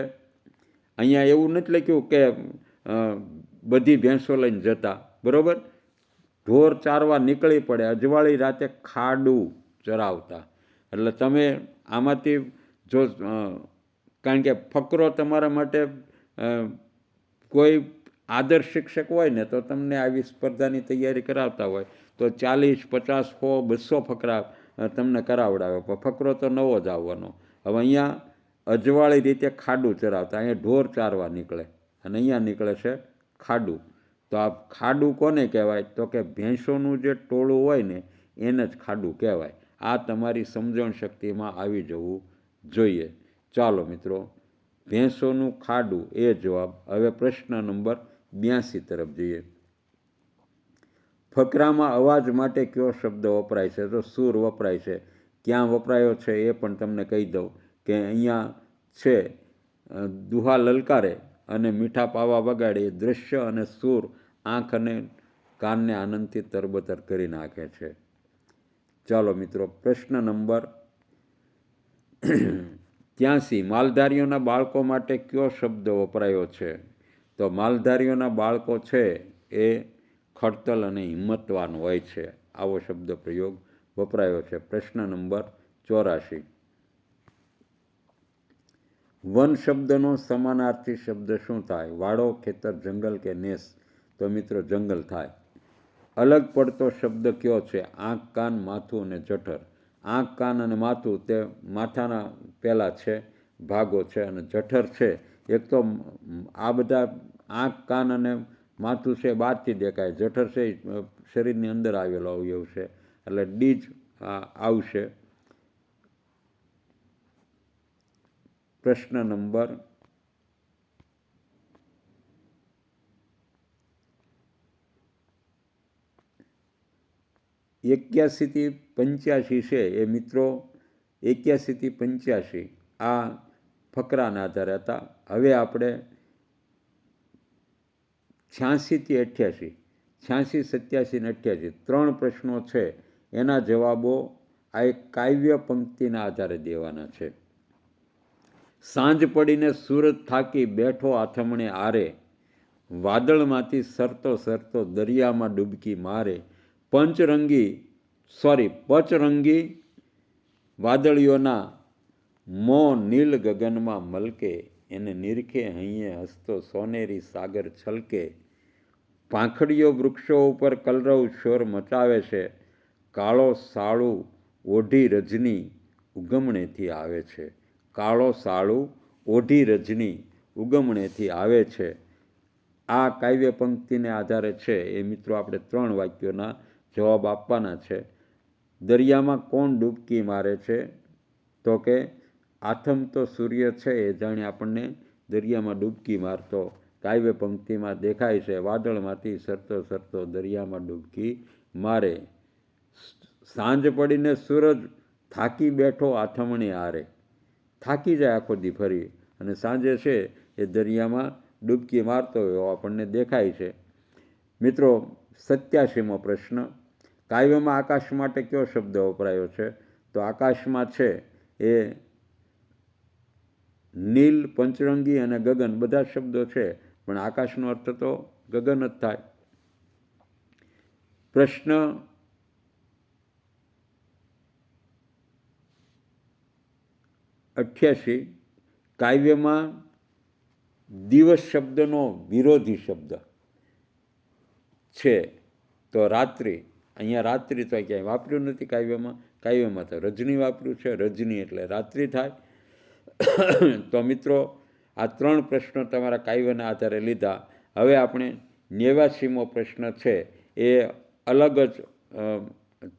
[SPEAKER 1] અહીંયા એવું નથી લખ્યું કે બધી ભેંસો લઈને જતા, બરાબર? ઢોર ચારવા નીકળી પડે, અજવાળી રાતે ખાડું ચરાવતા. એટલે તમે આમાંથી જો, કારણ કે ફકરો તમારા માટે કોઈ આદર્શ શિક્ષક હોય ને તો તમને આવી સ્પર્ધાની તૈયારી કરાવતા હોય તો 40, 50, 100, 200 ફકરા તમને કરાવડાવે, પણ ફકરો તો નવો જ આવવાનો. હવે અહીંયા અજવાળી રીતે ખાડું ચરાવતા, અહીંયા ઢોર ચારવા નીકળે અને અહીંયા નીકળે છે ખાડું. તો આ ખાડું કોને કહેવાય? તો કે ભેંસોનું જે ટોળું હોય ને એને જ ખાડું કહેવાય. આ તમારી સમજણ શક્તિમાં આવી જવું જોઈએ. ચાલો મિત્રો, ભેંસોનું ખાડું એ જવાબ. હવે પ્રશ્ન નંબર 82 તરફ જઈએ. ફકરામાં અવાજ માટે કયો શબ્દ વપરાય છે? તો સૂર વપરાય છે. ક્યાં વપરાયો છે એ પણ તમને કહી દઉં કે અહીંયા છે દુહા લલકારે અને મીઠા પાવા વગાડે. એ દ્રશ્ય અને સૂર આંખ અને કાનને આનંદથી તરબતર કરી નાખે છે. ચાલો મિત્રો, પ્રશ્ન નંબર 83. માલધારીઓના બાળકો માટે કયો શબ્દ વપરાયો છે? તો માલધારીઓના બાળકો છે એ ખડતલ અને હિંમતવાન હોય છે. આવો શબ્દ પ્રયોગ વપરાયો છે. પ્રશ્ન નંબર 84. વન શબ્દનો સમાનાર્થી શબ્દ શું થાય? વાડો, ખેતર, જંગલ કે નેસ? તો મિત્રો જંગલ થાય. અલગ પડતો શબ્દ કયો છે? આંખ, કાન, માથું અને જઠર. આંખ, કાન અને માથું તે માથાના પહેલા છે ભાગો છે, અને જઠર છે એક તો આ બધા આંખ, કાન અને માથું છે બહારથી દેખાય, જઠર છે શરીરની અંદર આવેલો અવયવ છે, એટલે ડી જ આવશે. પ્રશ્ન નંબર 81 થી 85 છે એ મિત્રો 81 થી 85 આ ફકરાના આધારે હતા. હવે આપણે 86 થી 88, 86, 87 ને 88 3 પ્રશ્નો છે, એના જવાબો આ એક કાવ્ય પંક્તિના આધારે દેવાના છે. સાંજ પડીને સૂરજ થાકી બેઠો આથમણે આરે, વાદળમાંથી સરતો સરતો દરિયામાં ડૂબકી મારે. પચરંગી વાદળીઓના મોં નીલ ગગનમાં મલકે, એને નિરખે હૈયે હસતો સોનેરી સાગર છલકે. પાંખડીઓ વૃક્ષો ઉપર કલરવ શોર મચાવે છે, કાળો સાળું ઓઢી રજની ઉગમણેથી આવે છે. કાળો સાળું ઓઢી રજની ઉગમણેથી આવે છે. આ કાવ્ય પંક્તિને આધારે છે એ મિત્રો આપણે 3 વાક્યોના જવાબ આપવાના છે. દરિયામાં કોણ ડૂબકી મારે છે? તો કે આથમતો સૂર્ય છે એ જાણે આપણને દરિયામાં ડૂબકી મારતો કાવ્ય પંક્તિમાં દેખાય છે. વાદળમાંથી સરતો સરતો દરિયામાં ડૂબકી મારે. સાંજ પડીને સૂરજ થાકી બેઠો આથમણે આરે. થાકી જાય આખો દી ફરી અને સાંજે છે એ દરિયામાં ડૂબકી મારતો એવો આપણને દેખાય છે. મિત્રો 87મો પ્રશ્ન, કાવ્યમાં આકાશ માટે કયો શબ્દ વપરાયો છે? તો આકાશમાં છે એ નીલ, પંચરંગી અને ગગન બધા શબ્દો છે, પણ આકાશનો અર્થ તો ગગન જ થાય. પ્રશ્ન 88, કાવ્યમાં દિવસ શબ્દનો વિરોધી શબ્દ છે તો રાત્રિ. અહીંયા રાત્રિ તો ક્યાંય વાપર્યું નથી કાવ્યમાં. કાવ્યમાં તો રજની વાપર્યું છે. રજની એટલે રાત્રિ થાય. તો મિત્રો આ 3 પ્રશ્નો તમારા કાવ્યના આધારે લીધા. હવે આપણે 89મો પ્રશ્ન છે એ અલગ જ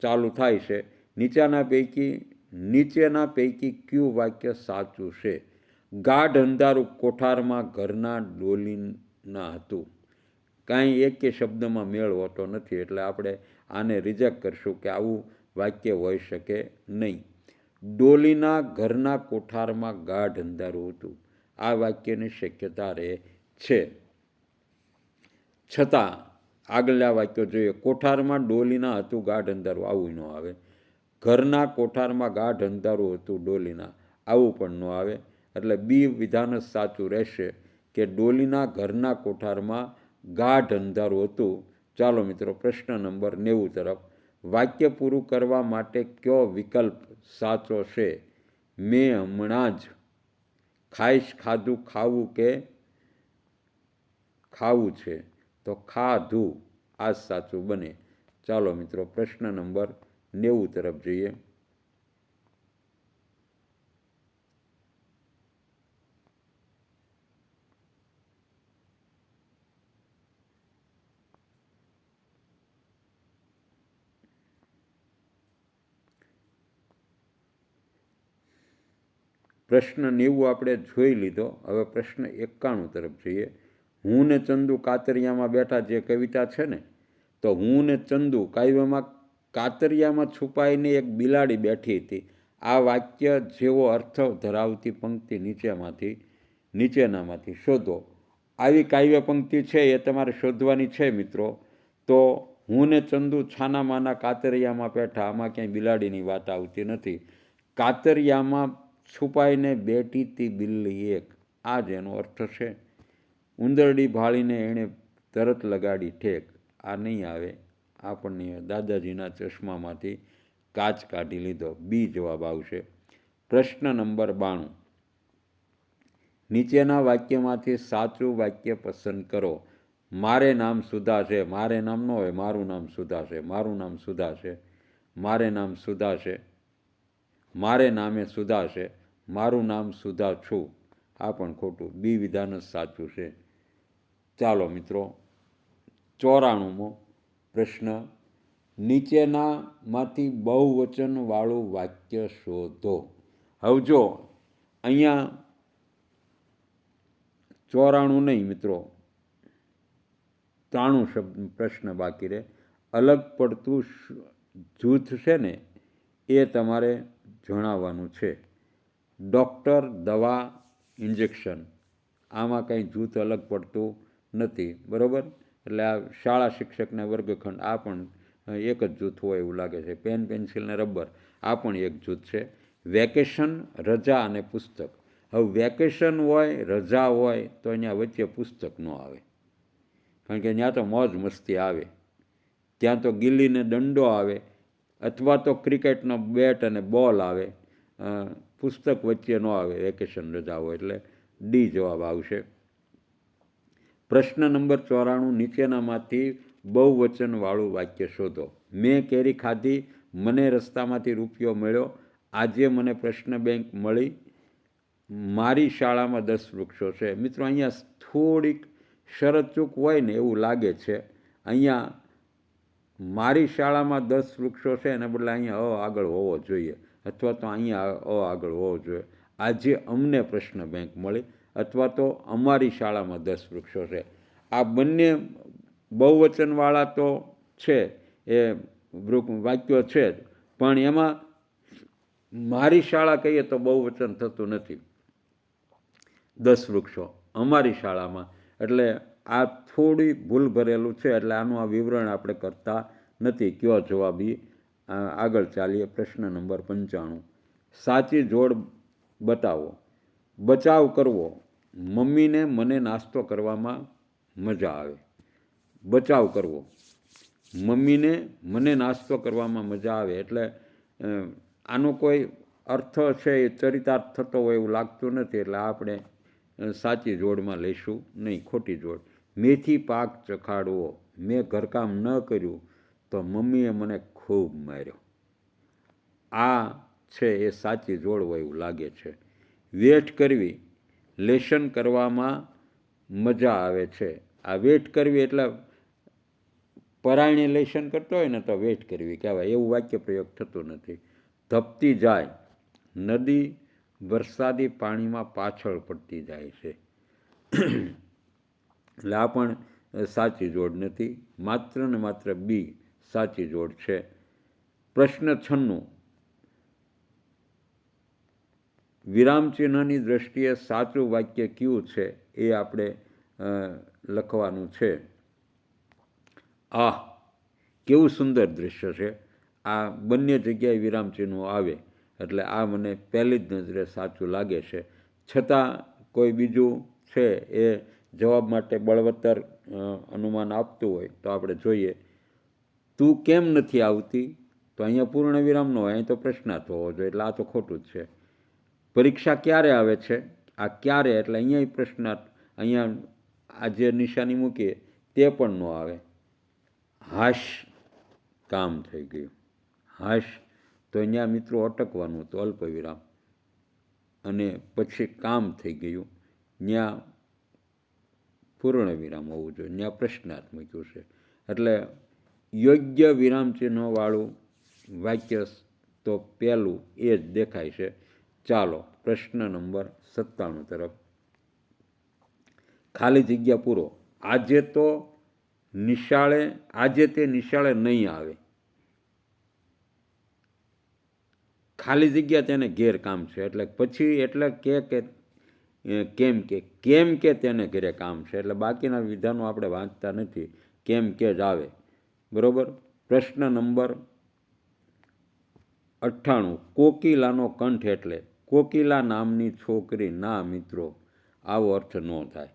[SPEAKER 1] ચાલુ થાય છે. નીચેના પૈકી કયું વાક્ય સાચું છે? ગાઢ અંધારું કોઠારમાં ઘરના ડોલીના હતું. કાંઈ એક કે શબ્દમાં મેળ હોતો નથી, એટલે આપણે આને રિજેક્ટ કરશું કે આવું વાક્ય હોઈ શકે નહીં. ડોલીના ઘરના કોઠારમાં ગાઢ અંધારું હતું, આ વાક્યની શક્યતા રહે છે. છતાં આગળના વાક્યો જોઈએ. કોઠારમાં ડોલીના હતું ગાઢ અંધારું, આવું ન આવે. ઘરના કોઠારમાં ગાઢ અંધારું હતું ડોલીના, આવું પણ ન આવે. એટલે બી વિધાન જ સાચું રહેશે કે ડોલીના ઘરના કોઠારમાં ગાઢ અંધારું હતું. ચાલો મિત્રો પ્રશ્ન નંબર 90 તરફ. વાક્ય પૂરું કરવા માટે કયો વિકલ્પ સાચો છે? મેં હમણાં જ ખાઈશ, ખાધું, ખાવું કે ખાવું છે? તો ખાધું, આ જ સાચું બને. ચાલો મિત્રો પ્રશ્ન નંબર 90 તરફ જઈએ. પ્રશ્ન 90 આપણે જોઈ લીધો. હવે પ્રશ્ન 91 તરફ જઈએ. હું ને ચંદુ કાતરિયામાં બેઠા, જે કવિતા છે ને, તો હું ને ચંદુ કાવ્યમાં કાતરિયામાં છુપાઈને એક બિલાડી બેઠી હતી. આ વાક્ય જેવો અર્થ ધરાવતી પંક્તિ નીચેનામાંથી શોધો. આવી કાવ્ય પંક્તિ છે એ તમારે શોધવાની છે મિત્રો. તો હું ને ચંદુ છાનામાના કાતરિયામાં બેઠા, આમાં ક્યાંય બિલાડીની વાત આવતી નથી. કાતરિયામાં છુપાઈને બેઠી તી બિલ્લી એક, આ જ એનો અર્થ છે. ઉંદરડી ભાળીને એણે તરત લગાડી ઠેક, આ નહીં આવે. આપણને દાદાજીના ચશ્મામાંથી કાચ કાઢી લીધો, બી જવાબ આવશે. પ્રશ્ન નંબર 92, નીચેના વાક્યમાંથી સાચું વાક્ય પસંદ કરો. મારે નામ સુધા છે. મારે નામ ન હોય, મારું નામ સુધા છે. મારું નામ સુધા છે. મારે નામ સુધા છે. મારે નામે સુધા છે. મારું નામ સુધા છું, આ પણ ખોટું. બી વિધાન જ સાચું છે. ચાલો મિત્રો 94મો પ્રશ્ન, નીચેનામાંથી બહુવચનવાળું વાક્ય શોધો. હવે જો અહીંયા 94 નહીં મિત્રો, 93 પ્રશ્ન બાકી રહે. અલગ પડતું જૂથ છે ને એ તમારે જણાવવાનું છે. ડૉક્ટર, દવા, ઇન્જેક્શન, આમાં કંઈ જૂથ અલગ પડતું નથી, બરાબર. એટલે આ શાળા શિક્ષકને વર્ગખંડ, આ પણ એક જ જૂથ હોય એવું લાગે છે. પેન, પેન્સિલ ને રબર, આ પણ એક જૂથ છે. વેકેશન, રજા અને પુસ્તક. હવે વેકેશન હોય, રજા હોય તો અહીંયા વચ્ચે પુસ્તક ન આવે, કારણ કે ત્યાં તો મોજ મસ્તી આવે. ત્યાં તો ગિલ્લીને દંડો આવે અથવા તો ક્રિકેટનો બેટ અને બોલ આવે. પુસ્તક વચ્ચે ન આવે વેકેશન રજા હોય, એટલે ડી જવાબ આવશે. પ્રશ્ન નંબર 94, નીચેનામાંથી બહુવચનવાળું વાક્ય શોધો. મેં કેરી ખાધી, મને રસ્તામાંથી રૂપિયો મળ્યો, આજે મને પ્રશ્ન બેંક મળી, મારી શાળામાં 10 વૃક્ષો છે. મિત્રો અહીંયા થોડીક શરત ચૂક હોય ને એવું લાગે છે. અહીંયા મારી શાળામાં 10 વૃક્ષો છે એને બદલે અહીંયા આગળ હોવો જોઈએ, અથવા તો અહીંયા આગળ હોવો જોઈએ. આજે અમને પ્રશ્ન બેંક મળી, અથવા તો અમારી શાળામાં 10 વૃક્ષો છે. આ બંને બહુવચનવાળા તો છે, એ વાક્યો છે જ, પણ એમાં મારી શાળા કહીએ તો બહુવચન થતું નથી. 10 વૃક્ષો અમારી શાળામાં, એટલે આ થોડી ભૂલ ભરેલું છે. એટલે આનું આ વિવરણ આપણે કરતા નથી. કયો જવાબ? આગળ ચાલીએ. પ્રશ્ન નંબર 95. સાચી જોડ બતાવો. બચાવ કરવો. મમ્મીને મને નાસ્તો કરવામાં મજા આવે. બચાવ કરવો. મમ્મીને મને નાસ્તો કરવામાં મજા આવે એટલે આનો કોઈ અર્થ છે એ ચરિતાર્થ થતો હોય એવું લાગતું નથી, એટલે આપણે સાચી જોડમાં લઈશું નહીં, ખોટી જોડ. મેથી પાક ચખાડવો. મેં ઘરકામ ન કર્યું તો મમ્મીએ મને ખૂબ માર્યો. આ છે એ સાચી જોડ હોય એવું લાગે છે. વેઠ કરવી. લેશન કરવામાં મજા આવે છે. આ વેઠ કરવી એટલે પરાયણે લેશન કરતો હોય ને તો વેઠ કરવી કહેવાય, એવું વાક્ય પ્રયોગ થતો નથી. ધપતી જાય. નદી વરસાદી પાણીમાં પાછળ પડતી જાય છે. એટલે આ પણ સાચી જોડ નથી. માત્ર ને માત્ર બી સાચી જોડ છે. પ્રશ્ન 96. વિરામચિહ્નની દ્રષ્ટિએ સાચું વાક્ય કયું છે એ આપણે લખવાનું છે. કેવું સુંદર દૃશ્ય છે. આ બંને જગ્યાએ વિરામચિહ્નો આવે એટલે આ મને પહેલી જ નજરે સાચું લાગે છે. છતાં કોઈ બીજું છે એ જવાબ માટે બળવત્તર અનુમાન આપતું હોય તો આપણે જોઈએ. તું કેમ નથી આવતી? તો અહીંયા પૂર્ણ વિરામ ન હોય, અહીં તો પ્રશ્નાર્થ હોવો જોઈએ, એટલે આ તો ખોટું જ છે. પરીક્ષા ક્યારે આવે છે? આ ક્યારે એટલે અહીંયા પ્રશ્નાર્થ, અહીંયા આ જે નિશાની મૂકીએ તે પણ ન આવે. હાશ, કામ થઈ ગયું. હાશ, તો અહીંયા મિત્રો અટકવાનું હતું, અલ્પ વિરામ, અને પછી કામ થઈ ગયું, ત્યાં પૂર્ણ વિરામ હોવું જોઈએ, ત્યાં પ્રશ્નાર્થ મૂક્યું છે. એટલે યોગ્ય વિરામચિહ્નોવાળું વાક્ય તો પહેલું એ જ દેખાય છે. ચાલો પ્રશ્ન નંબર 97 તરફ. ખાલી જગ્યા પૂરો. આજે તે નિશાળે નહીં આવે. ખાલી જગ્યા તેને ઘેર કામ છે, એટલે પછી એટલે કેમ કે તેને ઘરે કામ છે, એટલે બાકીના વિધાનો આપણે વાંચતા નથી, કેમ કે જ આવે. બરાબર. પ્રશ્ન નંબર 98. કોકિલાનો કંઠ એટલે? કોકિલા નામની છોકરી. ના મિત્રો, આવો અર્થ ન થાય.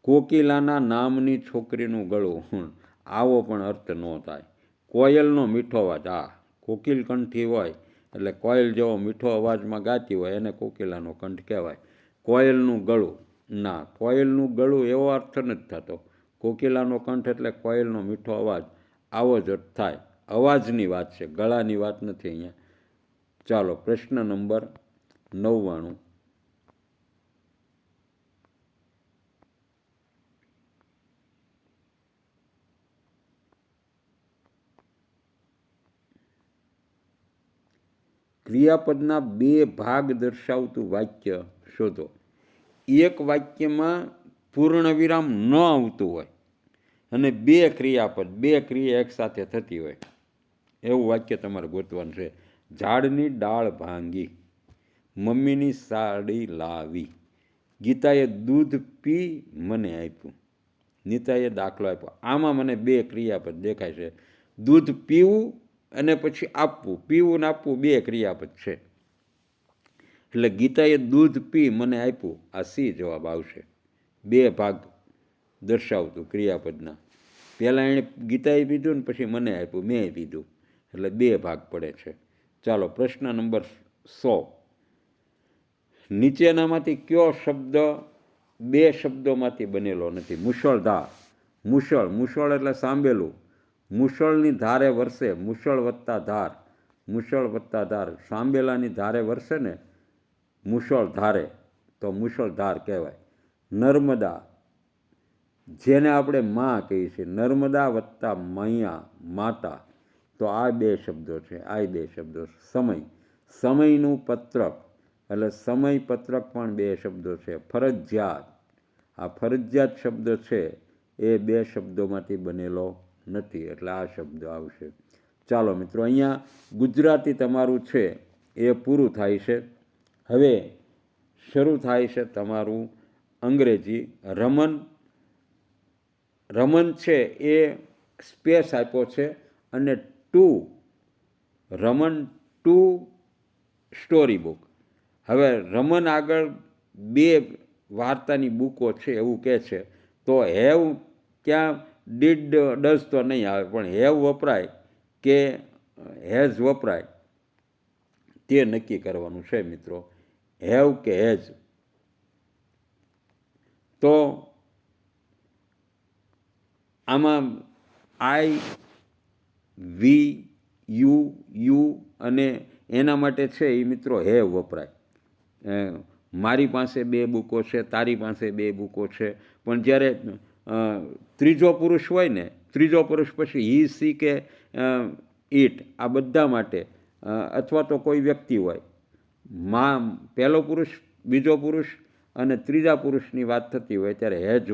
[SPEAKER 1] કોકિલાના નામની છોકરીનું ગળું, આવો પણ અર્થ ન થાય. કોયલનો મીઠો અવાજ. કોકિલ કંઠી હોય એટલે કોયલ જેવો મીઠો અવાજમાં ગાતી હોય એને કોકિલાનો કંઠ કહેવાય. કોયલનું ગળું, ના, કોયલનું ગળું એવો અર્થ નથી થતો. કોકિલાનો કંઠ એટલે કોયલનો મીઠો અવાજ, આવો જ અર્થ થાય. અવાજની વાત છે, ગળાની વાત નથી અહીંયા. ચાલો પ્રશ્ન નંબર 99. ક્રિયાપદના 2 ભાગ દર્શાવતું વાક્ય શોધો. એક વાક્યમાં પૂર્ણ વિરામ ન આવતું હોય અને 2 ક્રિયાપદ, 2 ક્રિયા એકસાથે થતી હોય એવું વાક્ય તમારે ગોતવાનું છે. ઝાડની ડાળ ભાંગી. મમ્મીની સાડી લાવી. ગીતાએ દૂધ પી મને આપ્યું. નીતાએ દાખલો આપ્યો. આમાં મને 2 ક્રિયાપદ દેખાય છે. દૂધ પીવું અને પછી આપવું. પીવું ને આપવું 2 ક્રિયાપદ છે. એટલે ગીતાએ દૂધ પી મને આપ્યું, આ સી જવાબ આવશે. 2 ભાગ દર્શાવતું ક્રિયાપદના. પહેલાં એણે ગીતાએ પીધું ને પછી મને આપ્યું, મેં પીધું, એટલે 2 ભાગ પડે છે. ચાલો પ્રશ્ન નંબર 100. નીચેનામાંથી કયો શબ્દ 2 શબ્દોમાંથી બનેલો નથી? મુશળધાર. મુશળ એટલે સાંભળેલું. મુશળની ધારે વરસે. મુશળ વત્તા ધાર. સાંભેલાની ધારે વરસે ને મુશળ ધારે તો મુશળધાર કહેવાય. નર્મદા. જેને આપણે માં કહીએ છીએ, નર્મદા વત્તા મૈયા માતા, તો આ બે શબ્દો છે. આ બે શબ્દો. સમય, સમયનું પત્રક એટલે સમય પત્રક પણ બે શબ્દો છે. ફરજિયાત, આ ફરજિયાત શબ્દ છે એ બે શબ્દોમાંથી બનેલો નથી, એટલે આ શબ્દ આવશે. ચાલો મિત્રો, અહીંયા ગુજરાતી તમારું છે એ પૂરું થાય છે. હવે શરૂ થાય છે તમારું અંગ્રેજી. રમન, રમન છે એ સ્પેસ આપ્યો છે અને to, Raman to story book. હવે રમન આગળ બે વાર્તાની બુકો છે એવું કહે છે, તો હેવ ક્યાં ડીડ ડઝ તો નહીં આવે, પણ હેવ વપરાય કે હેઝ વપરાય તે નક્કી કરવાનું છે મિત્રો. હેવ કે હેઝ. તો આમાં આઈ, વી, યુ અને એના માટે છે એ મિત્રો હેવ વપરાય. મારી પાસે બે બુકો છે, તારી પાસે બે બુકો છે, પણ જ્યારે ત્રીજો પુરુષ હોય ને, ત્રીજો પુરુષ પછી હી, સી કે ઈટ, આ બધા માટે, અથવા તો કોઈ વ્યક્તિ હોય, માં પહેલો પુરુષ, બીજો પુરુષ અને ત્રીજા પુરુષની વાત થતી હોય ત્યારે હેજ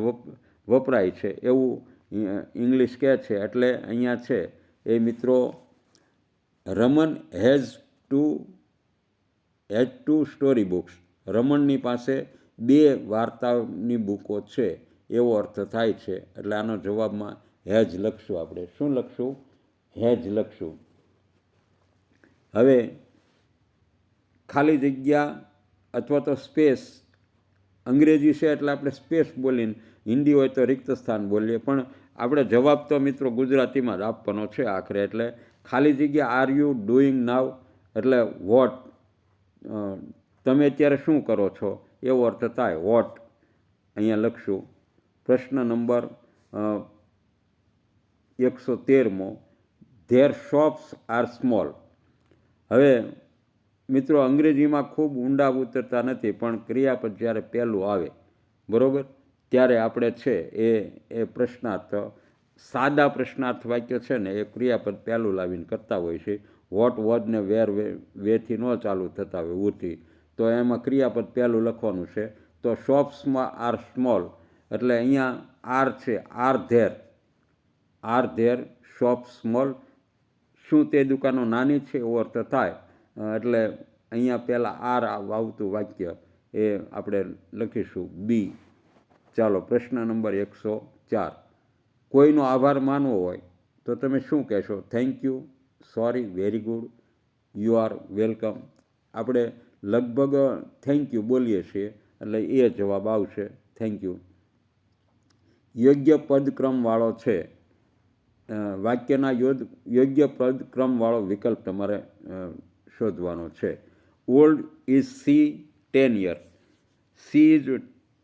[SPEAKER 1] વપરાય છે એવું ઇંગ્લિશ કહે છે. એટલે અહીંયા છે એ મિત્રો Raman has two story books. રમણની પાસે બે વાર્તાની બુકો છે એવો અર્થ થાય છે. એટલે આનો જવાબમાં હેજ લખશું આપણે. શું લખશું? હેજ લખશું. હવે ખાલી જગ્યા અથવા તો સ્પેસ, અંગ્રેજી છે એટલે આપણે સ્પેસ બોલીને, હિન્દી હોય તો રિક્ત સ્થાન બોલીએ, પણ આપણે જવાબ તો મિત્રો ગુજરાતીમાં જ આપવાનો છે આખરે. એટલે ખાલી જગ્યા આર યુ ડુઈંગ નાવ, એટલે વોટ, તમે અત્યારે શું કરો છો એવો અર્થ થાય વોટ. અહીંયા લખશું. પ્રશ્ન નંબર 113મો, ધેર શોપ્સ આર સ્મોલ. હવે મિત્રો અંગ્રેજીમાં ખૂબ ઊંડા ઉતરતા નથી, પણ ક્રિયાપદ જ્યારે પહેલું આવે બરાબર ત્યારે આપણે છે એ પ્રશ્નાર્થ, સાદા પ્રશ્નાર્થ વાક્ય છે ને એ ક્રિયાપદ પહેલું લાવીને કરતા હોય છે. વોટ, વોઝ ને વેર વેથી ન ચાલુ થતા હોય ઉથી, તો એમાં ક્રિયાપદ પહેલું લખવાનું છે. તો શોપ્સમાં આર સ્મોલ, એટલે અહીંયા આર છે, આર ધેર શોપ સ્મોલ, શું તે દુકાનો નાની છે એવો અર્થ થાય. એટલે અહીંયા પહેલાં આર આવતું વાક્ય એ આપણે લખીશું બી. ચાલો પ્રશ્ન નંબર 104, કોઈનો આભાર માનવો હોય તો તમે શું કહેશો? Thank you, sorry, very good, you are welcome. આપણે લગભગ થેન્ક યુ બોલીએ છીએ એટલે એ જવાબ આવશે, થેન્ક યુ. યોગ્ય પદક્રમવાળો છે, વાક્યના યોગ્ય પદક્રમવાળો વિકલ્પ તમારે શોધવાનો છે. Old is C 10 years, she is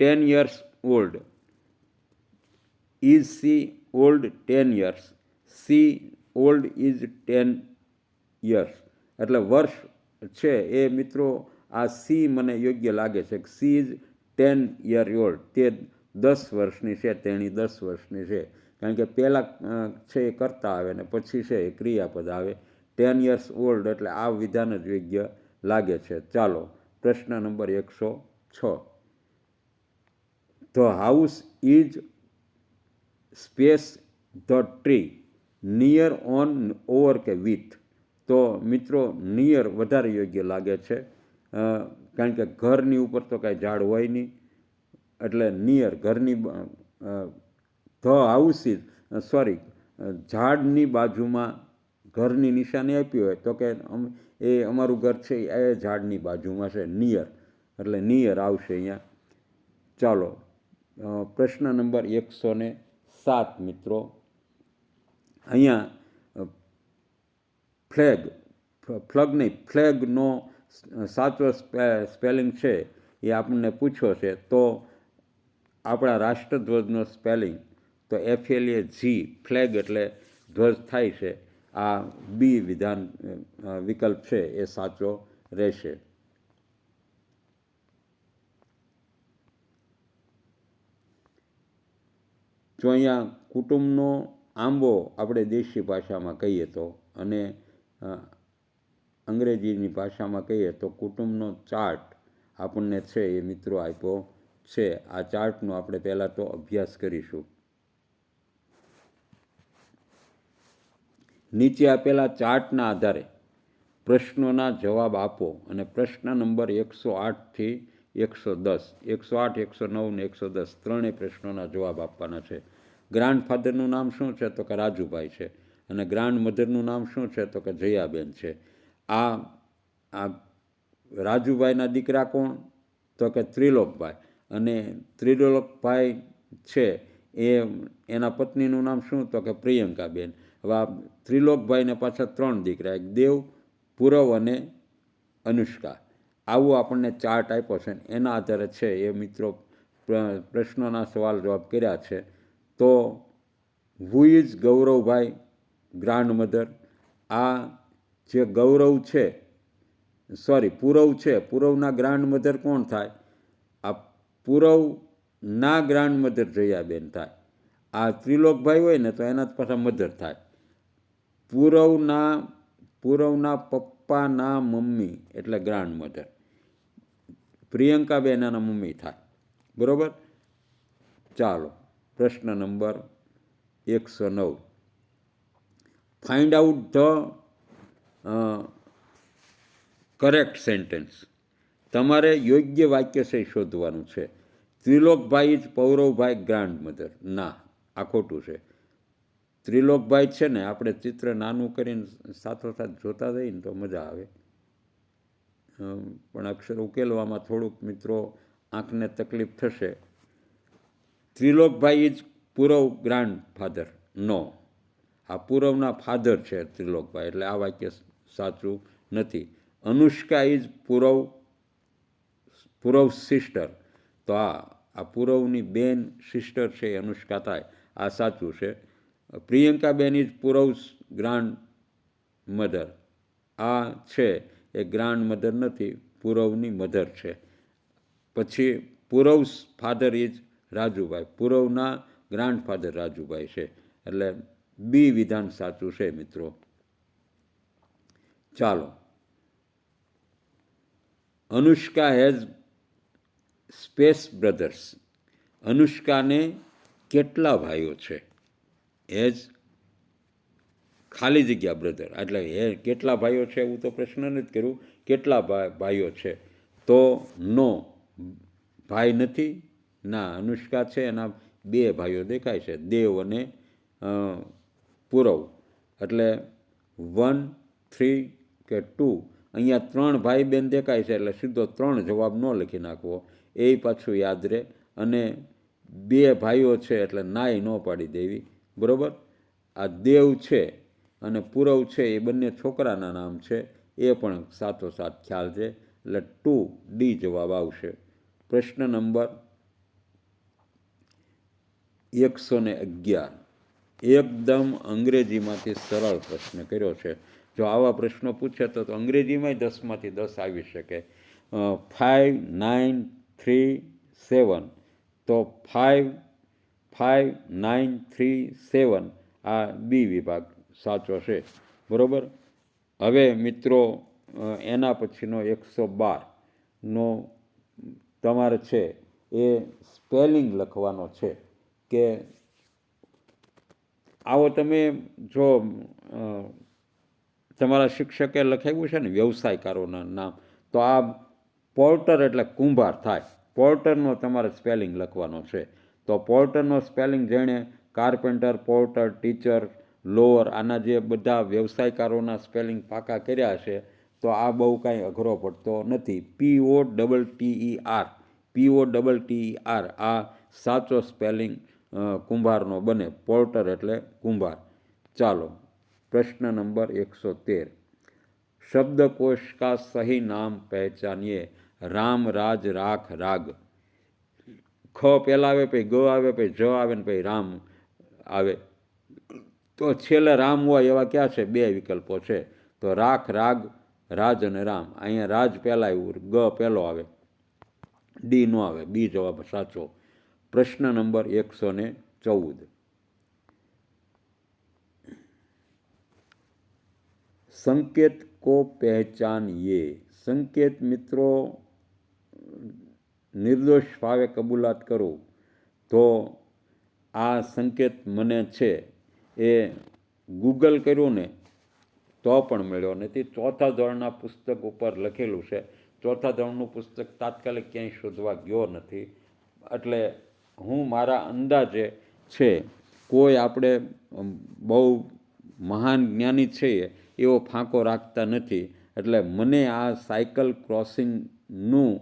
[SPEAKER 1] 10 years old. Is C old 10 years, C old is 10 years. એટલે વર્ષ છે એ મિત્રો આ સી મને યોગ્ય લાગે છે. સી ઇઝ 10 years ઓલ્ડ, તે 10 વર્ષની છે, તેણી 10 વર્ષની છે. કારણ કે પહેલાં છે એ કરતા આવે ને પછી છે એ ક્રિયાપદ આવે. 10 years ઓલ્ડ એટલે આ વિધાન જ યોગ્ય લાગે છે. ચાલો પ્રશ્ન number 106, the house is space the tree, near, on, over કે વિથ. તો મિત્રો નિયર વધારે યોગ્ય લાગે છે, કારણ કે ઘરની ઉપર તો કાંઈ ઝાડ હોય નહીં, એટલે નિયર, ઘરની, ધ હાઉસ ઇઝ, સોરી, ઝાડની બાજુમાં ઘરની નિશાની આપી હોય તો કે એ અમારું ઘર છે એ ઝાડની બાજુમાં છે, નિયર, એટલે નિયર આવશે અહીંયા. ચાલો પ્રશ્ન નંબર 107 મિત્રો, અહીંયા ફ્લેગનો સાચો સ્પેલિંગ છે એ આપણને પૂછ્યો છે. તો આપણા રાષ્ટ્રધ્વજનો સ્પેલિંગ તો FLAG, ફ્લેગ એટલે ધ્વજ થાય છે. આ બી વિધાન વિકલ્પ છે એ સાચો રહેશે. જો અહીંયા કુટુંબનો આંબો આપણે દેશી ભાષામાં કહીએ તો, અને અંગ્રેજીની ભાષામાં કહીએ તો કુટુંબનો ચાર્ટ આપણને છે એ મિત્રો આપ્યો છે. આ ચાર્ટનો આપણે પહેલાં તો અભ્યાસ કરીશું. નીચે આપેલા ચાર્ટના આધારે પ્રશ્નોના જવાબ આપો અને પ્રશ્ન નંબર 108થી 110, 108, 109 ને 110 ત્રણેય પ્રશ્નોના જવાબ આપવાના છે. ગ્રાન્ડફાધરનું નામ શું છે? તો કે રાજુભાઈ છે. અને ગ્રાન્ડ મધરનું નામ શું છે? તો કે જયાબેન છે. આ રાજુભાઈના દીકરા કોણ? તો કે ત્રિલોકભાઈ. અને ત્રિલોકભાઈ છે એના પત્નીનું નામ શું? તો કે પ્રિયંકાબેન. હવે આ ત્રિલોકભાઈને પાછા 3 દીકરા, એક દેવ, પૂરવ અને અનુષ્કા. આવું આપણને ચાર્ટ આપ્યો છે. એના આધારે છે એ મિત્રો પ્રશ્નોના સવાલ જવાબ કર્યા છે. તો who is Gauravbhai grand mother? આ જે ગૌરવ છે, પૂરવ છે, પૂરવના ગ્રાન્ડ મધર કોણ થાય? આ પૂરવના ગ્રાન્ડ મધર જયાબેન થાય. આ ત્રિલોકભાઈ હોય ને તો એના જ પાછા મધર થાય. પૂરવના પપ્પાના મમ્મી એટલે ગ્રાન્ડ મધર. પ્રિયંકાબેન એના મમ્મી થાય. બરાબર? ચાલો, પ્રશ્ન number 109. Find out the correct sentence. તમારે યોગ્ય વાક્યશય શોધવાનું છે. ત્રિલોકભાઈ જ પૌરવભાઈ ગ્રાન્ડ મધર. ના, આ ખોટું છે. ત્રિલોકભાઈ છે ને, આપણે ચિત્ર નાનું કરીને સાથોસાથ જોતા જઈએ ને તો મજા આવે, પણ અક્ષર ઉકેલવામાં થોડુંક મિત્રો આંખને તકલીફ થશે. Trilokbhai is પૂરવ grand father. નો, આ પૂરવના ફાધર છે ત્રિલોકભાઈ, એટલે આ વાક્ય સાચું નથી. Anushka is Purav sister. તો આ પૂરવની બેન સિસ્ટર છે એ અનુષ્કા થાય. આ સાચું છે. પ્રિયંકાબેન ઇઝ પૂરવ ગ્રાન્ડ મધર. આ છે એ ગ્રાન્ડ મધર નથી, પૂરવની મધર છે. પછી પૂરવ ફાધર ઇઝ રાજુભાઈ. પૂરવના ગ્રાન્ડ ફાધર રાજુભાઈ છે. એટલે બી વિધાન સાચું છે મિત્રો. ચાલો, અનુષ્કા હેઝ સ્પેસ બ્રધર્સ. અનુષ્કાને કેટલા ભાઈઓ છે? હેઝ ખાલી જગ્યા બ્રધર, એટલે કેટલા ભાઈઓ છે એવું તો પ્રશ્ન નથી કર્યું. કેટલા ભાઈઓ છે? તો નો, ભાઈ નથી. ના, અનુષ્કા છે એના 2 ભાઈઓ દેખાય છે, દેવ અને પૂરવ. એટલે 1, 3 કે 2. અહીંયા 3 ભાઈ બહેન દેખાય છે એટલે સીધો 3 જવાબ ન લખી નાખવો, એ પાછું યાદ રહે. અને 2 ભાઈઓ છે એટલે નાય ન પાડી દેવી. બરાબર? આ દેવ છે અને પૂરવ છે એ બંને છોકરાના નામ છે, એ પણ સાથોસાથ ખ્યાલ છે. એટલે 2D જવાબ આવશે. પ્રશ્ન નંબર 111. એકદમ અંગ્રેજીમાંથી સરળ પ્રશ્ન કર્યો છે. જો આવા પ્રશ્નો પૂછે તો અંગ્રેજીમાં 10માંથી 10 આવી શકે. 5, 9, 3, 7. તો 5, 5, 9, 3, 7 આ બી વિભાગ સાચો છે. બરાબર? હવે મિત્રો એના પછીનો 112નો તમારે છે એ સ્પેલિંગ લખવાનો છે. કે આવો તમે જો તમારા શિક્ષકે લખાવ્યું છે ને વ્યવસાયકારોના નામ, તો આ પોર્ટર એટલે કુંભાર થાય. પોર્ટરનો તમારે સ્પેલિંગ લખવાનો છે. તો પોર્ટરનો સ્પેલિંગ જેણે કાર્પેન્ટર, પોર્ટર, ટીચર, લોઅર, આના જે બધા વ્યવસાયકારોના સ્પેલિંગ પાકા કર્યા છે, તો આ બહુ કાંઈ અઘરો પડતો નથી. POTTER આ સાચો સ્પેલિંગ કુંભારનો બને. પોર્ટર એટલે કુંભાર. ચાલો, प्रश्न नंबर 113. शब्दकोश का सही नाम पहचानिए. राम, राज, राख, राग. ख पहला आवे, પછી ગ આવે, પછી જ આવે ને પછી રામ આવે. તો છેલ્લે રામ હોય એવા ક્યાં છે? 2 વિકલ્પો છે. તો રાખ, રાગ, રાજ અને રામ. અહીંયા રાજ પહેલાં આવ્યું, ગ પહેલો આવે, ડી નો આવે. બી જવાબ સાચો. પ્રશ્ન નંબર 114. 14 संकेत को पहचानिए। संकेत મિત્રો નિર્દોષ ભાવે કબૂલાત કરું તો આ સંકેત મને છે એ ગૂગલ કર્યું ને તો પણ મળ્યો નથી. ચોથા ધોરણના પુસ્તક ઉપર લખેલું છે. ચોથા ધોરણનું પુસ્તક તાત્કાલિક ક્યાંય શોધવા ગયો નથી. એટલે હું મારા અંદાજે છે કોઈ આપણે બહુ મહાન જ્ઞાની છીએ એવો ફાંકો રાખતા નથી. એટલે મને આ સાયકલ ક્રોસિંગનું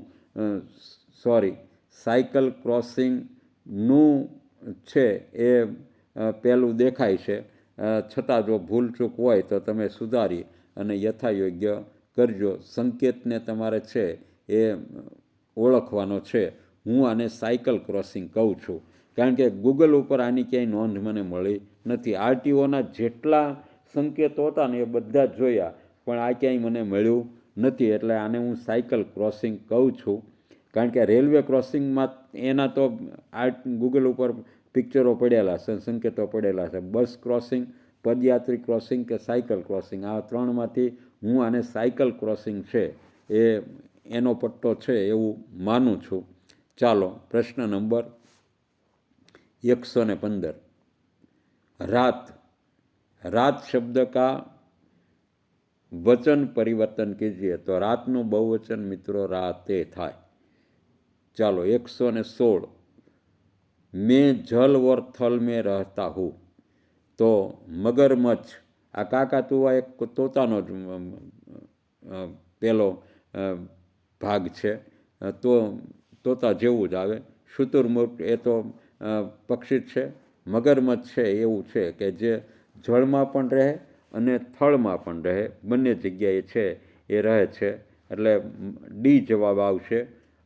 [SPEAKER 1] છે એ પહેલું દેખાય છે. છતાં જો ભૂલચૂક હોય તો તમે સુધારી અને યથાયોગ્ય કરજો. સંકેતને તમારે છે એ ઓળખવાનો છે. હું આને સાયકલ ક્રોસિંગ કહું છું, કારણ કે ગૂગલ ઉપર આની ક્યાંય નોંધ મને મળી નથી. આરટીઓના જેટલા સંકેતો હતા ને એ બધા જ જોયા, પણ આ ક્યાંય મને મળ્યું નથી. એટલે આને હું સાયકલ ક્રોસિંગ કહું છું. કારણ કે રેલવે ક્રોસિંગમાં એના તો ગૂગલ ઉપર પિક્ચરો પડેલા છે, સંકેતો પડેલા છે. બસ ક્રોસિંગ, પદયાત્રી ક્રોસિંગ કે સાયકલ ક્રોસિંગ, આ ત્રણમાંથી હું આને સાયકલ ક્રોસિંગ છે એનો પટ્ટો છે એવું માનું છું. ચાલો, પ્રશ્ન નંબર 115. रात. रात शब्द का वचन परिवर्तन कीजिए तो रातનું बहुवचन મિત્રો રાતે થાય. ચાલો, 116. मैं जल और थल में रहता हूँ तो मगरमच्छ. આ કાકાતુઆ એક તોતાનો જ પેલો ભાગ છે, તો તોતા જેવું જ આવે. શુતુરમુર્ગ એ તો પક્ષી છે. મગરમચ્છ છે એવું છે કે જે જળમાં પણ રહે અને થળમાં પણ રહે, બંને જગ્યાએ છે એ રહે છે. એટલે ડી જવાબ આવશે.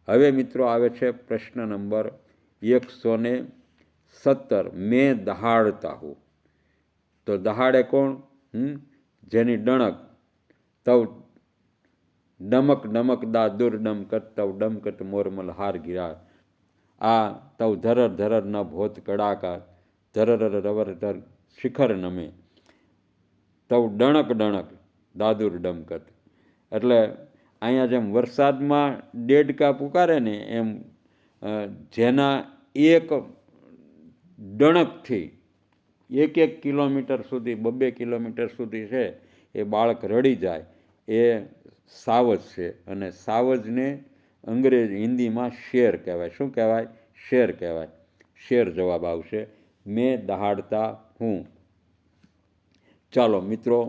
[SPEAKER 1] હવે મિત્રો આવે છે પ્રશ્ન નંબર 117. મેં દહાડતા હું. તો દહાડે કોણ? જેની ડણક. તવ ડમક ડમક દા દુર ડમકત તવ ડમકત મોરમલ હાર ગિરા. આ તવ ધરર ધરર ન ભોત કડાકા ધરર રવર ધર શિખર નમે તવ ડણક ડણક દાદુર ડમકત. એટલે અહીંયા જેમ વરસાદમાં ડેડકા પુકારે ને એમ જેના એક ડણકથી 1 કિલોમીટર સુધી 2 કિલોમીટર સુધી છે એ બાળક રડી જાય એ સાવજ છે. અને સાવજને હિન્દીમાં શેર કહેવાય. શું કહેવાય? શેર કહેવાય. શેર જવાબ આવશે. મેં દહાડતા હું. ચાલો મિત્રો,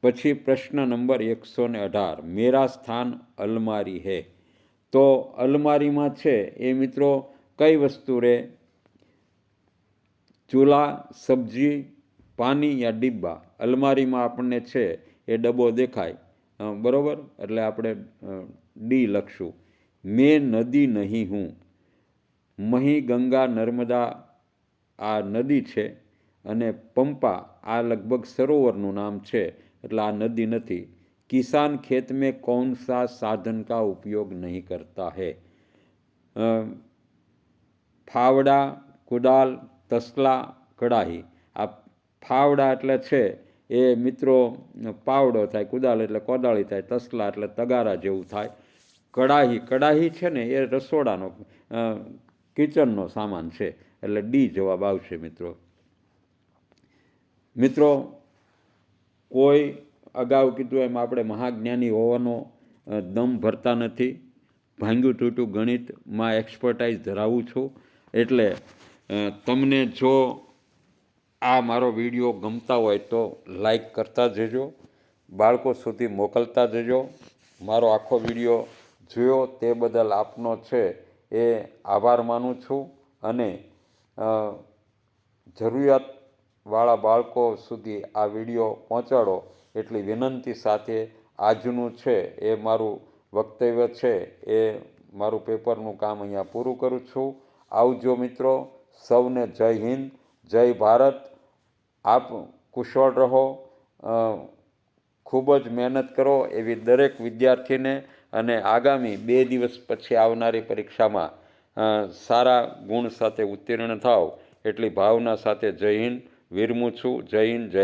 [SPEAKER 1] પછી પ્રશ્ન નંબર 118. મેરા સ્થાન અલમારી હૈ. તો અલમારીમાં છે એ મિત્રો કઈ વસ્તુ રહે? ચૂલા, સબ્જી, પાણી યા ડિબ્બા. અલમારીમાં આપણને છે એ ડબ્બો દેખાય, બરાબર? એટલે આપણે ડી લખશું. મેં નદી નહીં હું. મહી, ગંગા, નર્મદા આ નદી છે, અને પંપા આ લગભગ સરોવરનું નામ છે, એટલે આ નદી નથી. કિસાન ખેત મેં કૌન સા સાધન કા ઉપયોગ નહીં કરતા હૈ? ફાવડા, કુદાલ, તસલા, કડાહી. આ ફાવડા એટલે છે એ મિત્રો પાવડો થાય, કુદાલ એટલે કોદાળી થાય, તસલા એટલે તગારા જેવું થાય, કડાહી છે ને એ રસોડાનો કિચનનો સામાન છે. એટલે ડી જવાબ આવશે મિત્રો. મિત્રો, કોઈ અગાઉ કીધું એમ આપણે મહાજ્ઞાની હોવાનો દમ ભરતા નથી. ભાંગ્યું તૂટ્યું ગણિતમાં એક્સપર્ટાઇઝ ધરાવું છું. એટલે તમને જો આ મારો વિડીયો ગમતા હોય તો લાઈક કરતા જજો, બાળકો સુધી મોકલતા જજો. મારો આખો વિડીયો જોયો તે બદલ આપનો છે એ આભાર માનું છું. અને જરૂરિયાતવાળા બાળકો સુધી આ વિડીયો પહોંચાડો એટલી વિનંતી સાથે આજનું છે એ મારું વક્તવ્ય છે એ મારું પેપરનું કામ અહીંયા પૂરું કરું છું. આવજો મિત્રો. સૌને જય હિન્દ, જય ભારત. આપ કુશળ રહો, ખૂબ જ મહેનત કરો એવી દરેક વિદ્યાર્થીને, અને આગામી 2 દિવસ પછી આવનારી પરીક્ષામાં સારા ગુણ સાથે ઉત્તીર્ણ થાવ એટલી ભાવના સાથે જય હિન્દ. વિરમું છું. જય હિન્દ. જય